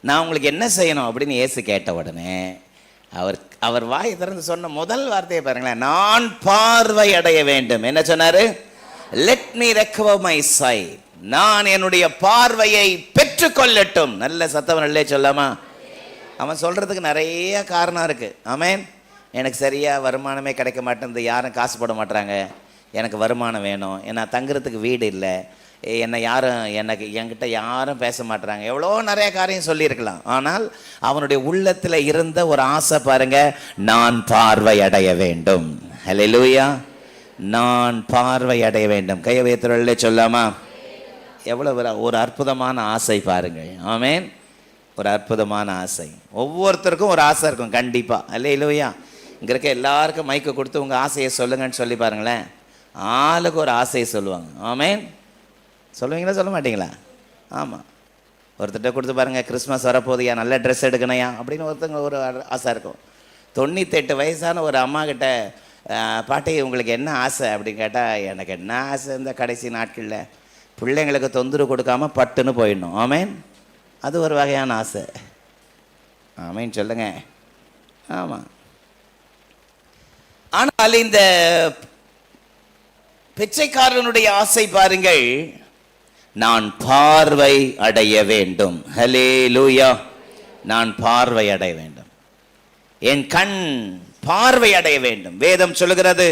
நான் உங்களுக்கு என்ன செய்யணும் அப்படின்னு இயேசு கேட்ட உடனே அவர் வாயை திறந்து சொன்ன முதல் வார்த்தையை பாருங்களேன், நான் பார்வை அடைய வேண்டும். என்ன சொன்னாரு? Let me recover my sight. நான் என்னுடைய பார்வையை பெற்றுக்கொள்ளட்டும். நல்ல சத்தம் நல்லே சொல்லாமா? அவன் சொல்றதுக்கு நிறைய காரணம் இருக்கு. ஆமென். எனக்கு சரியாக வருமானமே கிடைக்க மாட்டேங்குது, யாரும் காசு போட மாட்டாங்க, எனக்கு வருமானம் வேணும், ஏன்னா தங்குறதுக்கு வீடு இல்லை, என்னை யாரும் என்கிட்ட யாரும் பேச மாட்டுறாங்க, எவ்வளோ நிறைய காரியம் சொல்லியிருக்கலாம். ஆனால் அவனுடைய உள்ளத்தில் இருந்த ஒரு ஆசை பாருங்க, நான் பார்வை அடைய வேண்டும். ஹல்லேலூயா. நான் பார்வை அடைய வேண்டும். கையை வைத்துள்ளே சொல்லாமா? எவ்வளோ ஒரு அற்புதமான ஆசை பாருங்கள். ஆமென். ஒரு அற்புதமான ஆசை. ஒவ்வொருத்தருக்கும் ஒரு ஆசை இருக்கும் கண்டிப்பாக. ஹல்லேலூயா. இங்கே இருக்க எல்லாருக்கும் மைக்கை கொடுத்து உங்கள் ஆசையை சொல்லுங்கன்னு சொல்லி பாருங்களேன். ஆளுக்கு ஒரு ஆசையை சொல்லுவாங்க. ஆமென். சொல்லுவீங்களா சொல்ல மாட்டீங்களா? ஆமாம். ஒருத்தர்கிட்ட கொடுத்து பாருங்கள், கிறிஸ்மஸ் வரப்போகுதுயா, நல்ல ட்ரெஸ் எடுக்கணையா அப்படின்னு ஒருத்தங்க ஒரு ஆசை இருக்கும். 98 வயசான ஒரு அம்மா கிட்ட, பாட்டி உங்களுக்கு என்ன ஆசை அப்படின்னு கேட்டால், எனக்கு என்ன ஆசை, இந்த கடைசி நாட்களில் பிள்ளைங்களுக்கு தொந்தரவு கொடுக்காம பட்டுன்னு போயிடணும். ஆமென். அது ஒரு வகையான ஆசை. ஆமென் சொல்லுங்க. ஆமாம். ஆனால் இந்த பிச்சைக்காரனுடைய ஆசை பாருங்கள், நான் பார்வை அடைய வேண்டும். ஹல்லேலூயா. நான் பார்வை அடைய வேண்டும், என் கண் பார்வை அடைய வேண்டும். வேதம் சொல்லுகிறது,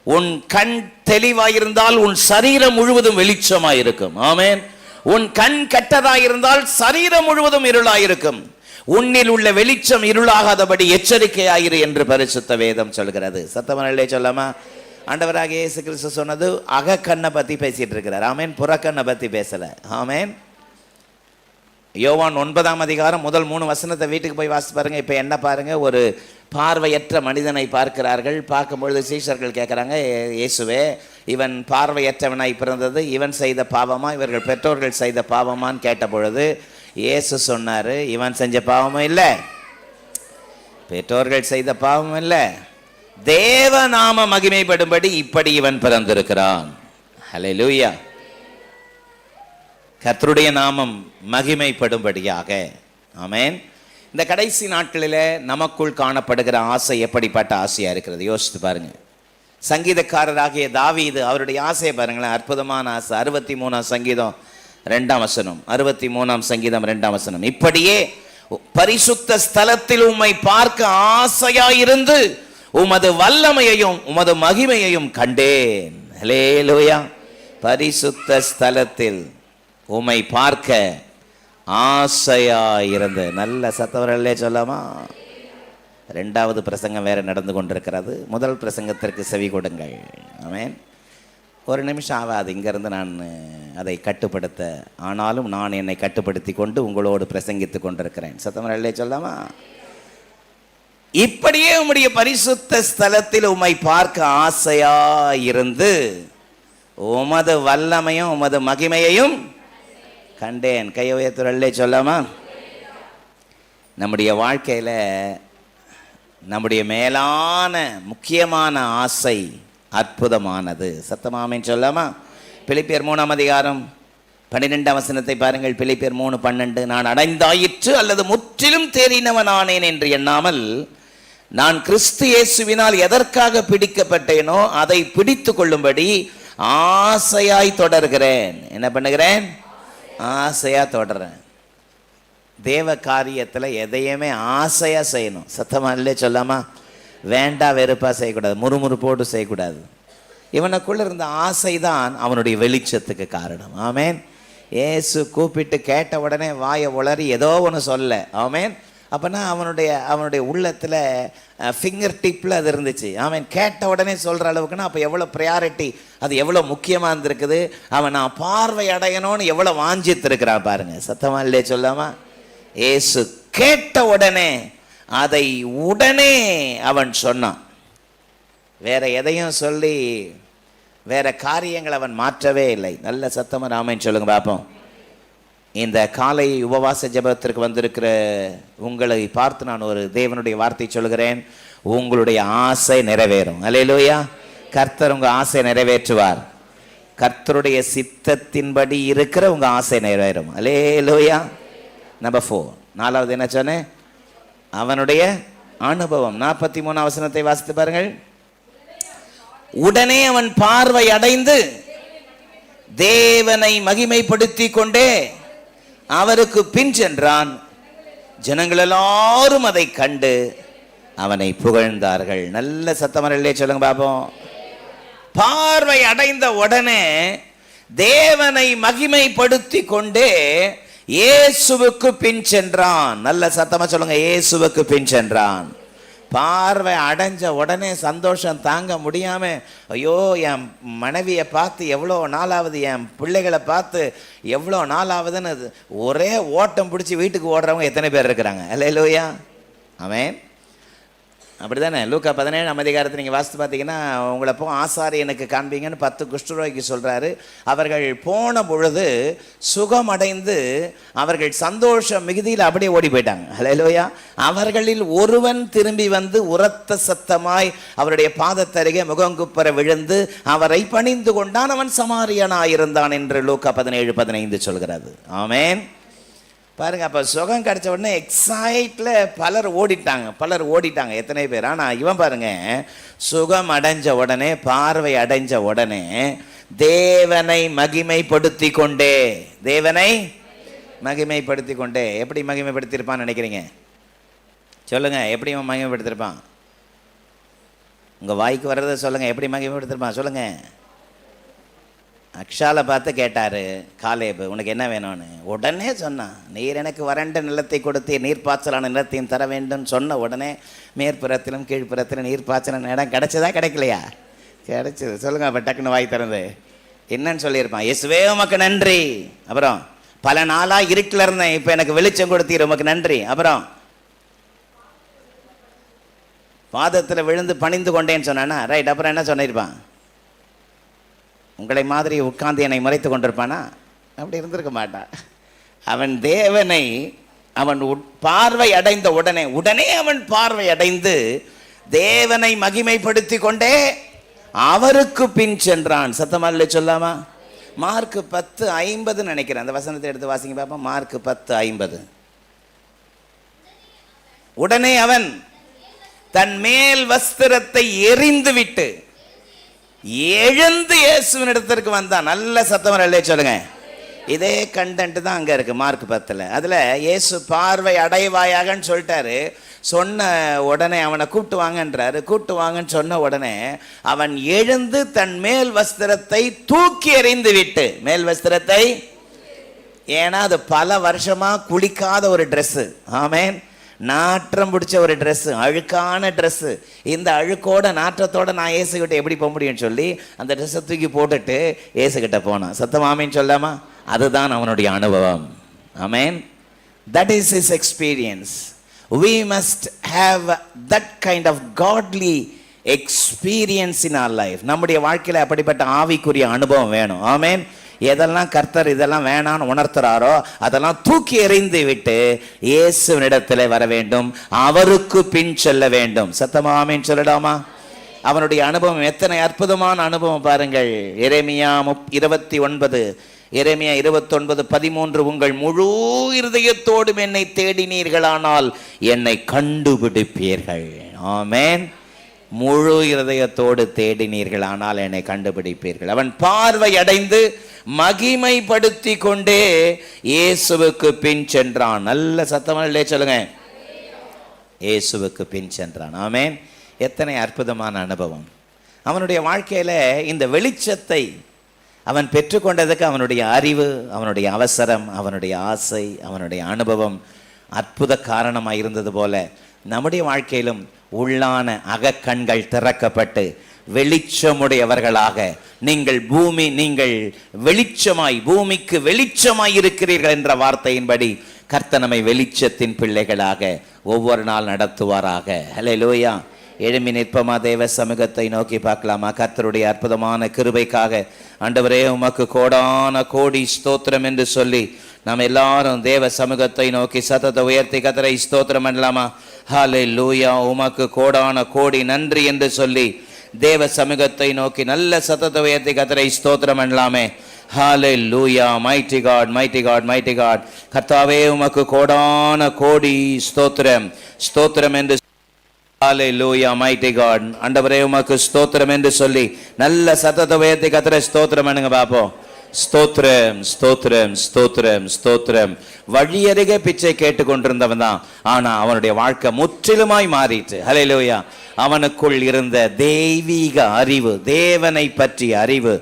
உன் கண் தெளிவாயிருந்தால் உன் சரீரம் முழுவதும் வெளிச்சமாயிருக்கும். ஆமென். உன் கண் கெட்டதாயிருந்தால் சரீரம் முழுவதும் இருளாயிருக்கும். உன்னில் உள்ள வெளிச்சம் இருளாகாதபடி எச்சரிக்கையாயிரு என்று பரிசுத்த வேதம் சொல்கிறது. சத்தமனே சொல்லாமா? ஆண்டவராக இயேசு கிறிஸ்து சொன்னது அகக்கண்ணை பற்றி பேசிட்டு இருக்கிறார். ஆமென். புறக்கண்ணை பற்றி பேசலை. ஆமென். யோவான் 9ஆம் அதிகாரம் முதல் 3 வசனத்தை வீட்டுக்கு போய் வாசித்து பாருங்க. இப்போ என்ன பாருங்க, ஒரு பார்வையற்ற மனிதனை பார்க்கிறார்கள். பார்க்கும்பொழுது சீஷர்கள் கேட்குறாங்க, இயேசுவே, இவன் பார்வையற்றவனாய் பிறந்தது இவன் செய்த பாவமா, இவர்கள் பெற்றோர்கள் செய்த பாவமான்னு கேட்ட பொழுது இயேசு சொன்னார், இவன் செஞ்ச பாவமும் இல்லை, பெற்றோர்கள் செய்த பாவமும் இல்லை, தேவநாம மகிமைப்படும்படி இப்படி இவன் பிறந்திருக்கிறான். ஹல்லேலூயா. கர்த்தருடைய நாமம் மகிமைப்படும்படியாக. ஆமென். இந்த கடைசி நாட்களில் நமக்குள் காணப்படுகிற ஆசை எப்படிப்பட்ட ஆசையா இருக்கிறது யோசித்து பாருங்க. சங்கீதக்காரராகிய தாவீது அவருடைய ஆசையை பாருங்களேன். அற்புதமான ஆசை. 63ஆம் சங்கீதம் 2ஆம் வசனம். 63ஆம் சங்கீதம் 2ஆம் வசனம். இப்படியே பரிசுத்த ஸ்தலத்தில் உம்மை பார்க்க ஆசையாயிருந்து உமது வல்லமையையும் உமது மகிமையையும் கண்டேன். ஹல்லேலூயா. பரிசுத்த ஸ்தலத்தில் உம்மை பார்க்க ஆசையாயிருந்து. நல்ல சத்தவர்களே சொல்லாமா? 2வது பிரசங்கம் வேற நடந்து கொண்டிருக்கிறது. முதல் பிரசங்கத்திற்கு செவி கொடுங்கள். ஆமென். ஒரு நிமிஷம் ஆகாது இங்கிருந்து நான் அதை கட்டுப்படுத்த. ஆனாலும் நான் என்னை கட்டுப்படுத்தி கொண்டு உங்களோடு பிரசங்கித்து கொண்டிருக்கிறேன். சத்தவர்களே சொல்லாமா? இப்படியே உம்முடைய பரிசுத்த ஸ்தலத்தில் உம்மை பார்க்க ஆசையாயிருந்து உமது வல்லமையும் உமது மகிமையையும் கண்டேன். கையை உயர்த்துறல்லே சொல்லாமா? நம்முடைய வாழ்க்கையில் நம்முடைய மேலான முக்கியமான ஆசை அற்புதமானது. சத்தமாமேன்னு சொல்லாமா? பிலிப்பியர் 3ஆம் அதிகாரம் 12ஆம் வசனத்தை பாருங்கள். பிலிப்பியர் 3:12. நான் அடைந்தாயிற்று அல்லது முற்றிலும் தேறினவனானேன் என்று எண்ணாமல் நான் கிறிஸ்து இயேசுவினால் எதற்காக பிடிக்கப்பட்டேனோ அதை பிடித்து கொள்ளும்படி ஆசையாய் தொடர்கிறேன். என்ன பண்ணுகிறேன்? ஆசையாக தொடர்றேன். தேவ காரியத்தில் எதையுமே ஆசையாக செய்யணும். சத்தமாக இல்லை சொல்லாமா? வேண்டா வெறுப்பாக செய்யக்கூடாது, முறுமுறுப்போடு செய்யக்கூடாது. இவனுக்குள்ள இருந்த ஆசை தான் அவனுடைய வெளிச்சத்துக்கு காரணம். ஆமேன். ஏசு கூப்பிட்டு கேட்ட உடனே வாயை உளறி ஏதோ ஒன்று சொல்ல. ஆமேன். அப்போனா அவனுடைய உள்ளத்தில் ஃபிங்கர் டிப்பில் அது இருந்துச்சு. அவன் கேட்ட உடனே சொல்கிற அளவுக்குன்னா அப்போ எவ்வளோ ப்ரையாரிட்டி, அது எவ்வளோ முக்கியமாக இருந்திருக்குது. அவன் நான் பார்வை அடையணும்னு எவ்வளோ வாஞ்சித்திருக்கிறான் பாருங்கள். சத்தமாக இல்லையே சொல்லாமா? இயேசு கேட்ட உடனே அதை உடனே அவன் சொன்னான். வேற எதையும் சொல்லி வேற காரியங்கள் அவன் மாற்றவே இல்லை. நல்ல சத்தமா ஆமென் சொல்லுங்க பாப்போம். இந்த காலை உபவாச ஜெபத்திற்கு வந்திருக்கிற உங்களை பார்த்து நான் ஒரு தேவனுடைய வார்த்தை சொல்கிறேன். உங்களுடைய ஆசை நிறைவேறும். அல்லேலூயா. கர்த்தர் உங்க ஆசை நிறைவேற்றுவார். கர்த்தருடைய சித்தத்தின்படி இருக்கிற உங்க ஆசை நிறைவேறும். அல்லேலூயா. நம்பர் 4, 4வது என்ன சொன்னேன்? அவனுடைய அனுபவம். 43 வசனத்தை வாசித்து பாருங்கள். உடனே அவன் பார்வை அடைந்து தேவனை மகிமைப்படுத்தி கொண்டே அவருக்கு பின் சென்றான். ஜனங்கள் எல்லாரும் அதை கண்டு அவனை புகழ்ந்தார்கள். நல்ல சத்தமரல்லே சொல்லுங்க பாப்போம். பார்வை அடைந்த உடனே தேவனை மகிமைப்படுத்தி கொண்டே இயேசுவுக்கு பின் சென்றான். நல்ல சத்தமா சொல்லுங்க, இயேசுவுக்கு பின் சென்றான். பார்வை அடைஞ்ச உடனே சந்தோஷம் தாங்க முடியாம, ஐயோ என் மனைவியை பார்த்து எவ்வளோ நாளாவது, என் பிள்ளைகளை பார்த்து எவ்வளோ நாளாவதுன்னு ஒரே ஓட்டம் பிடிச்சி வீட்டுக்கு ஓடுறவங்க எத்தனை பேர் இருக்கிறாங்க? அல்லேலூயா. ஆமென். அப்படிதானே? லூக்கா 17 அதிகாரத்தை நீங்கள் வாசித்து பார்த்தீங்கன்னா, உங்களை ஆசாரியனுக்கு காண்பீங்கன்னு 10 குஷ்டரோகிக்கு சொல்கிறாரு. அவர்கள் போன பொழுது சுகமடைந்து அவர்கள் சந்தோஷம் மிகுதியில் அப்படியே ஓடி போயிட்டாங்க. அல்லேலூயா. அவர்களில் ஒருவன் திரும்பி வந்து உரத்த சத்தமாய் அவருடைய பாதத்தருகே முகங்குப்புற விழுந்து அவரை பணிந்து கொண்டான். அவன் சமாரியனாயிருந்தான் என்று லூக்கா 17:15 சொல்கிறது. ஆமென். பாருங்க, அப்போ சுகம் கிடைச்ச உடனே எக்ஸைட்ல பலர் ஓடிட்டாங்க. எத்தனை பேர்? ஆனால் இவன் பாருங்க, சுகம் அடைஞ்ச உடனே, பார்வை அடைஞ்ச உடனே தேவனை மகிமைப்படுத்தி கொண்டே, தேவனை மகிமைப்படுத்தி கொண்டே. எப்படி மகிமைப்படுத்தியிருப்பான்னு நினைக்கிறீங்க? சொல்லுங்க, எப்படி இவன் மகிமைப்படுத்திருப்பான்? உங்க வாய்க்கு வர்றதை சொல்லுங்க. எப்படி மகிமைப்படுத்திருப்பான் சொல்லுங்க. அக்ஷாலை பார்த்து கேட்டார் காலேபு, உனக்கு என்ன வேணும்னு. உடனே சொன்னான், நீர் எனக்கு வறண்ட நிலத்தை கொடுத்து நீர்ப்பாய்ச்சலான நிலத்தையும் தர வேண்டும் சொன்ன உடனே மேற்புறத்திலும் கீழ்ப்புறத்திலும் நீர்ப்பாய்ச்சலான இடம் கிடைச்சதா கிடைக்கலையா? கிடைச்சது. சொல்லுங்க. அப்போ டக்குன்னு வாய் திறந்து என்னன்னு சொல்லியிருப்பான்? இயேசுவே உமக்கு நன்றி. அப்புறம் பல நாளாக இருட்டில் இருந்தேன், இப்போ எனக்கு வெளிச்சம் கொடுத்தீர், உமக்கு நன்றி. அப்புறம் பாதத்தில் விழுந்து பணிந்து கொண்டேன்னு சொன்னானா? ரைட். அப்புறம் என்ன சொன்னிருப்பான்? உங்களை மாதிரி உட்கார்ந்து என்னை மறைத்து கொண்டிருப்பானா? அப்படி இருந்திருக்க மாட்டான். அவன் தேவனை அவன் பார்வை அடைந்த உடனே அவன் பார்வை அடைந்து தேவனை மகிமைப்படுத்தி கொண்டே அவருக்கு பின் சென்றான். சத்தமா சொல்லாமா? மார்க் 10:50 நினைக்கிறேன். அந்த வசனத்தை எடுத்து வாசிங்க பாப்போம். மார்க் 10:50. உடனே அவன் தன் மேல் வஸ்திரத்தை எறிந்து விட்டு எழுந்து இயேசுவின் இடத்திற்கு வந்தான். நல்ல சத்தம் இல்லையே சொல்லுங்க. இதே கண்டென்ட் தான் அங்கே இருக்கு மார்க் 10. அதில் இயேசு பார்வை அடைவாயாகன்னு சொல்லிட்டாரு. சொன்ன உடனே அவனை கூப்பிட்டு வாங்கன்றாரு. கூப்பிட்டு வாங்கன்னு சொன்ன உடனே அவன் எழுந்து தன் மேல் வஸ்திரத்தை தூக்கி எறிந்து விட்டு, மேல் வஸ்திரத்தை, ஏன்னா அது பல வருஷமா குளிக்காத ஒரு ட்ரெஸ்ஸு. ஆமேன். நாற்றம் பிடிச்ச ஒரு ட்ரெஸ்ஸு, அழுக்கான ட்ரெஸ்ஸு. இந்த அழுக்கோட நாற்றத்தோட நான் இயேசுகிட்ட எப்படி போக முடியும்னு சொல்லி அந்த ட்ரெஸ்ஸை தூக்கி போட்டுட்டு இயேசுகிட்ட போனான். சத்தம் ஆமேன்னு சொல்லாமா? அதுதான் அவனுடைய அனுபவம். Amen. That is his experience. We must have that kind of godly experience in our life. நம்முடைய வாழ்க்கையில் அப்படிப்பட்ட ஆவிக்குரிய அனுபவம் வேணும். ஆமேன். எதெல்லாம் கர்த்தர் இதெல்லாம் வேணான்னு உணர்த்துறாரோ அதெல்லாம் தூக்கி எறிந்து விட்டு இயேசுவினிடத்தில் வர வேண்டும், அவருக்கு பின் செல்ல வேண்டும். சத்தமா ஆமென் சொல்லலாமா? அவனுடைய அனுபவம் எத்தனை அற்புதமான அனுபவம் பாருங்கள். எரேமியா 29:13 உங்கள் முழு இருதயத்தோடும் என்னை தேடினீர்களானால் என்னை கண்டுபிடிப்பீர்கள். ஆமென். முழு இருதயத்தோடு தேடினீர்கள் ஆனால் என்னை கண்டுபிடிப்பீர்கள். அவன் பார்வை அடைந்து மகிமைப்படுத்தி கொண்டே இயேசுவுக்கு பின் சென்றான். நல்ல சத்தமில்லே சொல்லுங்க. இயேசுவுக்கு பின் சென்றான். ஆமென். எத்தனை அற்புதமான அனுபவம். அவனுடைய வாழ்க்கையில இந்த வெளிச்சத்தை அவன் பெற்றுக்கொண்டதுக்கு அவனுடைய அறிவு, அவனுடைய அவசரம், அவனுடைய ஆசை, அவனுடைய அனுபவம் அற்புத காரணமாக இருந்தது போல நம்முடைய வாழ்க்கையிலும் உள்ளான அகக்கண்கள் திறக்கப்பட்டு வெளிச்சமுடையவர்களாக நீங்கள் வெளிச்சமாய், பூமிக்கு வெளிச்சமாய் இருக்கிறீர்கள் என்ற வார்த்தையின்படி கர்த்தர் நம்மை வெளிச்சத்தின் பிள்ளைகளாக ஒவ்வொரு நாள் நடத்துவாராக. ஹல்லேலூயா. எழும்பி நிற்பமா, தேவ சமூகத்தை நோக்கி பார்க்கலாமா? கர்த்தருடைய அற்புதமான கிருபைக்காக ஆண்டவரே உமக்கு கோடான கோடி ஸ்தோத்திரம் என்று சொல்லி நாம் எல்லாரும் தேவ சமூகத்தை நோக்கி சத்தத்தை உயர்த்தி கர்த்தரை ஸ்தோத்திரம் பண்ணலாமா? ஹல்லேலூயா. உமக்கு கோடான கோடி நன்றி என்று சொல்லி தேவ சமூகத்தை நோக்கி நல்ல சத்தத்தை உயர்த்தி கர்த்தரை ஸ்தோத்திரம் பண்ணலாமே. Hallelujah. Mighty God, mighty God, mighty God. கர்த்தாவே உமக்கு கோடான கோடி ஸ்தோத்திரம், ஸ்தோத்திரம் என்று ஹல்லேலூயா. Mighty God. ஆண்டவரே உமக்கு ஸ்தோத்திரம் என்று சொல்லி நல்ல சத்தத்தை உயர்த்தி கர்த்தரை ஸ்தோத்திரம் பண்ணுங்க பாப்போம். ஸ்தோத்திரம், ஸ்தோத்திரம், ஸ்தோத்திரம், ஸ்தோத்திரம். வழியருகே பிச்சை கேட்டு கொண்டிருந்தவன் தான், ஆனா அவனுடைய வாழ்க்கை முற்றிலுமாய் மாறிட்டு. ஹல்லேலூயா. அவனுக்குள் இருந்த தெய்வீக அறிவு, தேவனை பற்றிய அறிவு,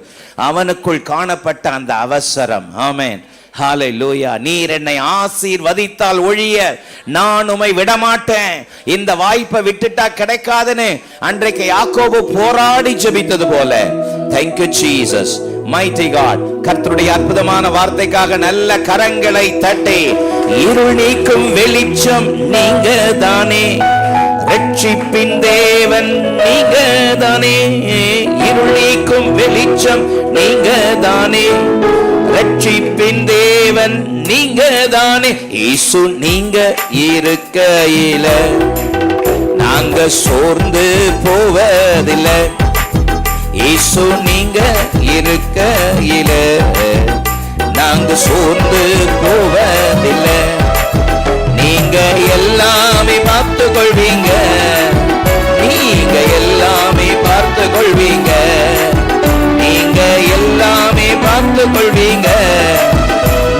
அவனுக்குள் காணப்பட்ட அந்த அவசரம். ஆமென். ஹல்லேலூயா. நீர் என்னை ஆசீர்வதித்தால் ஒழிய நான் உம்மை விடமாட்டேன். இந்த வாய்ப்பை விட்டுட்டா கிடைக்காதுன்னு அன்றைக்கு யாக்கோபு போராடி ஜெபித்தது போல. Thank you Jesus. Mighty God. கர்த்தருடைய அற்புதமான வார்த்தைக்காக நல்ல கரங்களை தட்டி, இருள் நீக்கும் வெளிச்சம் நீங்க தானே, ரட்சிப்பின் தேவன் நீங்க தானே, இருள் நீக்கும் வெளிச்சம் நீங்க தானே, ரட்சிப்பின் தேவன் நீங்க தானே. இயேசு நீங்க இருக்கையில நாங்க சோர்ந்து போவதில்லை. இயேசு நீங்க இருக்கையில நாங்க சோர்ந்து போவதில்லை. நீங்க எல்லாமே பார்த்து கொள்வீங்க, நீங்க எல்லாமே பார்த்து கொள்வீங்க, நீங்க எல்லாமே பார்த்து கொள்வீங்க,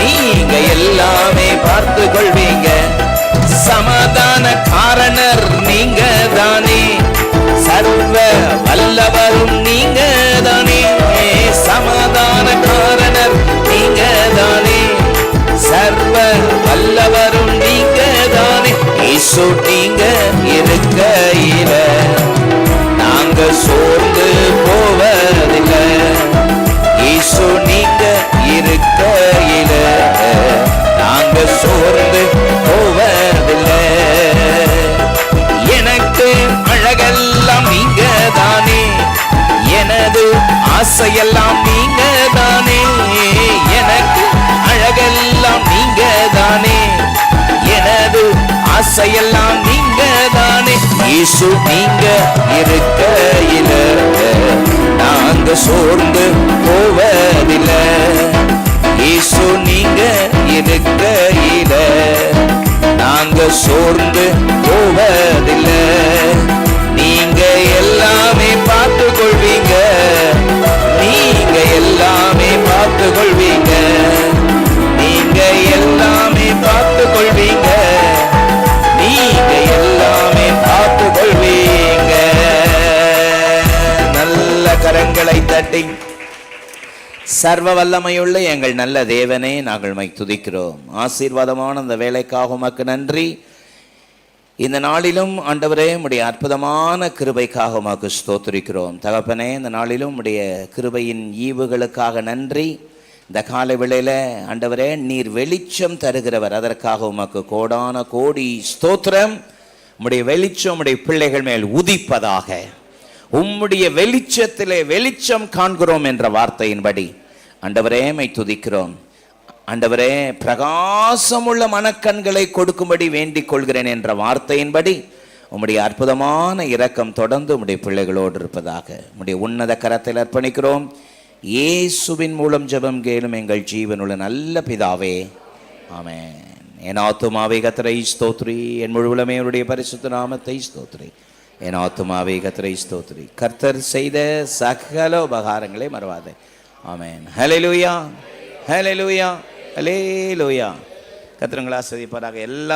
நீங்க எல்லாமே பார்த்து கொள்வீங்க. சமாதான காரணர் நீங்க தானே, சர்வ வல்லவரும் நீங்க தானே, சமாதான காரணர் நீங்க தானே, சர்வ வல்லவரும் நீங்க தானே. இயேசு நீங்க இருக்கையில நாங்க சோர்ந்து போவதில்லை. இயேசு நீங்க இருக்கையில நாங்க சோர்ந்து போவதில்லை. எனக்கு அழகெல்லாம் நீங்க தானே, எனது ஆசையெல்லாம் நீங்க தானே, எனக்கு அழகெல்லாம் நீங்க தானே, எனது ஆசையெல்லாம் நீங்க தானே. இயேசு நீங்க இருக்கையில நாங்க சோர்ந்து போவதில்லை. இயேசு நீங்க இருக்கையில நாங்க சோர்ந்து போவதில்லை. நீங்க எல்லாமே பார்த்து கொள்வீங்க, நீங்க எல்லாமே பார்த்து கொள்வீங்க, நீங்க எல்லாமே பார்த்து கொள்வீங்க, நீங்க எல்லாமே பார்த்து கொள்வீங்க. நல்ல கரங்களை தட்டி, சர்வ வல்லமையுள்ள எங்கள் நல்ல தேவனே, நாங்கள் உம்மை துதிக்கிறோம். ஆசீர்வாதமான அந்த வேலைக்காக உமக்கு நன்றி. இந்த நாளிலும் ஆண்டவரே உம்முடைய அற்புதமான கிருபைக்காக உமக்கு ஸ்தோத்திரிக்கிறோம். தகப்பனே, இந்த நாளிலும் உம்முடைய கிருபையின் ஈவுகளுக்காக நன்றி. இந்த காலை வேளையில ஆண்டவரே நீர் வெளிச்சம் தருகிறவர், அதற்காக உமக்கு கோடான கோடி ஸ்தோத்திரம். உம்முடைய வெளிச்சம் உம்முடைய பிள்ளைகள் மேல் உதிப்பதாக. உம்முடைய வெளிச்சத்திலே வெளிச்சம் காண்கிறோம் என்ற வார்த்தையின்படி ஆண்டவரே உம்மை துதிக்கிறோம். ஆண்டவரே, பிரகாசமுள்ள மனக்கண்களை கொடுக்கும்படி வேண்டிக் கொள்கிறேன் என்ற வார்த்தையின்படி உம்முடைய அற்புதமான இரக்கம் தொடர்ந்து உம்முடைய பிள்ளைகளோடு இருப்பதாக உம்முடைய உன்னத கரத்தில் அர்ப்பணிக்கிறோம். இயேசுவின் மூலம் ஜெபம் கேளும் எங்கள் ஜீவனுள்ள நல்ல பிதாவே, ஆமென். என் ஆத்துமாவே கர்த்தரை ஸ்தோத்திரி, என் முழு உலகமே அவருடைய பரிசுத்த நாமத்தை ஸ்தோத்திரி. என் ஆத்துமாவே கர்த்தரை ஸ்தோத்திரி, கர்த்தர் செய்த சகல உபகாரங்களை மறவாதே. ஆமென். ஹல்லேலூயா, ஹல்லேலூயா, ஹல்லேலூயா. கர்த்தர் உங்களை ஆசீர்வதிப்பாராக. எல்லா